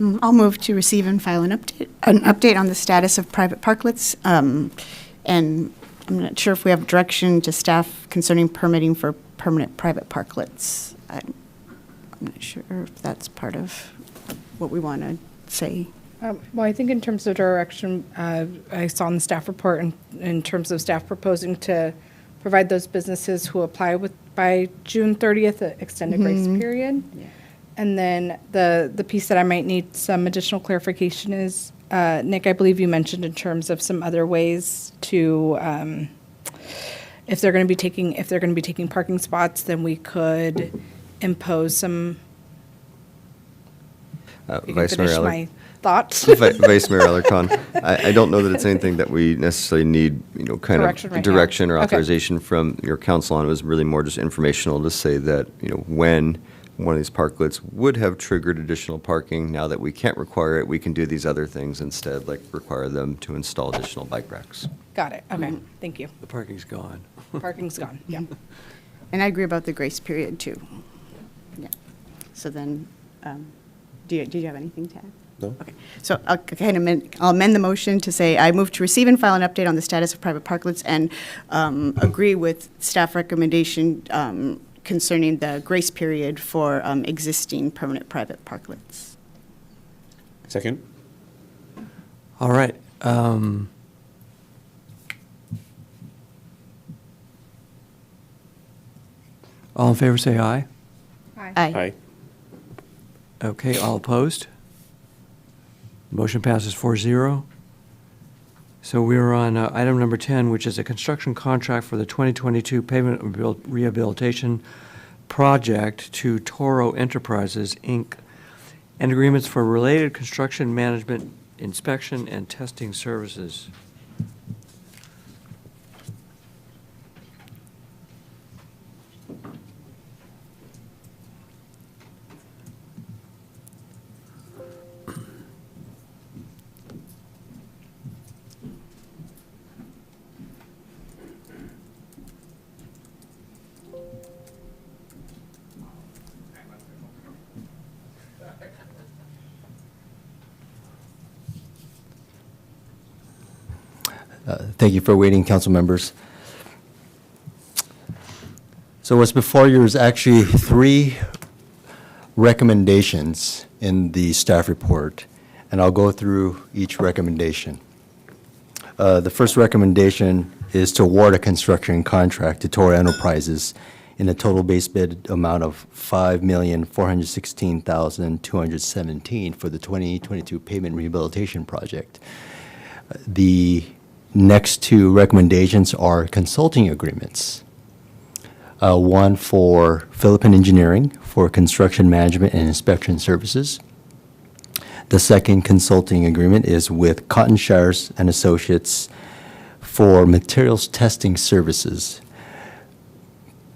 Speaker 3: I'll move to receive and file an update on the status of private parklets. And I'm not sure if we have direction to staff concerning permitting for permanent private parklets. I'm not sure if that's part of what we want to say.
Speaker 5: Well, I think in terms of direction, I saw in the staff report in terms of staff proposing to provide those businesses who apply by June 30th, an extended grace period.
Speaker 3: Yeah.
Speaker 5: And then the piece that I might need some additional clarification is, Nick, I believe you mentioned in terms of some other ways to, if they're going to be taking parking spots, then we could impose some. You can
Speaker 15: Vice Mayor
Speaker 5: finish
Speaker 15: Eller-
Speaker 5: my thoughts.
Speaker 15: Vice Mayor Alarcon, I don't know that it's anything that we necessarily need, kind
Speaker 5: Direction
Speaker 15: of
Speaker 5: right now.
Speaker 15: direction or
Speaker 5: Okay.
Speaker 15: authorization from your council on. It was really more just informational to say that, when one of these parklets would have triggered additional parking, now that we can't require it, we can do these other things instead, like require them to install additional bike racks.
Speaker 5: Got it. Okay. Thank you.
Speaker 1: The parking's gone.
Speaker 5: Parking's gone. Yeah.
Speaker 3: And I agree about the grace period, too. Yeah. So then, did you have anything to add?
Speaker 4: No.
Speaker 3: Okay. So I'll amend the motion to say, I move to receive and file an update on the status of private parklets and agree with staff recommendation concerning the grace period for existing permanent private parklets.
Speaker 4: Second?
Speaker 1: All right. All in favor, say aye.
Speaker 4: Aye.
Speaker 1: Okay, all opposed? Motion passes 4-0. So we're on item number 10, which is a construction contract for the 2022 pavement rehabilitation project to Toro Enterprises, Inc., and agreements for related construction management, inspection, and testing services.
Speaker 16: Thank you for waiting, council members. So what's before you is actually 3 recommendations in the staff report, and I'll go through each recommendation. The first recommendation is to award a construction contract to Toro Enterprises in a total base bid amount of $5,416,217 for the 2022 pavement rehabilitation project. The next 2 recommendations are consulting agreements. One for Philippine Engineering for construction management and inspection services. The second consulting agreement is with Cotton Shires and Associates for materials testing services.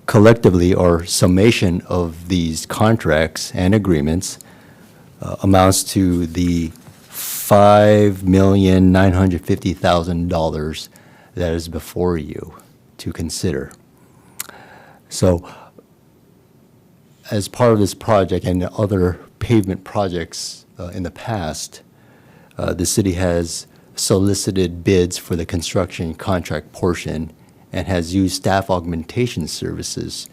Speaker 16: Collectively, or summation of these contracts and agreements amounts to the $5,950,000 that is before you to consider. So, as part of this project and other pavement projects in the past, the city has solicited bids for the construction contract portion and has used staff augmentation services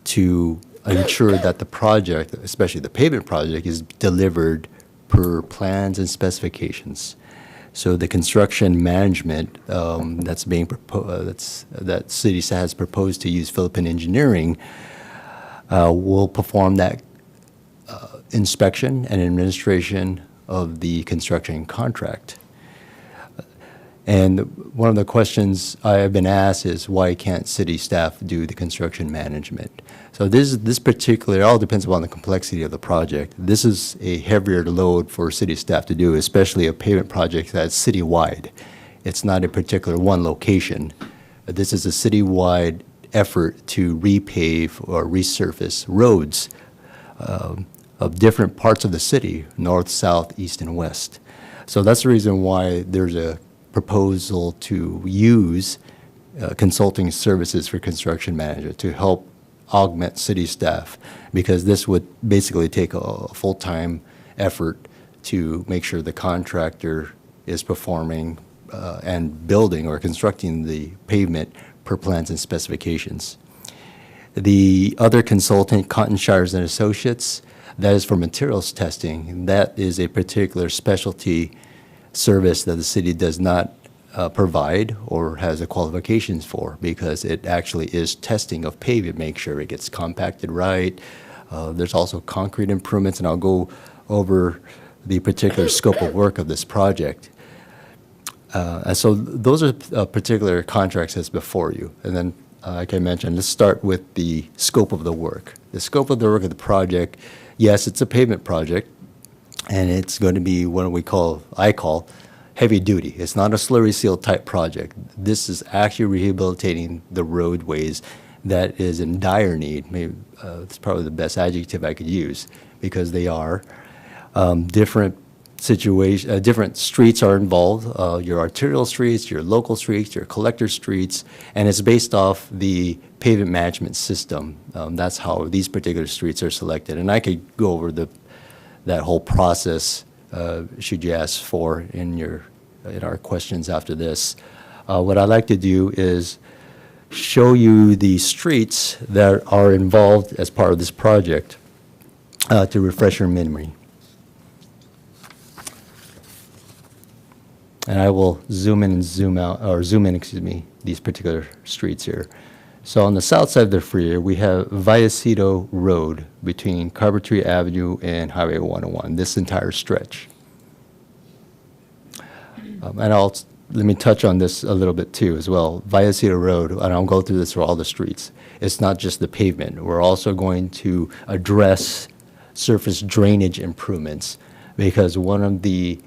Speaker 16: to ensure that the project, especially the pavement project, is delivered per plans and specifications. So the construction management that's being proposed, that city has proposed to use Philippine Engineering will perform that inspection and administration of the construction contract. And one of the questions I have been asked is, why can't city staff do the construction management? So this particular, it all depends upon the complexity of the project. This is a heavier load for city staff to do, especially a pavement project that's citywide. It's not a particular one location. This is a citywide effort to repave or resurface roads of different parts of the city, north, south, east, and west. So that's the reason why there's a proposal to use consulting services for construction management to help augment city staff, because this would basically take a full-time effort to make sure the contractor is performing and building or constructing the pavement per plans and specifications. The other consultant, Cotton Shires and Associates, that is for materials testing. That is a particular specialty service that the city does not provide or has the qualifications for, because it actually is testing of pavement, make sure it gets compacted right. There's also concrete improvements, and I'll go over the particular scope of work of this project. And so those are particular contracts that's before you. And then, like I mentioned, let's start with the scope of the work. The scope of the work of the project, yes, it's a pavement project, and it's going to be what I call heavy duty. It's not a slurry seal type project. This is actually rehabilitating the roadways that is in dire need. Maybe it's probably the best adjective I could use, because they are different streets are involved. Your arterial streets, your local streets, your collector streets, and it's based off the pavement management system. That's how these particular streets are selected. And I could go over that whole process should you ask for in our questions after this. What I'd like to do is show you the streets that are involved as part of this project to refresh your memory. And I will zoom in and zoom out, or zoom in, excuse me, these particular streets here. So on the south side of the freeway, we have Vallecito Road between Carpinteria Avenue and Highway 101, this entire stretch. And let me touch on this a little bit too as well. Vallecito Road, and I'll go through this for all the streets. It's not just the pavement. We're also going to address surface drainage improvements, because one of the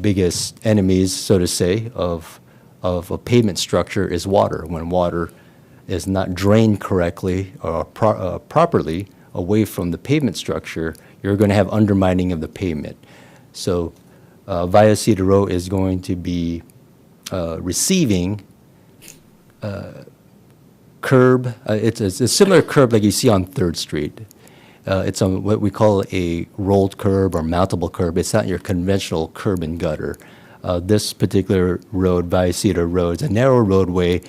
Speaker 16: biggest enemies, so to say, of a pavement structure is water. When water is not drained correctly or properly away from the pavement structure, you're going to have undermining of the pavement. So Vallecito Road is going to be receiving curb. It's a similar curb like you see on 3rd Street. It's on what we call a rolled curb or mountable curb. It's not your conventional curb and gutter. This particular road, Vallecito Road, is a narrow roadway,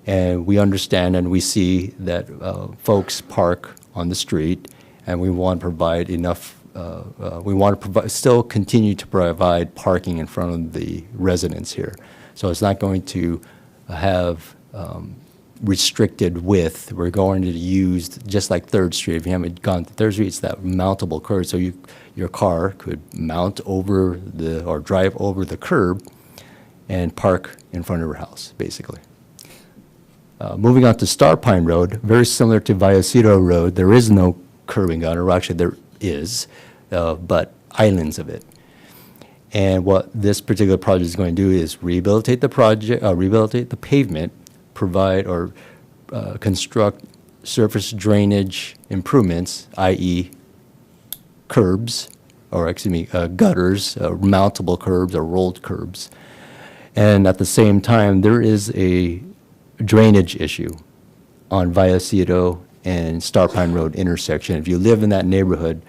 Speaker 16: and we understand and we see that folks park on the street, and we want to provide enough, we want to provide, still continue to provide parking in front of the residents here. So it's not going to have restricted width. We're going to use, just like Third Street, if you haven't gone to Third Street, it's that mountable curb, so your car could mount over or drive over the curb and park in front of your house, basically. Moving on to Star Pine Road, very similar to Vallecito Road, there is no curbing gutter, or actually there is, but islands of it. And what this particular project is going to do is rehabilitate the pavement, provide or construct surface drainage improvements, i.e. curbs, or excuse me, gutters, mountable curbs or rolled curbs. And at the same time, there is a drainage issue on Vallecito and Star Pine Road intersection. If you live in that neighborhood,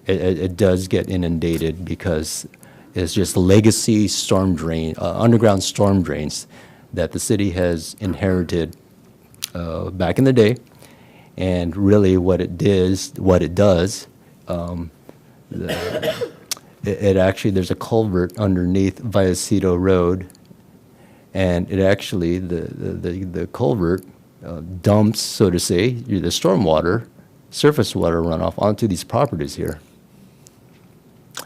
Speaker 16: it does get inundated because it's just legacy storm drain, underground storm drains that the city has inherited back in the day. And really what it does, it actually, there's a culvert underneath Vallecito Road, and it actually, the culvert dumps, so to say, the stormwater, surface water runoff onto these properties here.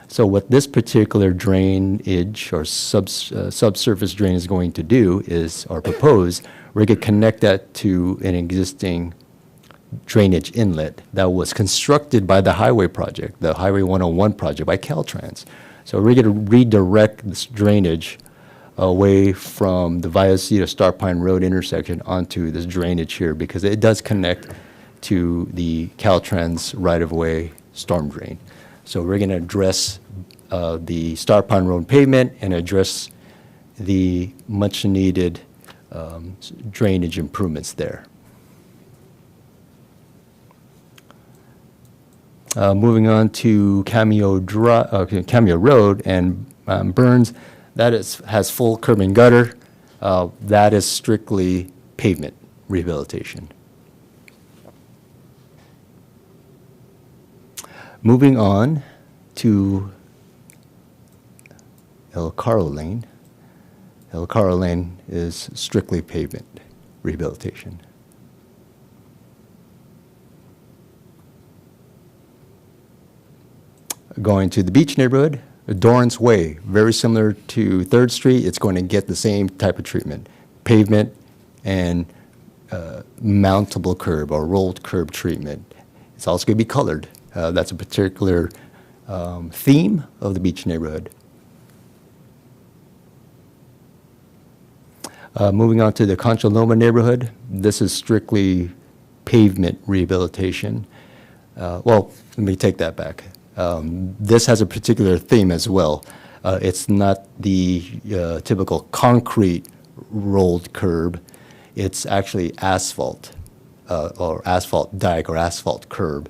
Speaker 16: So what this particular drainage or subsurface drain is going to do is, or propose, we're going to connect that to an existing drainage inlet that was constructed by the highway project, the Highway 101 project by Caltrans. So we're going to redirect this drainage away from the Vallecito Star Pine Road intersection onto this drainage here because it does connect to the Caltrans right-of-way storm drain. So we're going to address the Star Pine Road pavement and address the much-needed drainage improvements there. Moving on to Cameo Road and Burns, that has full curb and gutter. That is strictly pavement rehabilitation. Moving on to El Carro Lane. El Carro Lane is strictly pavement rehabilitation. Going to the beach neighborhood, Dorrance Way, very similar to 3rd Street. It's going to get the same type of treatment, pavement and mountable curb or rolled curb treatment. It's also going to be colored. That's a particular theme of the beach neighborhood. Moving on to the Concha Loma neighborhood, this is strictly pavement rehabilitation. Well, let me take that back. This has a particular theme as well. It's not the typical concrete rolled curb. It's actually asphalt or asphalt dike or asphalt curb.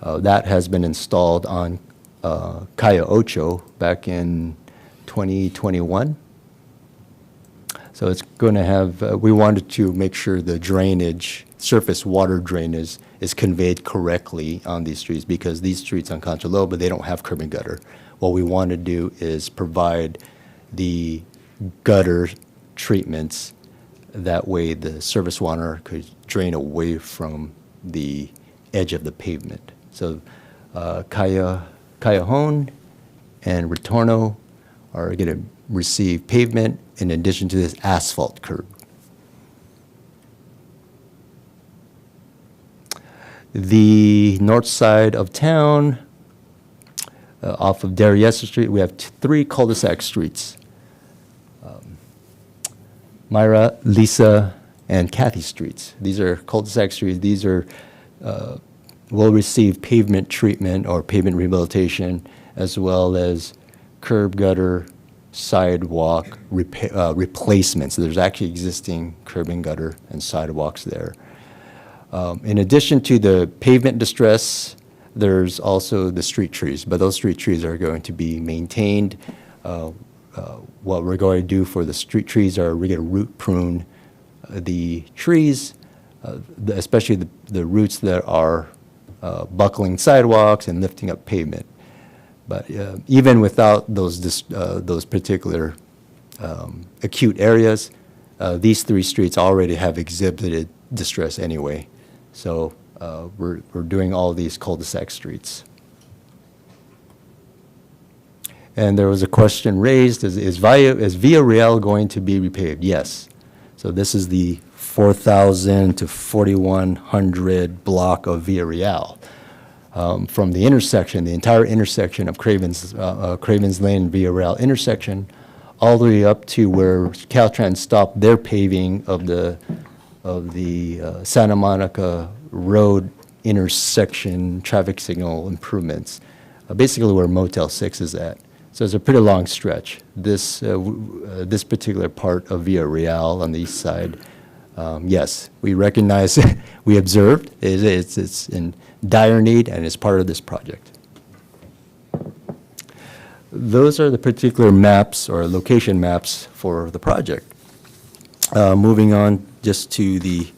Speaker 16: That has been installed on Calle Ocho back in 2021. So it's going to have, we wanted to make sure the drainage, surface water drainage is conveyed correctly on these streets because these streets on Concha Loma, they don't have curb and gutter. What we want to do is provide the gutter treatments. That way the surface water could drain away from the edge of the pavement. So Callejon and Retorno are going to receive pavement in addition to this asphalt curb. The north side of town, off of Darriesa Street, we have 3 cul-de-sac streets. Myra, Lisa, and Kathy streets. These are cul-de-sac streets. These are will receive pavement treatment or pavement rehabilitation, as well as curb gutter, sidewalk replacements. So there's actually existing curb and gutter and sidewalks there. In addition to the pavement distress, there's also the street trees, but those street trees are going to be maintained. what we're going to do for the street trees are we're going to root prune the trees, especially the roots that are buckling sidewalks and lifting up pavement. But even without those particular acute areas, these 3 streets already have exhibited distress anyway. So we're doing all these cul-de-sac streets. And there was a question raised, is Via Real going to be repaved? Yes. So this is the 4,000 to 4,100 block of Via Real. From the intersection, the entire intersection of Cravens Lane and Via Real intersection, all the way up to where Caltrans stopped their paving of the Santa Monica Road intersection traffic signal improvements, basically where Motel 6 is at. So it's a pretty long stretch. This particular part of Via Real on the east side, yes, we recognize, we observed, it's in dire need and is part of this project. Those are the particular maps or location maps for the project. Moving on just to the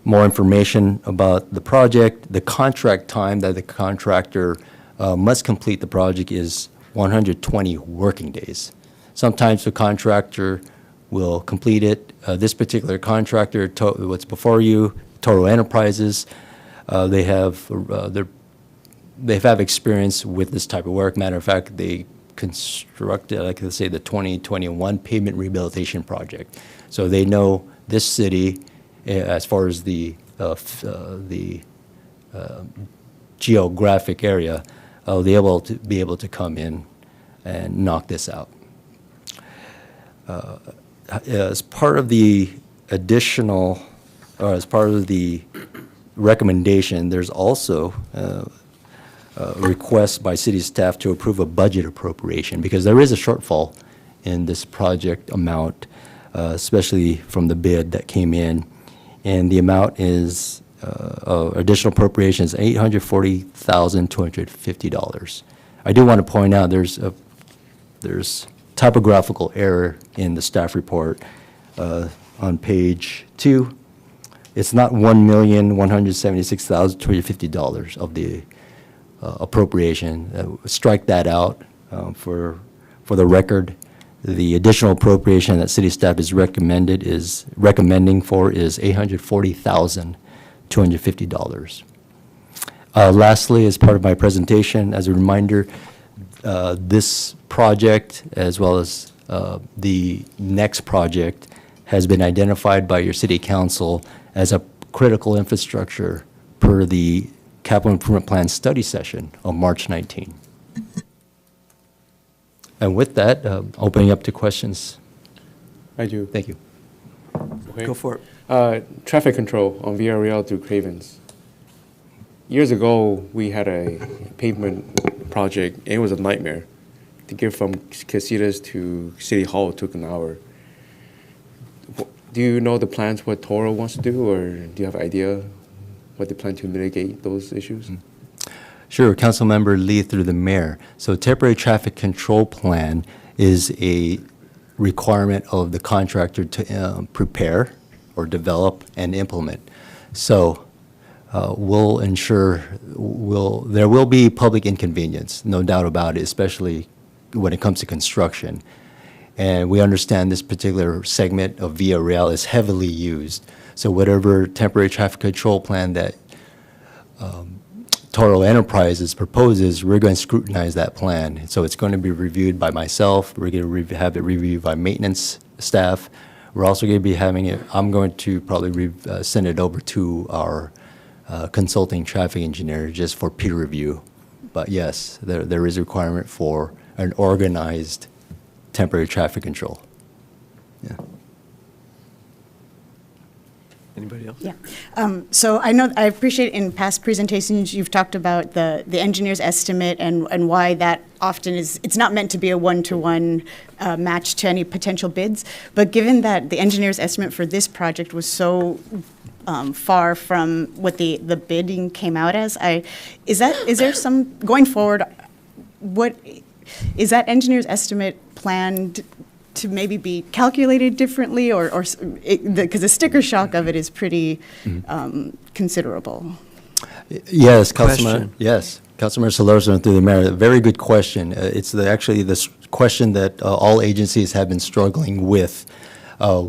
Speaker 16: more information about the project, the contract time that the contractor must complete the project is 120 working days. Sometimes the contractor will complete it. This particular contractor, what's before you, Toro Enterprises, they have experience with this type of work. Matter of fact, they constructed, like I say, the 2021 pavement rehabilitation project. So they know this city as far as the geographic area. They'll be able to come in and knock this out. As part of the additional, or as part of the recommendation, there's also a request by city staff to approve a budget appropriation because there is a shortfall in this project amount, especially from the bid that came in. And the amount is additional appropriations, $840,250. I do want to point out there's typographical error in the staff report on page 2. It's not $1,176,250 of the appropriation. Strike that out for the record. The additional appropriation that city staff is recommending for is $840,250. Lastly, as part of my presentation, as a reminder, this project, as well as the next project, has been identified by your city council as a critical infrastructure per the Capital Improvement Plan study session on March 19. And with that, opening up to questions.
Speaker 4: I do.
Speaker 16: Thank you.
Speaker 4: Okay.
Speaker 1: Go for it.
Speaker 4: Traffic control on Via Real through Cravens. Years ago, we had a pavement project, and it was a nightmare. To get from Casitas to City Hall took an hour. Do you know the plans what Toro wants to do, or do you have an idea what they plan to mitigate those issues?
Speaker 16: Sure, Councilmember Lee through the mayor. So temporary traffic control plan is a requirement of the contractor to prepare or develop and implement. So we'll ensure there will be public inconvenience, no doubt about it, especially when it comes to construction. And we understand this particular segment of Via Real is heavily used. So whatever temporary traffic control plan that Toro Enterprises proposes, we're going to scrutinize that plan. So it's going to be reviewed by myself. We're going to have it reviewed by maintenance staff. We're also going to be having it, I'm going to probably send it over to our consulting traffic engineer just for peer review. But yes, there is a requirement for an organized temporary traffic control. Yeah.
Speaker 1: Anybody else?
Speaker 3: Yeah. So I appreciate in past presentations, you've talked about the engineer's estimate and why that often it's not meant to be a one-to-one match to any potential bids. But given that the engineer's estimate for this project was so far from what the bidding came out as, is there some, going forward, is that engineer's estimate planned to maybe be calculated differently, or because the sticker shock of it is pretty considerable?
Speaker 16: Yes, Councilman.
Speaker 1: Question.
Speaker 16: Yes, Councilmember Solorzano through the mayor. Very good question. It's actually this question that all agencies have been struggling with.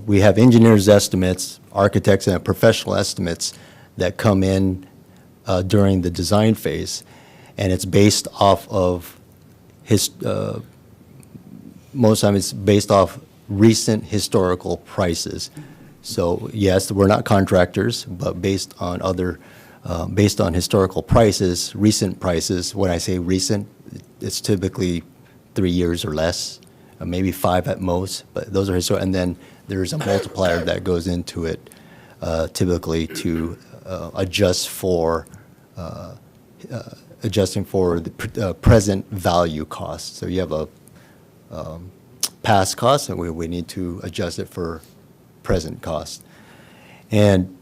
Speaker 16: We have engineers' estimates, architects, and professional estimates that come in during the design phase, and it's based off of most time it's based off recent historical prices. So yes, we're not contractors, but based on historical prices, recent prices. When I say recent, it's typically 3 years or less, maybe 5 at most. But those are historic, and then there's a multiplier that goes into it, typically to adjust for adjusting for the present value cost. So you have a past cost, and we need to adjust it for present cost. And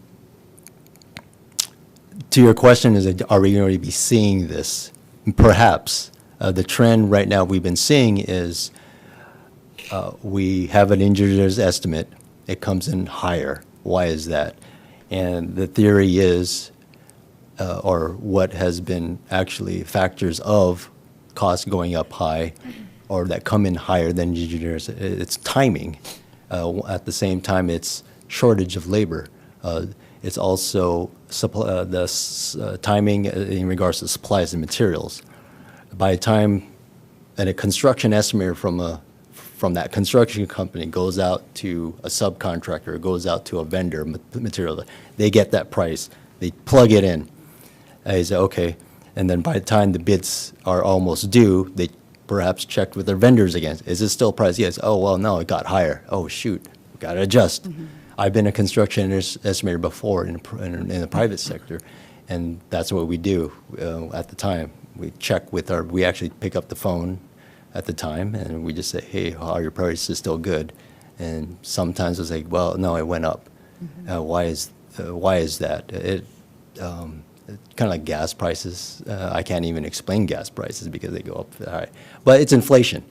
Speaker 16: to your question is, are we going to be seeing this? Perhaps. The trend right now we've been seeing is we have an engineer's estimate. It comes in higher. Why is that? And the theory is, or what has been actually factors of costs going up high, or that come in higher than engineers, it's timing. At the same time, it's shortage of labor. It's also timing in regards to supplies and materials. By the time a construction estimator from that construction company goes out to a subcontractor, goes out to a vendor, material, they get that price, they plug it in. They say, okay, and then by the time the bids are almost due, they perhaps checked with their vendors again. Is it still price? Yes. Oh, well, no, it got higher. Oh, shoot, we got to adjust. I've been a construction estimator before in the private sector, and that's what we do at the time. We check with we actually pick up the phone at the time, and we just say, hey, are your prices still good? And sometimes it's like, well, no, it went up. Why is that? It kind of like gas prices. I can't even explain gas prices because they go up high. But it's inflation.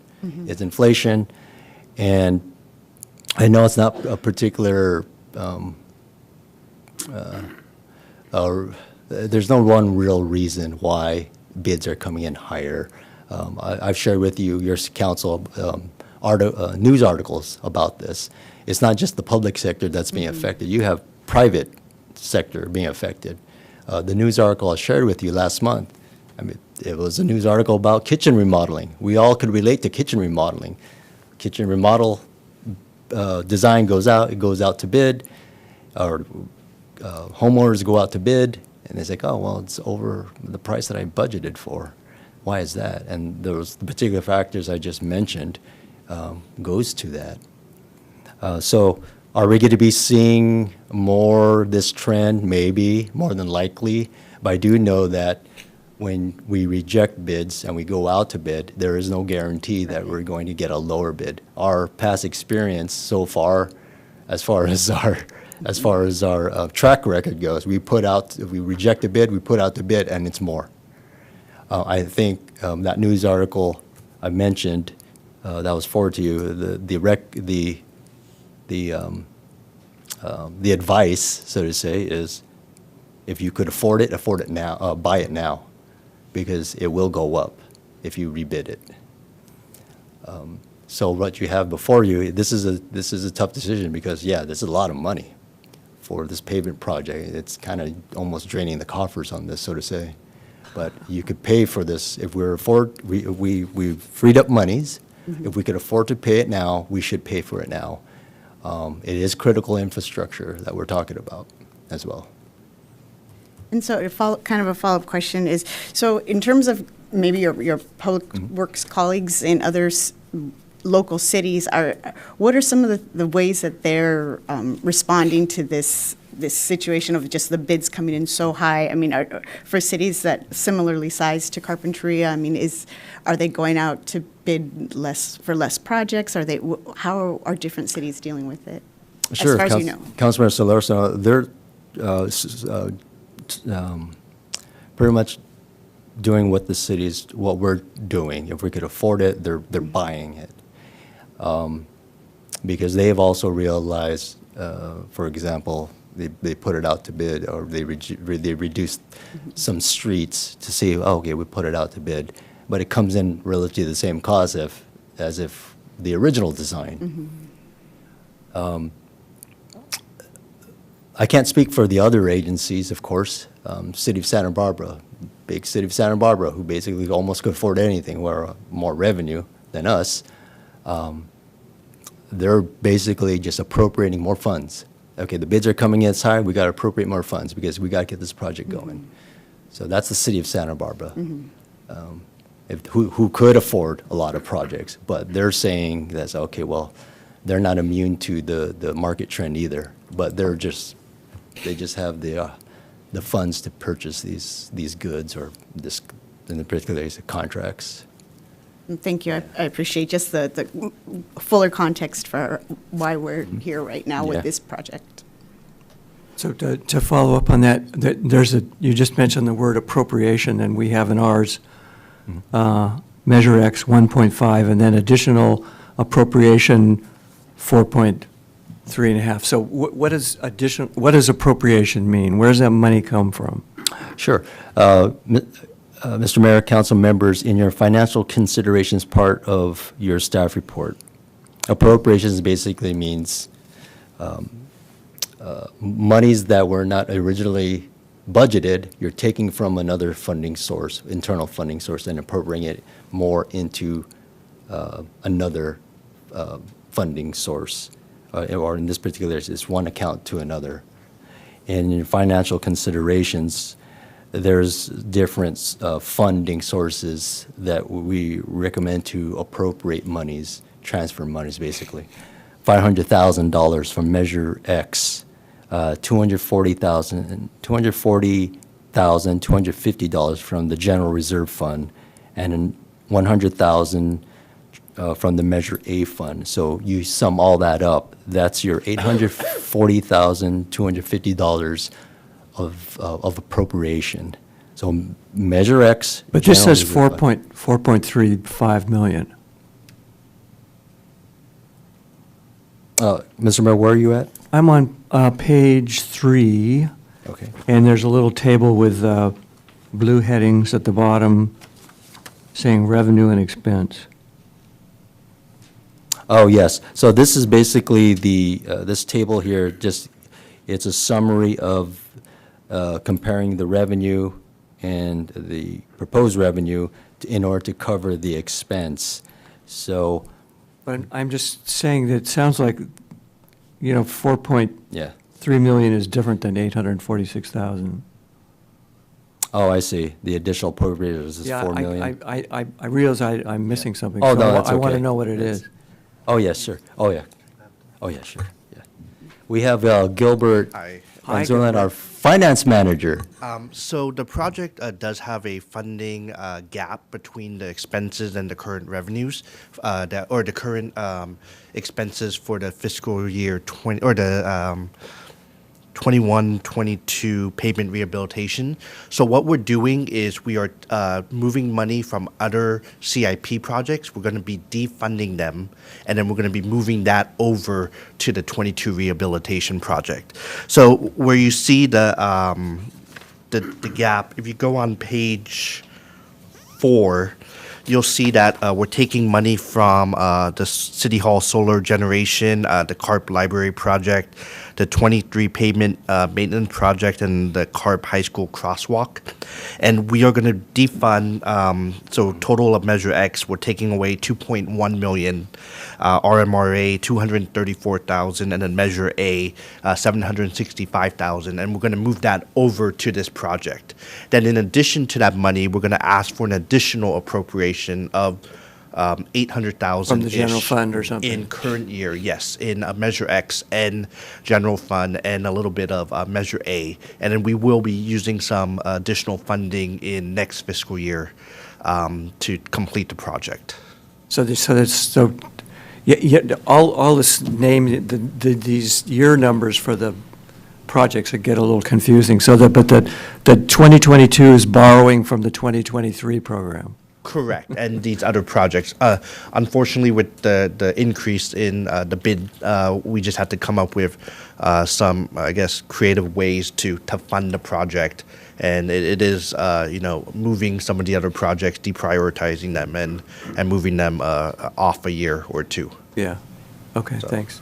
Speaker 16: It's inflation, and I know it's not a particular, there's no one real reason why bids are coming in higher. I've shared with you, your council, news articles about this. It's not just the public sector that's being affected. You have private sector being affected. The news article I shared with you last month, I mean, it was a news article about kitchen remodeling. We all could relate to kitchen remodeling. Kitchen remodel design goes out, it goes out to bid, or homeowners go out to bid, and it's like, oh, well, it's over the price that I budgeted for. Why is that? And those particular factors I just mentioned goes to that. So are we going to be seeing more this trend? Maybe, more than likely. But I do know that when we reject bids and we go out to bid, there is no guarantee that we're going to get a lower bid. Our past experience so far, as far as our track record goes, if we reject a bid, we put out the bid, and it's more. I think that news article I mentioned that was forwarded to you, the advice, so to say, is if you could afford it now, buy it now, because it will go up if you rebid it. So what you have before you, this is a tough decision because, yeah, this is a lot of money for this pavement project. It's kind of almost draining the coffers on this, so to say. But you could pay for this if we've freed up monies. If we could afford to pay it now, we should pay for it now. It is critical infrastructure that we're talking about as well.
Speaker 3: And so kind of a follow-up question is, so in terms of maybe your public works colleagues in other local cities, what are some of the ways that they're responding to this situation of just the bids coming in so high? I mean, for cities that similarly sized to Carpinteria, I mean, are they going out to bid for less projects? How are different cities dealing with it?
Speaker 16: Sure,
Speaker 3: as far as you know?
Speaker 16: Councilman Solorzano, they're pretty much doing what we're doing. If we could afford it, they're buying it. Because they have also realized, for example, they put it out to bid, or they reduced some streets to see, oh, okay, we put it out to bid, but it comes in relatively the same cost as if the original design. I can't speak for the other agencies, of course. City of Santa Barbara, big City of Santa Barbara, who basically almost could afford anything, or more revenue than us. They're basically just appropriating more funds. Okay, the bids are coming in high, we got to appropriate more funds because we got to get this project going. So that's the City of Santa Barbara, who could afford a lot of projects, but they're saying that's, okay, well, they're not immune to the market trend either, but they just have the funds to purchase these goods, or this, in the particular case, the contracts.
Speaker 3: Thank you. I appreciate just the fuller context for why we're here right now with this project.
Speaker 1: So to follow up on that, you just mentioned the word appropriation, and we have in ours, Measure X 1.5, and then additional appropriation 4.3.5. So what does appropriation mean? Where does that money come from?
Speaker 16: Sure. Mr. Mayor, council members, in your financial considerations part of your staff report, appropriations basically means monies that were not originally budgeted, you're taking from another funding source, internal funding source, and appropriating it more into another funding source, or in this particular case, it's one account to another. And in financial considerations, there's different funding sources that we recommend to appropriate monies, transfer monies basically. $500,000 from Measure X, $240,250 from the General Reserve Fund, and $100,000 from the Measure A Fund. So you sum all that up, that's your $840,250 of appropriation. So Measure X.
Speaker 1: But this
Speaker 16: General
Speaker 1: says
Speaker 16: Reserve Fund.
Speaker 1: 4.35 million.
Speaker 16: Mr. Mayor, where are you at?
Speaker 1: I'm on page 3.
Speaker 16: Okay.
Speaker 1: And there's a little table with blue headings at the bottom saying revenue and expense.
Speaker 16: Oh, yes. So this is basically this table here, it's a summary of comparing the revenue and the proposed revenue in order to cover the expense. So.
Speaker 1: But I'm just saying that it sounds like, 4.3 million is different than 846,000.
Speaker 16: Oh, I see. The additional appropriations is 4 million.
Speaker 1: I realize I'm missing something.
Speaker 16: Oh,
Speaker 1: so
Speaker 16: no, that's okay.
Speaker 1: I want to know what it is.
Speaker 16: Oh, yes, sure. Oh, yeah. Oh, yeah, sure. Yeah. We have Gilbert Valenzuela, our finance manager.
Speaker 6: So the project does have a funding gap between the expenses and the current revenues, or the current expenses for the fiscal year 20, or the 21-22 pavement rehabilitation. So what we're doing is we are moving money from other CIP projects. We're going to be defunding them, and then we're going to be moving that over to the 22 rehabilitation project. So where you see the gap, if you go on page 4, you'll see that we're taking money from the City Hall solar generation, the CARP library project, the 23 pavement maintenance project, and the CARP high school crosswalk. And we are going to defund, so total of Measure X, we're taking away 2.1 million, RMRA 234,000, and then Measure A 765,000, and we're going to move that over to this project. Then in addition to that money, we're going to ask for an additional appropriation of 800,000
Speaker 1: from the general fund or something
Speaker 6: in current year, yes, in Measure X and general fund, and a little bit of Measure A, and then we will be using some additional funding in next fiscal year to complete the project.
Speaker 1: Yeah, all this name, these year numbers for the projects that get a little confusing. So but the 2022 is borrowing from the 2023 program.
Speaker 6: Correct, and these other projects. Unfortunately, with the increase in the bid, we just had to come up with some, I guess, creative ways to fund the project, and it is, moving some of the other projects, deprioritizing them, and moving them off a year or two.
Speaker 1: Yeah. Okay, thanks.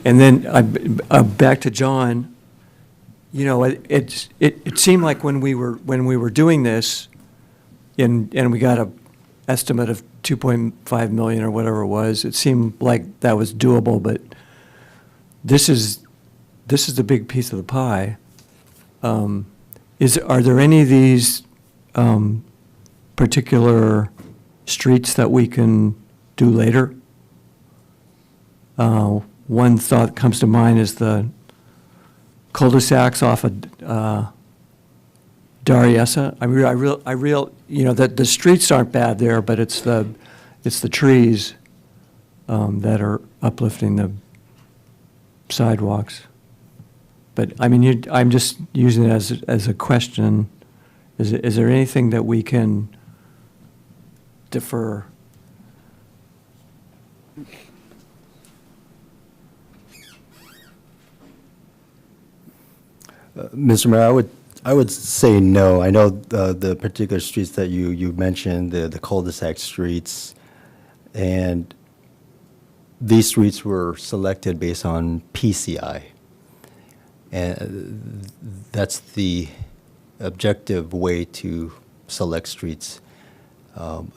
Speaker 1: And then back to John. You know, it seemed like when we were doing this, and we got a estimate of 2.5 million or whatever it was, it seemed like that was doable, but this is the big piece of the pie. Are there any of these particular streets that we can do later? One thought comes to mind is the cul-de-sacs off of Dariessa. That the streets aren't bad there, but it's the trees that are uplifting the sidewalks. But I mean, I'm just using it as a question. Is there anything that we can defer?
Speaker 16: Mr. Mayor, I would say no. I know the particular streets that you mentioned, the cul-de-sac streets, and these streets were selected based on PCI. And that's the objective way to select streets. To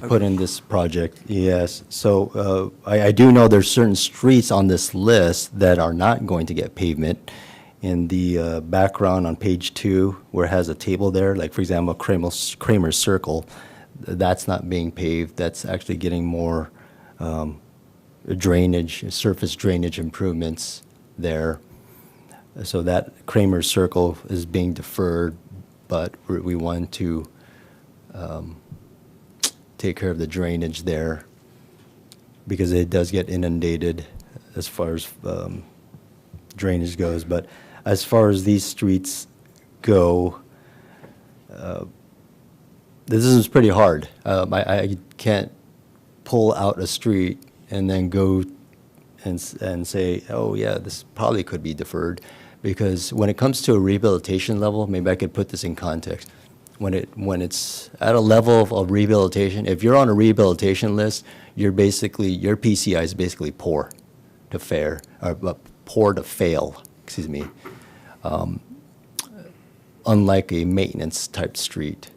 Speaker 16: put in this project, yes. So I do know there's certain streets on this list that are not going to get pavement. In the background on page 2, where it has a table there, like for example, Kramer's Circle, that's not being paved. That's actually getting more drainage, surface drainage improvements there. So that Kramer's Circle is being deferred, but we want to take care of the drainage there because it does get inundated as far as drainage goes. But as far as these streets go, this is pretty hard. I can't pull out a street and then go and say, oh yeah, this probably could be deferred, because when it comes to a rehabilitation level, maybe I could put this in context. When it's at a level of rehabilitation, if you're on a rehabilitation list, your PCI is basically poor to fair, or poor to fail, excuse me. Unlike a maintenance type street,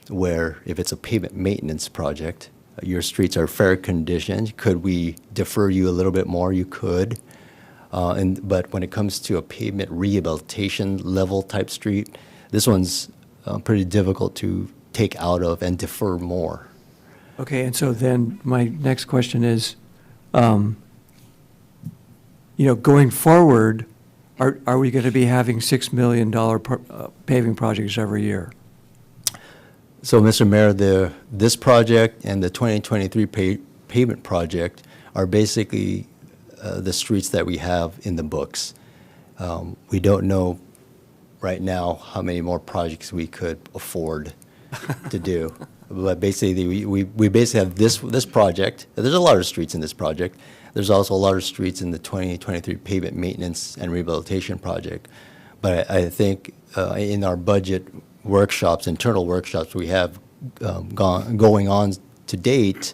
Speaker 16: where if it's a pavement maintenance project, your streets are fair condition. Could we defer you a little bit more? You could. But when it comes to a pavement rehabilitation level type street, this one's pretty difficult to take out of and defer more.
Speaker 1: Okay, and so then my next question is, going forward, are we going to be having $6 million paving projects every year?
Speaker 16: So, Mr. Mayor, this project and the 2023 pavement project are basically the streets that we have in the books. We don't know right now how many more projects we could afford to do. But basically, we basically have this project. There's a lot of streets in this project. There's also a lot of streets in the 2023 pavement maintenance and rehabilitation project. But I think in our budget workshops, internal workshops we have going on to date,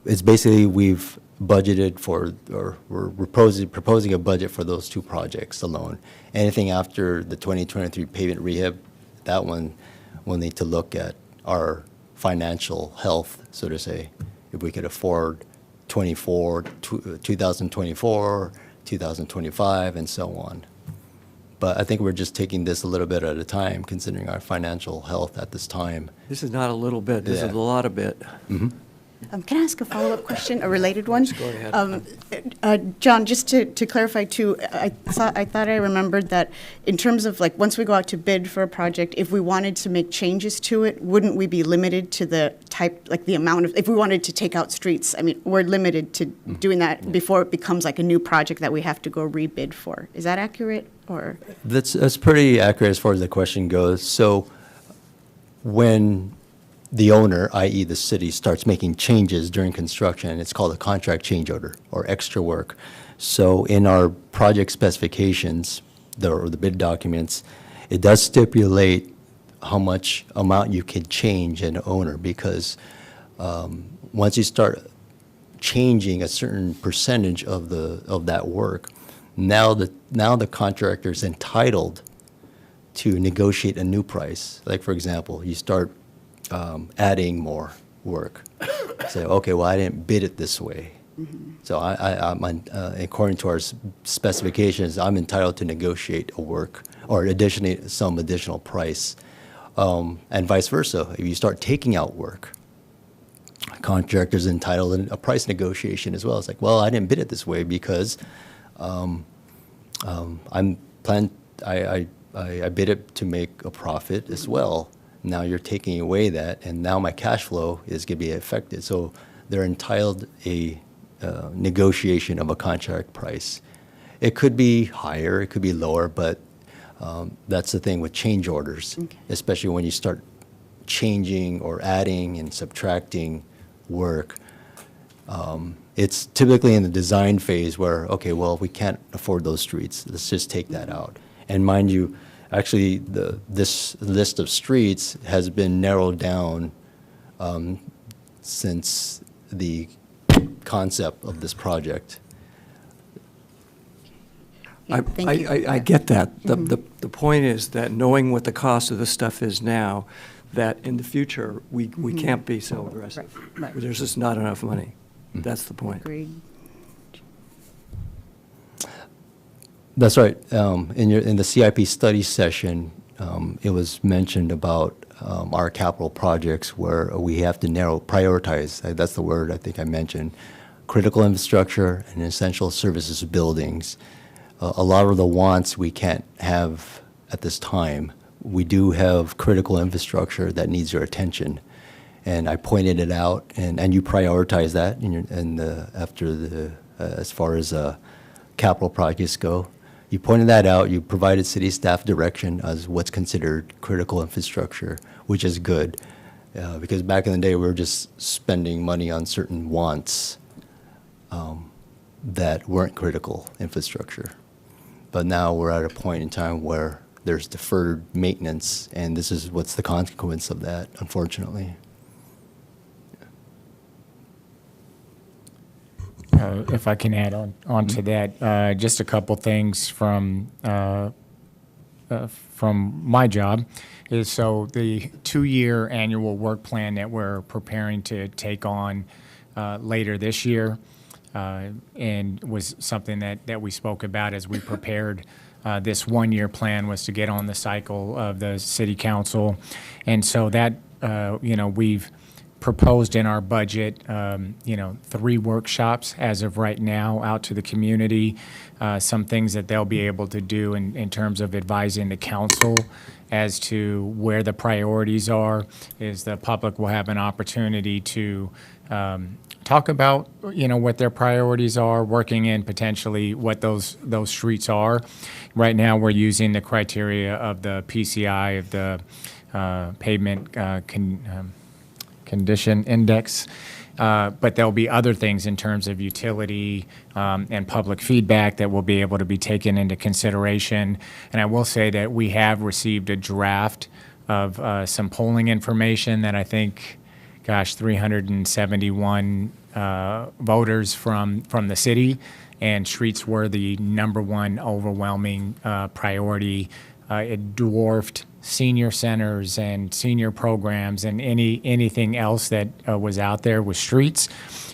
Speaker 16: it's basically we've budgeted for, or we're proposing a budget for those two projects alone. Anything after the 2023 pavement rehab, that one we'll need to look at our financial health, so to say, if we could afford 2024, 2025, and so on. But I think we're just taking this a little bit at a time, considering our financial health at this time.
Speaker 1: This is not a little bit, this is
Speaker 16: Yeah.
Speaker 1: a lot of bit.
Speaker 16: Mm-hmm.
Speaker 3: Can I ask a follow-up question, a related one?
Speaker 1: Go ahead.
Speaker 3: John, just to clarify too, I thought I remembered that in terms of like, once we go out to bid for a project, if we wanted to make changes to it, wouldn't we be limited to the type, like the amount of, if we wanted to take out streets, I mean, we're limited to doing that before it becomes like a new project that we have to go rebid for. Is that accurate, or?
Speaker 16: That's pretty accurate as far as the question goes. So when the owner, i.e. the city, starts making changes during construction, it's called a contract change order or extra work. So in our project specifications, or the bid documents, it does stipulate how much amount you can change an owner, because once you start changing a certain percentage of that work, now the contractor is entitled to negotiate a new price. Like, for example, you start adding more work. Say, okay, well, I didn't bid it this way. So I'm according to our specifications, I'm entitled to negotiate a work or some additional price. And vice versa. If you start taking out work, a contractor's entitled to a price negotiation as well. It's like, well, I didn't bid it this way because I bid it to make a profit as well. Now you're taking away that, and now my cash flow is going to be affected. So they're entitled a negotiation of a contract price. It could be higher, it could be lower, but that's the thing with change orders, especially when you start changing or adding and subtracting work. It's typically in the design phase where, okay, well, we can't afford those streets. Let's just take that out. And mind you, actually, this list of streets has been narrowed down since the concept of this project.
Speaker 1: I get that. The point is that knowing what the cost of the stuff is now, that in the future, we can't be so aggressive.
Speaker 3: Right.
Speaker 1: There's just not enough money. That's the point.
Speaker 3: Agreed.
Speaker 16: That's right. In the CIP study session, it was mentioned about our capital projects where we have to prioritize. That's the word I think I mentioned. Critical infrastructure and essential services buildings. A lot of the wants we can't have at this time. We do have critical infrastructure that needs your attention. And I pointed it out, and you prioritize that as far as capital projects go. You pointed that out, you provided city staff direction as what's considered critical infrastructure, which is good. Because back in the day, we were just spending money on certain wants that weren't critical infrastructure. But now we're at a point in time where there's deferred maintenance, and this is what's the consequence of that, unfortunately.
Speaker 14: If I can add on to that, just a couple things from my job is, so the 2-year annual work plan that we're preparing to take on later this year, and was something that we spoke about as we prepared this 1-year plan, was to get on the cycle of the city council. And so that, we've proposed in our budget, 3 workshops as of right now out to the community, some things that they'll be able to do in terms of advising the council as to where the priorities are, is the public will have an opportunity to talk about, what their priorities are, working in potentially what those streets are. Right now, we're using the criteria of the PCI, of the pavement condition index, but there'll be other things in terms of utility and public feedback that will be able to be taken into consideration. And I will say that we have received a draft of some polling information that I think, 371 voters from the city, and streets were the #1 overwhelming priority. It dwarfed senior centers and senior programs and anything else that was out there with streets.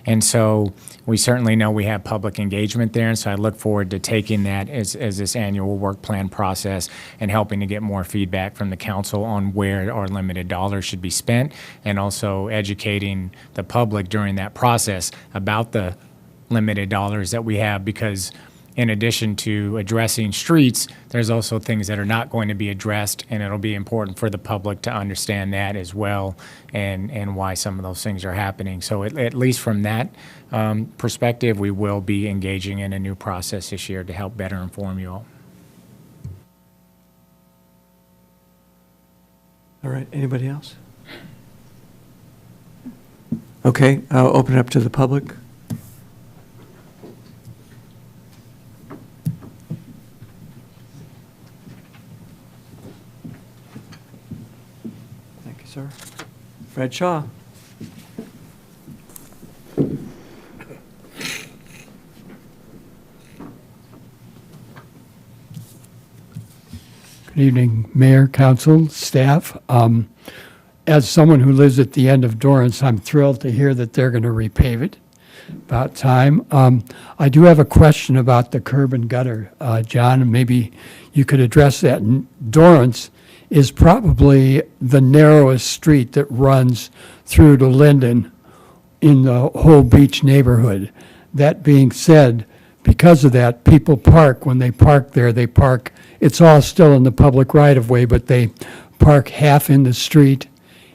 Speaker 14: And so we certainly know we have public engagement there, and so I look forward to taking that as this annual work plan process and helping to get more feedback from the council on where our limited dollars should be spent, and also educating the public during that process about the limited dollars that we have, because in addition to addressing streets, there's also things that are not going to be addressed, and it'll be important for the public to understand that as well, and why some of those things are happening. So at least from that perspective, we will be engaging in a new process this year to help better inform you all.
Speaker 1: All right, anybody else? Okay, I'll open it up to the public. Thank you, sir. Fred Shaw.
Speaker 8: Good evening, Mayor, Council, staff. As someone who lives at the end of Dorrance, I'm thrilled to hear that they're going to repave it. About time. I do have a question about the curb and gutter, John, and maybe you could address that. Dorrance is probably the narrowest street that runs through to Linden in the whole beach neighborhood. That being said, because of that, people park. When they park there, they park, it's all still in the public right-of-way, but they park half in the street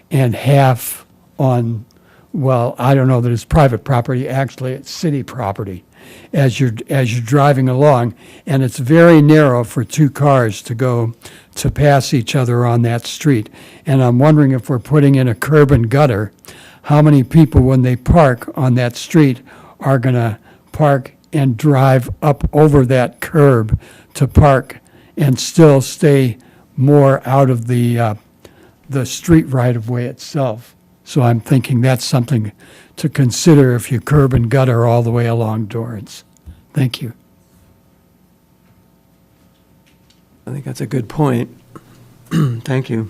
Speaker 8: and half on, well, I don't know that it's private property, actually it's city property as you're driving along, and it's very narrow for two cars to pass each other on that street. And I'm wondering, if we're putting in a curb and gutter, how many people, when they park on that street, are going to park and drive up over that curb to park and still stay more out of the street right-of-way itself. So I'm thinking that's something to consider if you curb and gutter all the way along Dorrance. Thank you.
Speaker 1: I think that's a good point. Thank you.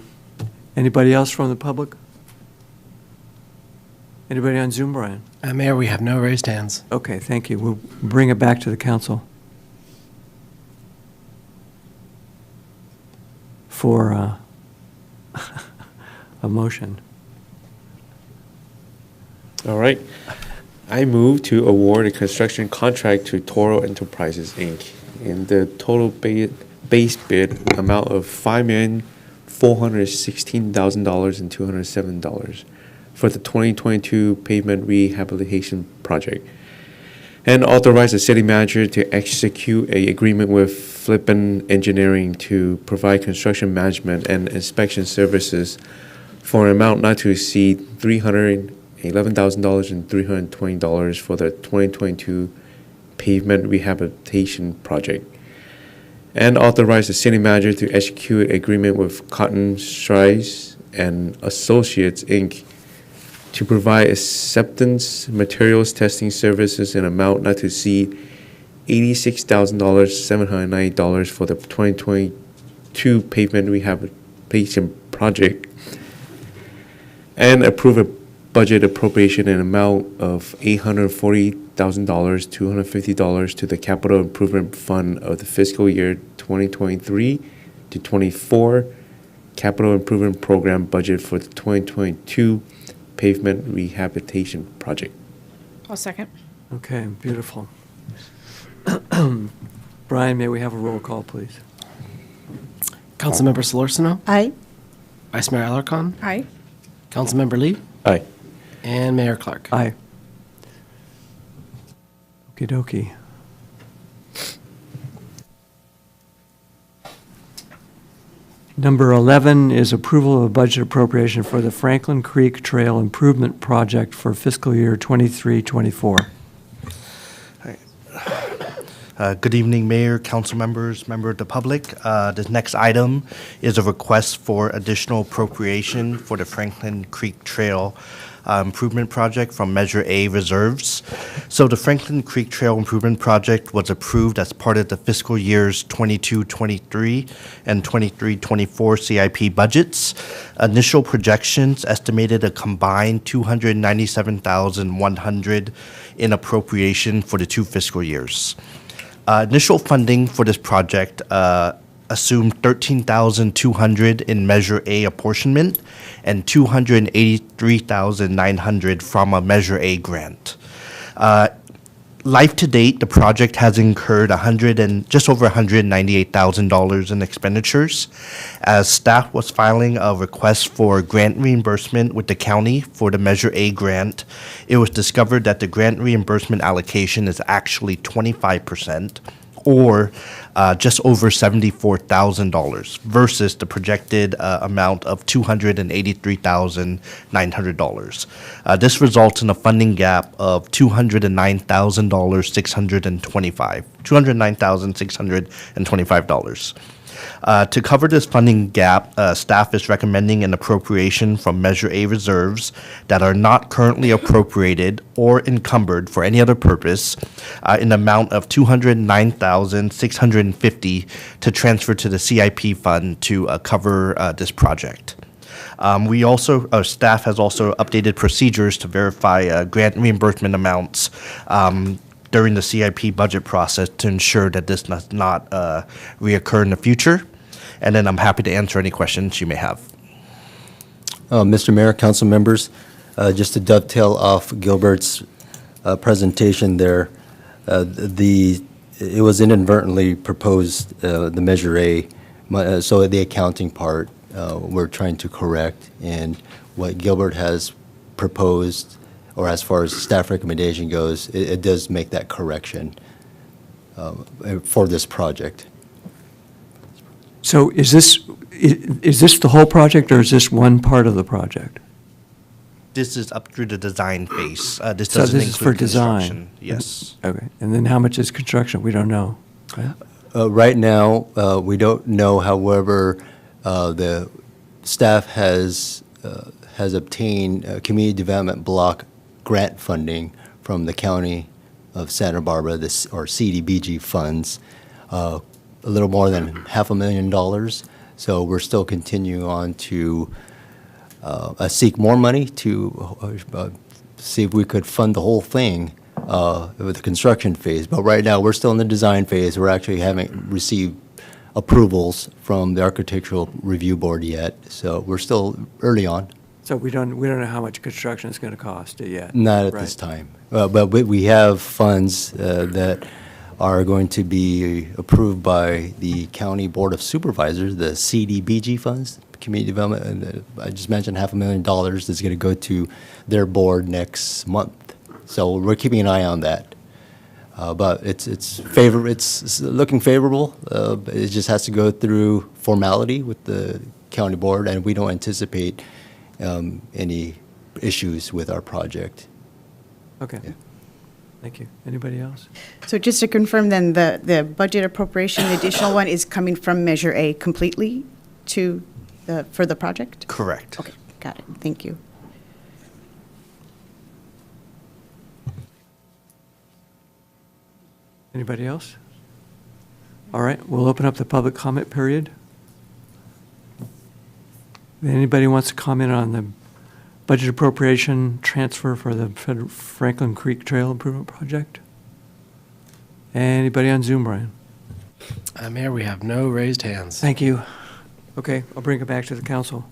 Speaker 1: Anybody else from the public? Anybody on Zoom, Brian?
Speaker 2: Mayor, we have no raised hands.
Speaker 1: Okay, thank you. We'll bring it back to the council for a motion.
Speaker 4: All right. I move to award a construction contract to Toro Enterprises, Inc. in the total base bid amount of $5,416,207 for the 2022 pavement rehabilitation project, and authorize the city manager to execute an agreement with Flippin Engineering to provide construction management and inspection services for an amount not to exceed $311,000 and $320 for the 2022 pavement rehabilitation project, and authorize the city manager to execute agreement with Cotton Strides and Associates, Inc. to provide acceptance materials testing services in amount not to exceed $86,790 for the 2022 pavement rehabilitation project, and approve a budget appropriation in amount of $840,000, $250 to the Capital Improvement Fund of the fiscal year 2023 to 24 Capital Improvement Program budget for the 2022 pavement rehabilitation project.
Speaker 5: I'll second.
Speaker 1: Okay, beautiful. Brian, may we have a roll call, please?
Speaker 2: Councilmember Solorzano?
Speaker 3: Aye.
Speaker 2: Vice Mayor Alarcon?
Speaker 5: Aye.
Speaker 2: Councilmember Lee?
Speaker 4: Aye.
Speaker 2: And Mayor Clark?
Speaker 1: Aye. Okey dokey. Number 11 is approval of a budget appropriation for the Franklin Creek Trail Improvement Project for fiscal year 23-24.
Speaker 6: Good evening, Mayor, council members, member of the public. The next item is a request for additional appropriation for the Franklin Creek Trail Improvement Project from Measure A reserves. So the Franklin Creek Trail Improvement Project was approved as part of the fiscal years 22-23 and 23-24 CIP budgets. Initial projections estimated a combined $297,100 in appropriation for the 2 fiscal years. Initial funding for this project assumed $13,200 in Measure A apportionment and $283,900 from a Measure A grant. Life to date, the project has incurred just over $198,000 in expenditures. As staff was filing a request for grant reimbursement with the county for the Measure A grant, it was discovered that the grant reimbursement allocation is actually 25%, or just over $74,000 versus the projected amount of $283,900. This results in a funding gap of $209,625. To cover this funding gap, staff is recommending an appropriation from Measure A reserves that are not currently appropriated or encumbered for any other purpose in the amount of $209,650 to transfer to the CIP fund to cover this project. Staff has also updated procedures to verify grant reimbursement amounts during the CIP budget process to ensure that this does not reoccur in the future. And then I'm happy to answer any questions you may have.
Speaker 16: Mr. Mayor, council members, just to dovetail off Gilbert's presentation there, it was inadvertently proposed, the Measure A, so the accounting part, we're trying to correct, and what Gilbert has proposed, or as far as staff recommendation goes, it does make that correction for this project.
Speaker 1: So is this the whole project, or is this one part of the project?
Speaker 6: This is up through the design phase. This
Speaker 1: So
Speaker 6: doesn't
Speaker 1: this is for
Speaker 6: include construction.
Speaker 1: design?
Speaker 6: Yes.
Speaker 1: Okay, and then how much is construction? We don't know, right?
Speaker 16: Right now, we don't know, however, the staff has obtained community development block grant funding from the County of Santa Barbara, or CDBG funds, a little more than $500,000. So we're still continuing on to seek more money to see if we could fund the whole thing with the construction phase. But right now, we're still in the design phase. We're actually haven't received approvals from the Architectural Review Board yet, so we're still early on.
Speaker 1: So we don't know how much construction is going to cost yet?
Speaker 16: Not at this time. But we have funds that are going to be approved by the County Board of Supervisors, the CDBG funds, Community Development, and I just mentioned $500,000 that's going to go to their board next month. So we're keeping an eye on that. But it's looking favorable. It just has to go through formality with the county board, and we don't anticipate any issues with our project.
Speaker 1: Okay.
Speaker 16: Yeah.
Speaker 1: Thank you. Anybody else?
Speaker 3: So just to confirm then, the budget appropriation, the additional one is coming from Measure A completely for the project?
Speaker 6: Correct.
Speaker 3: Okay, got it. Thank you.
Speaker 1: Anybody else? All right, we'll open up the public comment period. Anybody wants to comment on the budget appropriation transfer for the Franklin Creek Trail Improvement Project? Anybody on Zoom, Brian?
Speaker 2: Mayor, we have no raised hands.
Speaker 1: Thank you. Okay, I'll bring it back to the council.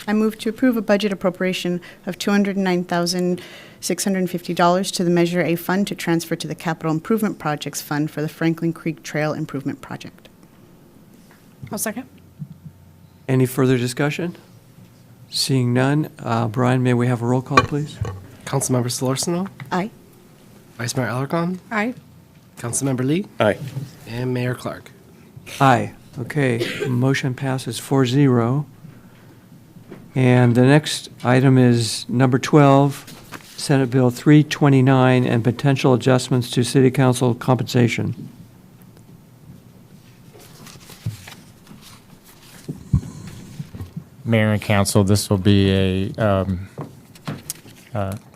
Speaker 3: I move to approve a budget appropriation of $209,650 to the Measure A fund to transfer to the Capital Improvement Projects Fund for the Franklin Creek Trail Improvement Project.
Speaker 5: I'll second.
Speaker 1: Any further discussion? Seeing none, Brian, may we have a roll call, please?
Speaker 2: Councilmember Solorzano?
Speaker 3: Aye.
Speaker 2: Vice Mayor Alarcon?
Speaker 5: Aye.
Speaker 2: Councilmember Lee?
Speaker 4: Aye.
Speaker 2: And Mayor Clark.
Speaker 1: Aye. Okay, motion passes 4-0. And the next item is number 12, Senate Bill 329, and potential adjustments to City Council compensation.
Speaker 14: Mayor and Council, this will be a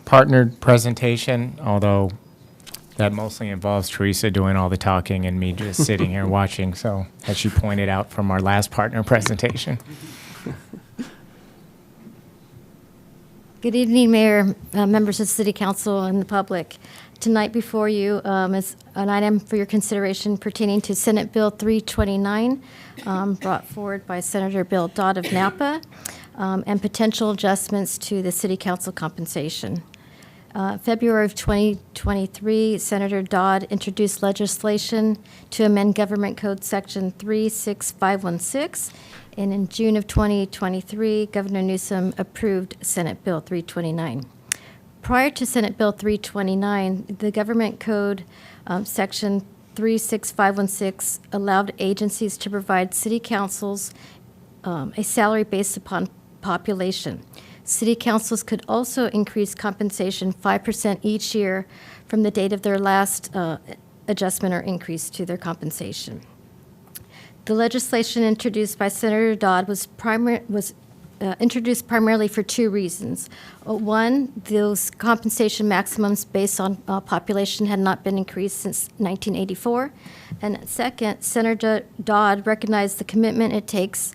Speaker 14: partnered presentation, although that mostly involves Teresa doing all the talking and me just sitting here watching, so as she pointed out from our last partner presentation.
Speaker 11: Good evening, Mayor, members of the City Council, and the public. Tonight before you is an item for your consideration pertaining to Senate Bill 329, brought forward by Senator Bill Dodd of Napa, and potential adjustments to the City Council compensation. February of 2023, Senator Dodd introduced legislation to amend Government Code Section 36516, and in June of 2023, Governor Newsom approved Senate Bill 329. Prior to Senate Bill 329, the Government Code Section 36516 allowed agencies to provide city councils a salary based upon population. City councils could also increase compensation 5% each year from the date of their last adjustment or increase to their compensation. The legislation introduced by Senator Dodd was introduced primarily for two reasons. One, those compensation maximums based on population had not been increased since 1984. And second, Senator Dodd recognized the commitment it takes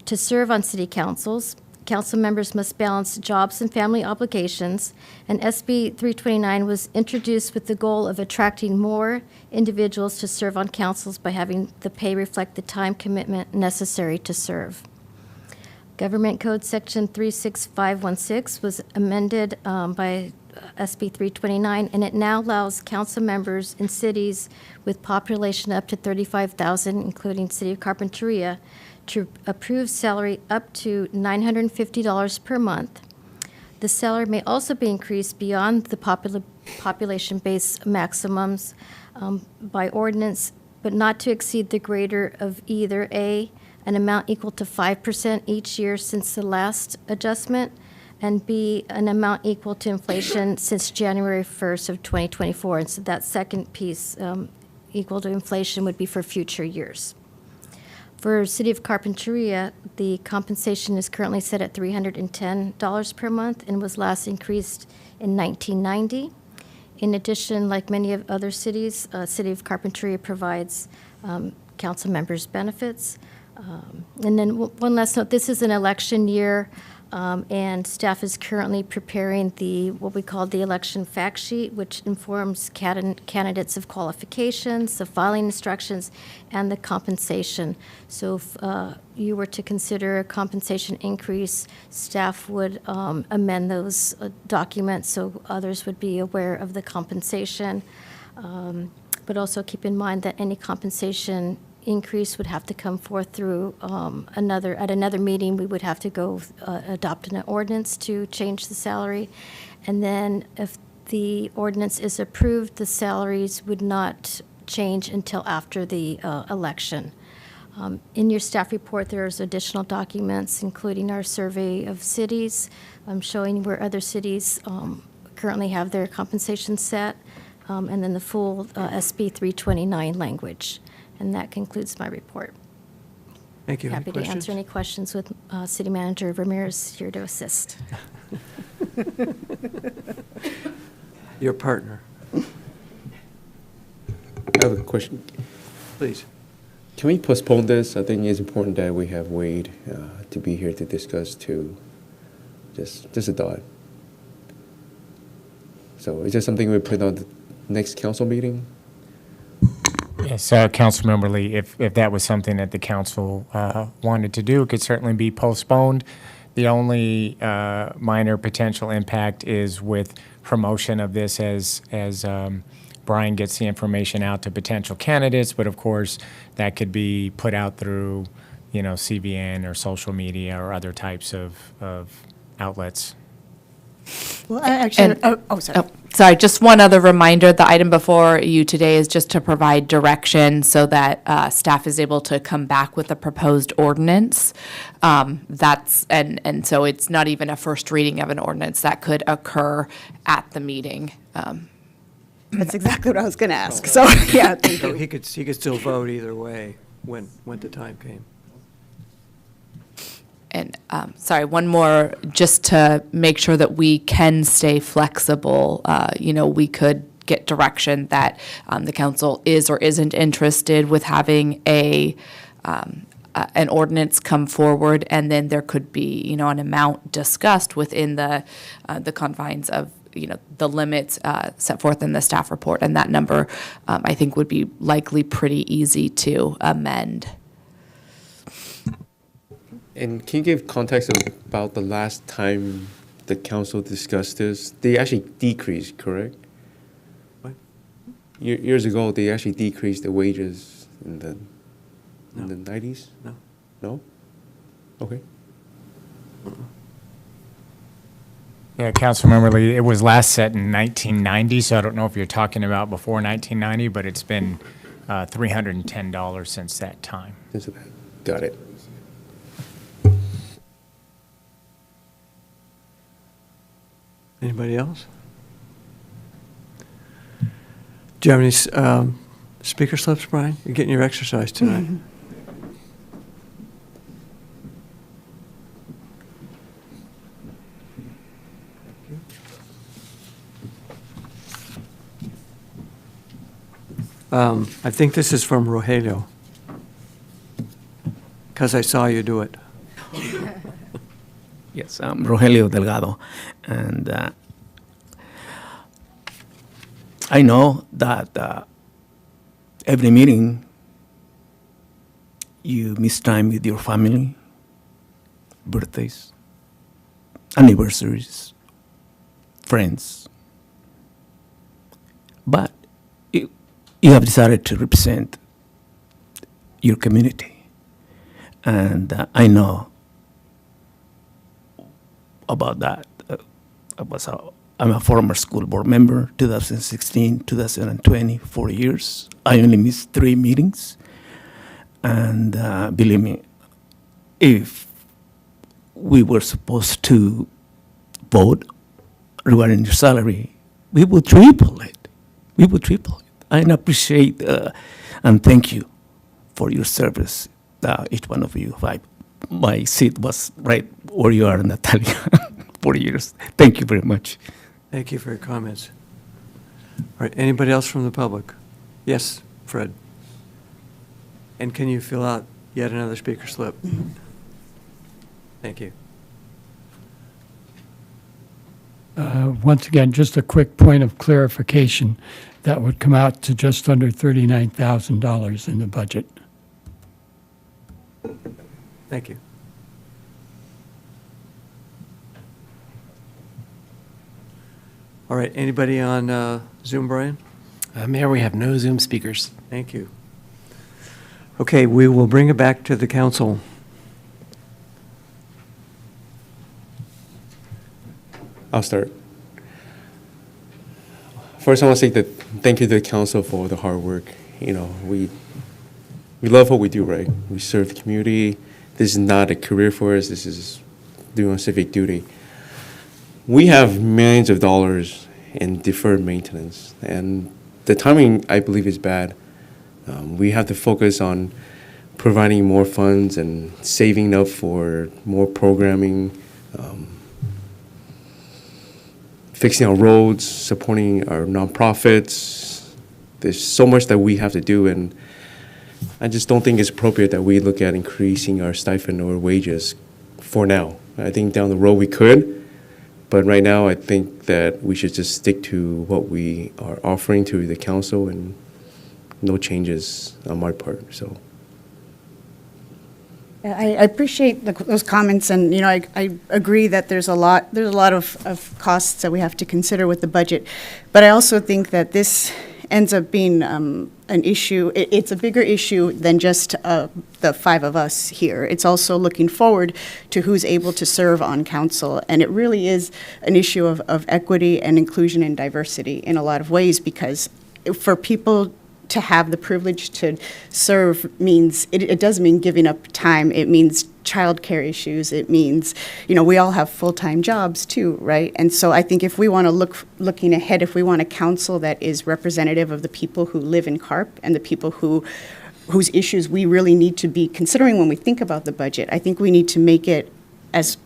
Speaker 11: to serve on city councils. Council members must balance jobs and family obligations, and SB 329 was introduced with the goal of attracting more individuals to serve on councils by having the pay reflect the time commitment necessary to serve. Government Code Section 36516 was amended by SB 329, and it now allows council members in cities with population up to 35,000, including City of Carpinteria, to approve salary up to $950 per month. The salary may also be increased beyond the population-based maximums by ordinance, but not to exceed the greater of either A, an amount equal to 5% each year since the last adjustment, and B, an amount equal to inflation since January 1st of 2024. And so that second piece, equal to inflation, would be for future years. For City of Carpinteria, the compensation is currently set at $310 per month and was last increased in 1990. In addition, like many of other cities, City of Carpinteria provides council members benefits. And then one last note, this is an election year, and staff is currently preparing what we call the election fact sheet, which informs candidates of qualifications, the filing instructions, and the compensation. So if you were to consider a compensation increase, staff would amend those documents so others would be aware of the compensation. But also keep in mind that any compensation increase would have to come forth through at another meeting. We would have to go adopt an ordinance to change the salary. And then if the ordinance is approved, the salaries would not change until after the election. In your staff report, there's additional documents, including our survey of cities, showing where other cities currently have their compensation set, and then the full SB 329 language. And that concludes my report.
Speaker 1: Thank you. Any
Speaker 11: Happy to
Speaker 1: questions?
Speaker 11: answer any questions with City Manager Ramirez here to assist.
Speaker 1: Your partner.
Speaker 4: I have a question.
Speaker 1: Please.
Speaker 4: Can we postpone this? I think it's important that we have Wade to be here to discuss too. Just a thought. So is there something we put on the next council meeting?
Speaker 14: Yes, Councilmember Lee, if that was something that the council wanted to do, it could certainly be postponed. The only minor potential impact is with promotion of this as Brian gets the information out to potential candidates, but of course, that could be put out through, CBN or social media or other types of outlets.
Speaker 3: Well, actually, sorry.
Speaker 17: Sorry, just one other reminder, the item before you today is just to provide direction so that staff is able to come back with a proposed ordinance. And so it's not even a first reading of an ordinance that could occur at the meeting.
Speaker 3: That's exactly what I was going to ask. So, yeah, thank
Speaker 1: So
Speaker 3: you.
Speaker 1: he could still vote either way when the time came.
Speaker 17: And, sorry, one more, just to make sure that we can stay flexible. We could get direction that the council is or isn't interested with having an ordinance come forward, and then there could be, an amount discussed within the confines of, the limits set forth in the staff report, and that number, I think, would be likely pretty easy to amend.
Speaker 4: And can you give context about the last time the council discussed this? They actually decreased, correct?
Speaker 1: What?
Speaker 4: Years ago, they actually decreased the wages in the 90s?
Speaker 1: No.
Speaker 4: No? Okay.
Speaker 14: Yeah, Councilmember Lee, it was last set in 1990, so I don't know if you're talking about before 1990, but it's been $310 since that time.
Speaker 4: Got it.
Speaker 1: Anybody else? Do you have any speaker slips, Brian? You're getting your exercise tonight. I think this is from Rogelio, because I saw you do it.
Speaker 7: Yes, I'm Rogelio Delgado, and I know that every meeting you miss time with your family, birthdays, anniversaries, friends, but you have decided to represent your community, and I know about that. I'm a former school board member, 2016, 2020, 4 years. I only missed 3 meetings. And believe me, if we were supposed to vote regarding your salary, we would triple it. We would triple it. I appreciate and thank you for your service, each one of you. My seat was right where you are, Natalia, 4 years. Thank you very much.
Speaker 1: Thank you for your comments. All right, anybody else from the public? Yes, Fred. And can you fill out yet another speaker slip? Thank you.
Speaker 8: Once again, just a quick point of clarification. That would come out to just under $39,000 in the budget.
Speaker 1: Thank you. All right, anybody on Zoom, Brian?
Speaker 2: Mayor, we have no Zoom speakers.
Speaker 1: Thank you. Okay, we will bring it back to the council.
Speaker 4: I'll start. First, I want to say that thank you to the council for the hard work. We love what we do, right? We serve the community. This is not a career for us. This is doing civic duty. We have millions of dollars in deferred maintenance, and the timing, I believe, is bad. We have to focus on providing more funds and saving up for more programming, fixing our roads, supporting our nonprofits. There's so much that we have to do, and I just don't think it's appropriate that we look at increasing our stipend or wages for now. I think down the road we could, but right now I think that we should just stick to what we are offering to the council and no changes on my part, so.
Speaker 3: I appreciate those comments, and I agree that there's a lot of costs that we have to consider with the budget, but I also think that this ends up being an issue. It's a bigger issue than just the 5 of us here. It's also looking forward to who's able to serve on council, and it really is an issue of equity and inclusion and diversity in a lot of ways, because for people to have the privilege to serve means, it does mean giving up time. It means childcare issues. It means, we all have full-time jobs too, right? And so I think if we want to looking ahead, if we want a council that is representative of the people who live in Carp and the people whose issues we really need to be considering when we think about the budget, I think we need to make it as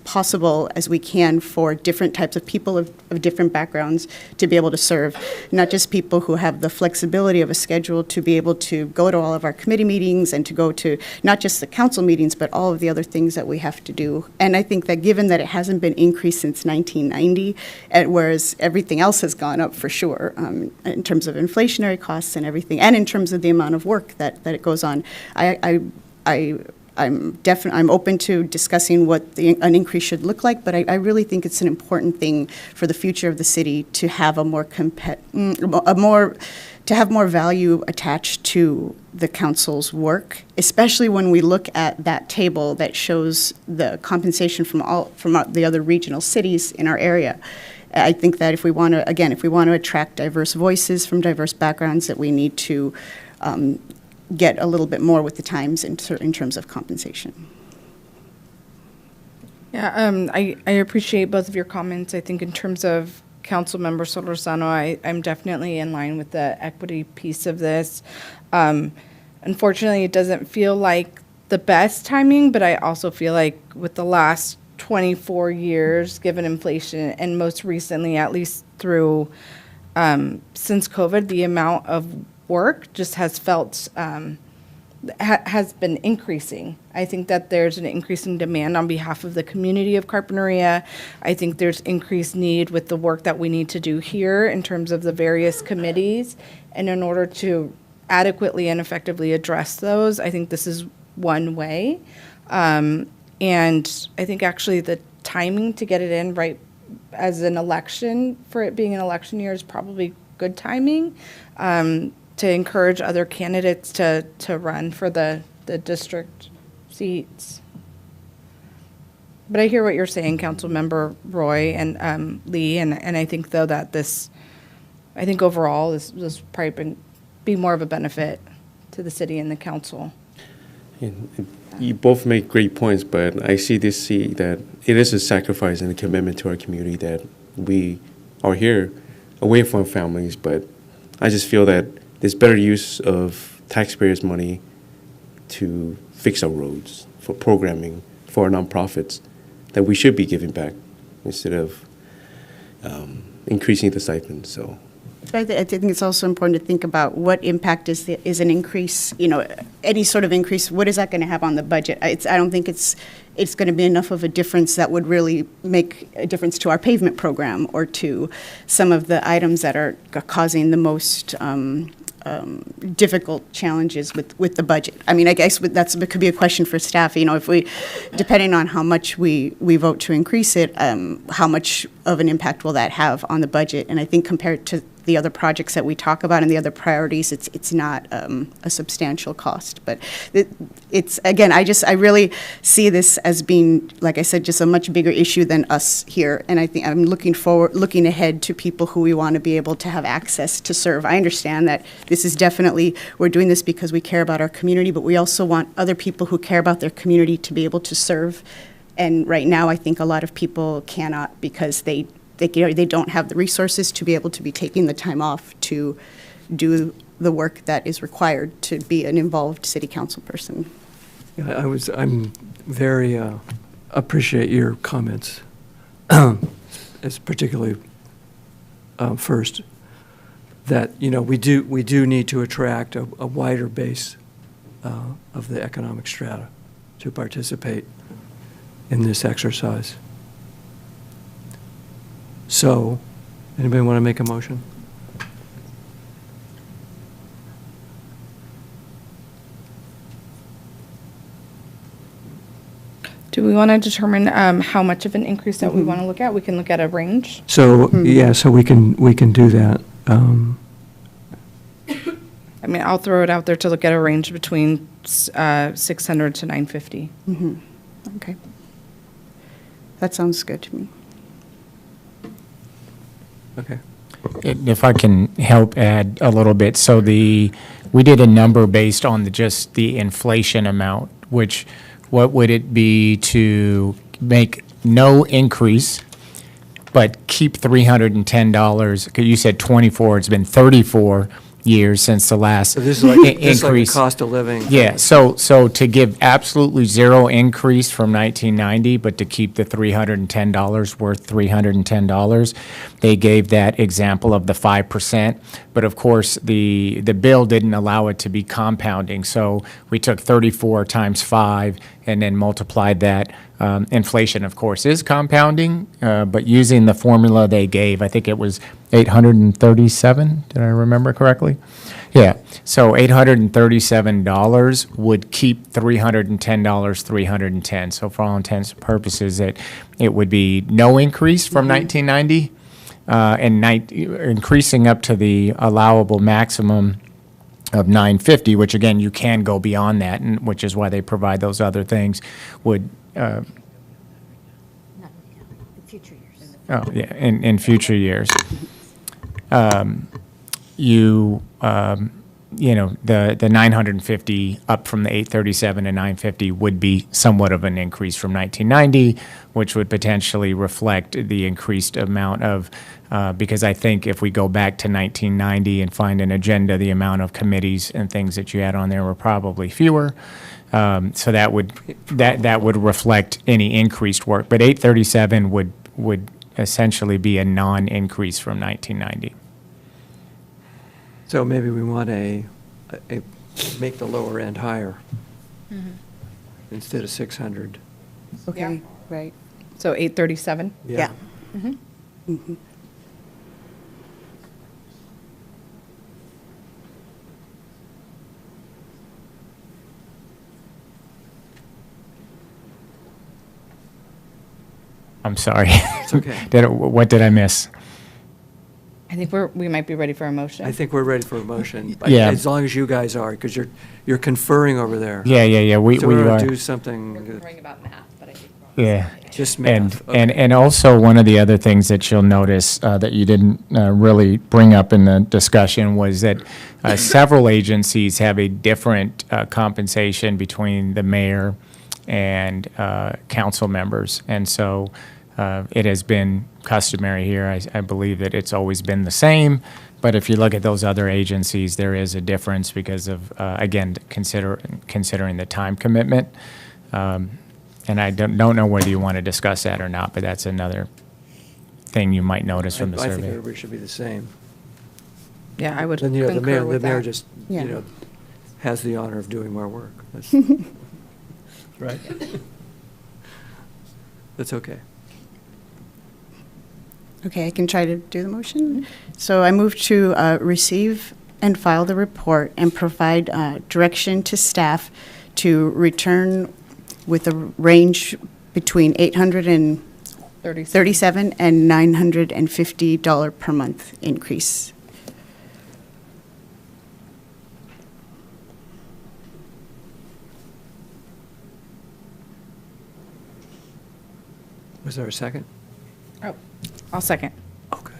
Speaker 3: possible as we can for different types of people of different backgrounds to be able to serve, not just people who have the flexibility of a schedule to be able to go to all of our committee meetings and to go to not just the council meetings, but all of the other things that we have to do. And I think that given that it hasn't been increased since 1990, whereas everything else has gone up for sure, in terms of inflationary costs and everything, and in terms of the amount of work that it goes on, I'm open to discussing what an increase should look like, but I really think it's an important thing for the future of the city to have to have more value attached to the council's work, especially when we look at that table that shows the compensation from the other regional cities in our area. I think that if we want to attract diverse voices from diverse backgrounds, that we need to get a little bit more with the times in terms of compensation.
Speaker 5: Yeah, I appreciate both of your comments. I think in terms of Councilmember Solorzano, I'm definitely in line with the equity piece of this. Unfortunately, it doesn't feel like the best timing, but I also feel like with the last 24 years, given inflation, and most recently, at least through since COVID, the amount of work just has felt has been increasing. I think that there's an increasing demand on behalf of the community of Carpinteria. I think there's increased need with the work that we need to do here in terms of the various committees. And in order to adequately and effectively address those, I think this is one way. And I think actually the timing to get it in right as an election, for it being an election year, is probably good timing. To encourage other candidates to run for the district seats. But I hear what you're saying, Councilmember Roy and Lee, and I think though that I think overall this probably be more of a benefit to the city and the council.
Speaker 4: And you both make great points, but I see that it is a sacrifice and a commitment to our community that we are here away from families, but I just feel that there's better use of taxpayers' money to fix our roads, for programming, for our nonprofits, that we should be giving back instead of increasing the stipend. So
Speaker 3: I think it's also important to think about what impact is an increase, any sort of increase, what is that going to have on the budget? I don't think it's going to be enough of a difference that would really make a difference to our pavement program or to some of the items that are causing the most difficult challenges with the budget. I mean, I guess that could be a question for staff. If depending on how much we vote to increase it, how much of an impact will that have on the budget? And I think compared to the other projects that we talk about and the other priorities, it's not a substantial cost. But it's again, I really see this as being, like I said, just a much bigger issue than us here. And I think I'm looking ahead to people who we want to be able to have access to serve. I understand that this is definitely, we're doing this because we care about our community, but we also want other people who care about their community to be able to serve. And right now, I think a lot of people cannot because they don't have the resources to be able to be taking the time off to do the work that is required to be an involved city council person.
Speaker 1: Yeah, I'm very appreciate your comments, as particularly first that we do need to attract a wider base of the economic strata to participate in this exercise. So, anybody want to make a motion?
Speaker 5: Do we want to determine how much of an increase that we want to look at? We can look at a range.
Speaker 1: So, yeah, so we can do that.
Speaker 5: I mean, I'll throw it out there to look at a range between 600 to 950.
Speaker 3: Mm-hmm. Okay. That sounds good to me.
Speaker 1: Okay.
Speaker 14: If I can help add a little bit, so we did a number based on just the inflation amount, which what would it be to make no increase, but keep $310? 'Cause you said 24, it's been 34, years since the last
Speaker 1: So this is like, this is like the
Speaker 14: increase.
Speaker 1: cost of living.
Speaker 14: Yeah, so to give absolutely zero increase from 1990, but to keep the $310 worth $310, they gave that example of the 5%. But of course, the bill didn't allow it to be compounding, so we took 34 times 5 and then multiplied that. Inflation, of course, is compounding, but using the formula they gave, I think it was 837, did I remember correctly? Yeah, so $837 would keep $310, 310. So for all intents and purposes, it would be no increase from 1990, and increasing up to the allowable maximum of 950, which again, you can go beyond that, and which is why they provide those other things, would,
Speaker 11: Future years.
Speaker 14: oh, yeah, in future years. You know, the 950 up from the 837 to 950 would be somewhat of an increase from 1990, which would potentially reflect the increased amount of, because I think if we go back to 1990 and find an agenda, the amount of committees and things that you had on there were probably fewer. So that would reflect any increased work. But 837 would essentially be a non-increase from 1990.
Speaker 1: So maybe we want make the lower end higher instead of 600.
Speaker 3: Okay, right.
Speaker 5: So 837?
Speaker 3: Yeah.
Speaker 5: Mm-hmm.
Speaker 3: Mhm.
Speaker 14: I'm sorry.
Speaker 1: It's okay.
Speaker 14: What did I miss?
Speaker 5: I think we might be ready for a motion.
Speaker 1: I think we're ready for a motion.
Speaker 14: Yeah.
Speaker 1: As long as you guys are, because you're conferring over there.
Speaker 14: Yeah, we
Speaker 1: So we're
Speaker 14: are.
Speaker 1: going to do something.
Speaker 5: about math, but I think.
Speaker 14: Yeah.
Speaker 1: Just math.
Speaker 14: And also, one of the other things that you'll notice that you didn't really bring up in the discussion was that several agencies have a different compensation between the mayor and council members. And so it has been customary here. I believe that it's always been the same. But if you look at those other agencies, there is a difference because of, again, considering the time commitment. And I don't know whether you want to discuss that or not, but that's another thing you might notice from the
Speaker 1: I think
Speaker 14: survey.
Speaker 1: everybody should be the same.
Speaker 5: Yeah, I would
Speaker 1: Then, the
Speaker 5: concur with
Speaker 1: mayor
Speaker 5: that.
Speaker 1: just,
Speaker 3: Yeah.
Speaker 1: has the honor of doing more work. That's right. That's okay.
Speaker 3: Okay, I can try to do the motion. So I move to receive and file the report and provide direction to staff to return with a range between $837 and $950 per month increase.
Speaker 1: Was there a second?
Speaker 5: Oh, I'll second.
Speaker 1: Oh, good.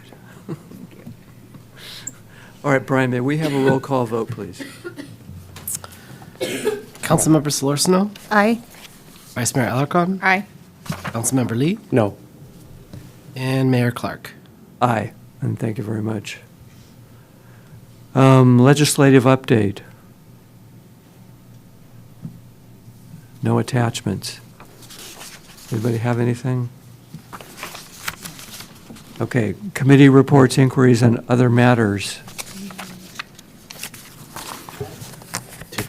Speaker 1: All right, Brian, may we have a roll call vote, please?
Speaker 2: Councilmember Solorzano?
Speaker 3: Aye.
Speaker 2: Vice Mayor Alarcon?
Speaker 5: Aye.
Speaker 2: Councilmember Lee?
Speaker 4: No.
Speaker 2: And Mayor Clark?
Speaker 1: Aye, and thank you very much. Legislative update. No attachments. Anybody have anything? Okay, committee reports, inquiries, and other matters.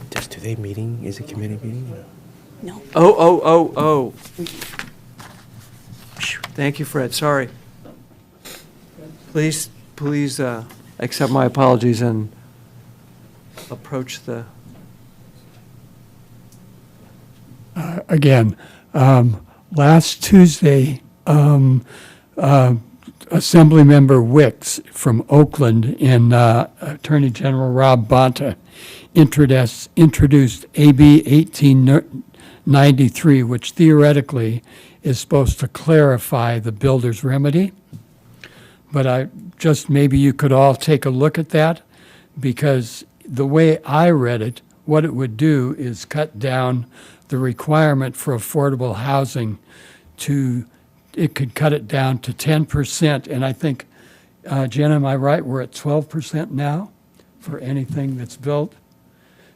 Speaker 4: Does today meeting, is a committee meeting?
Speaker 3: No.
Speaker 1: Oh. Phew, thank you, Fred, sorry. Please, accept my apologies and approach the,
Speaker 8: Again, last Tuesday, Assemblymember Wicks from Oakland and Attorney General Rob Bonta introduced AB 1893, which theoretically is supposed to clarify the builder's remedy. But maybe you could all take a look at that, because the way I read it, what it would do is cut down the requirement for affordable housing it could cut it down to 10%. And I think, Jen, am I right, we're at 12% now? for anything that's built.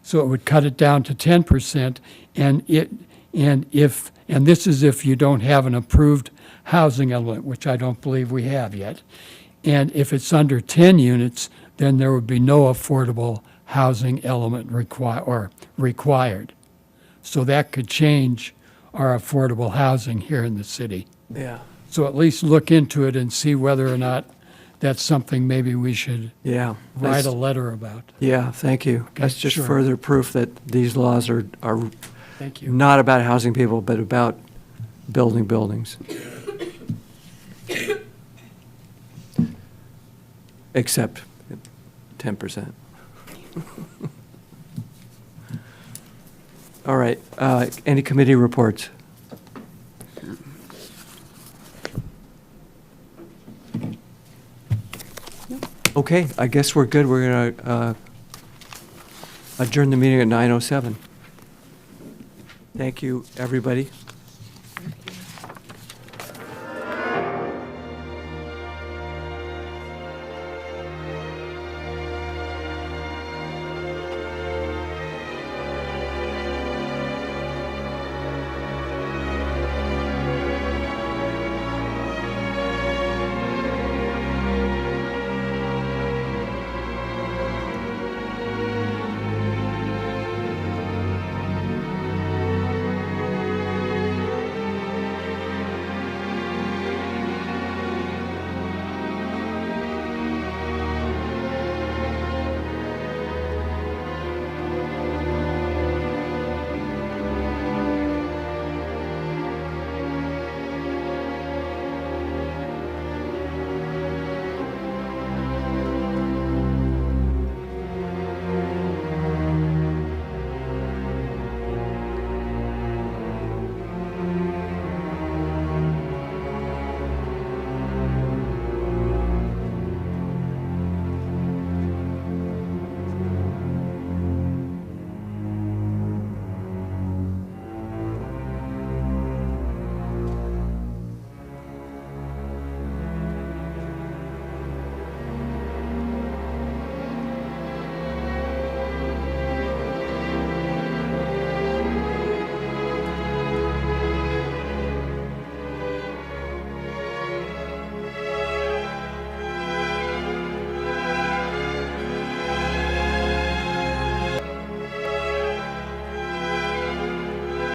Speaker 8: So it would cut it down to 10%, and this is if you don't have an approved housing element, which I don't believe we have yet. And if it's under 10 units, then there would be no affordable housing element required. So that could change our affordable housing here in the city.
Speaker 1: Yeah.
Speaker 8: So at least look into it and see whether or not that's something maybe we should
Speaker 1: Yeah.
Speaker 8: write a letter about.
Speaker 1: Yeah, thank you. That's just
Speaker 8: sure.
Speaker 1: further proof that these laws are
Speaker 8: Thank you.
Speaker 1: not about housing people, but about building buildings. Except 10%. All right, any committee reports? Okay, I guess we're good. We're going to adjourn the meeting at 9:07. Thank you, everybody.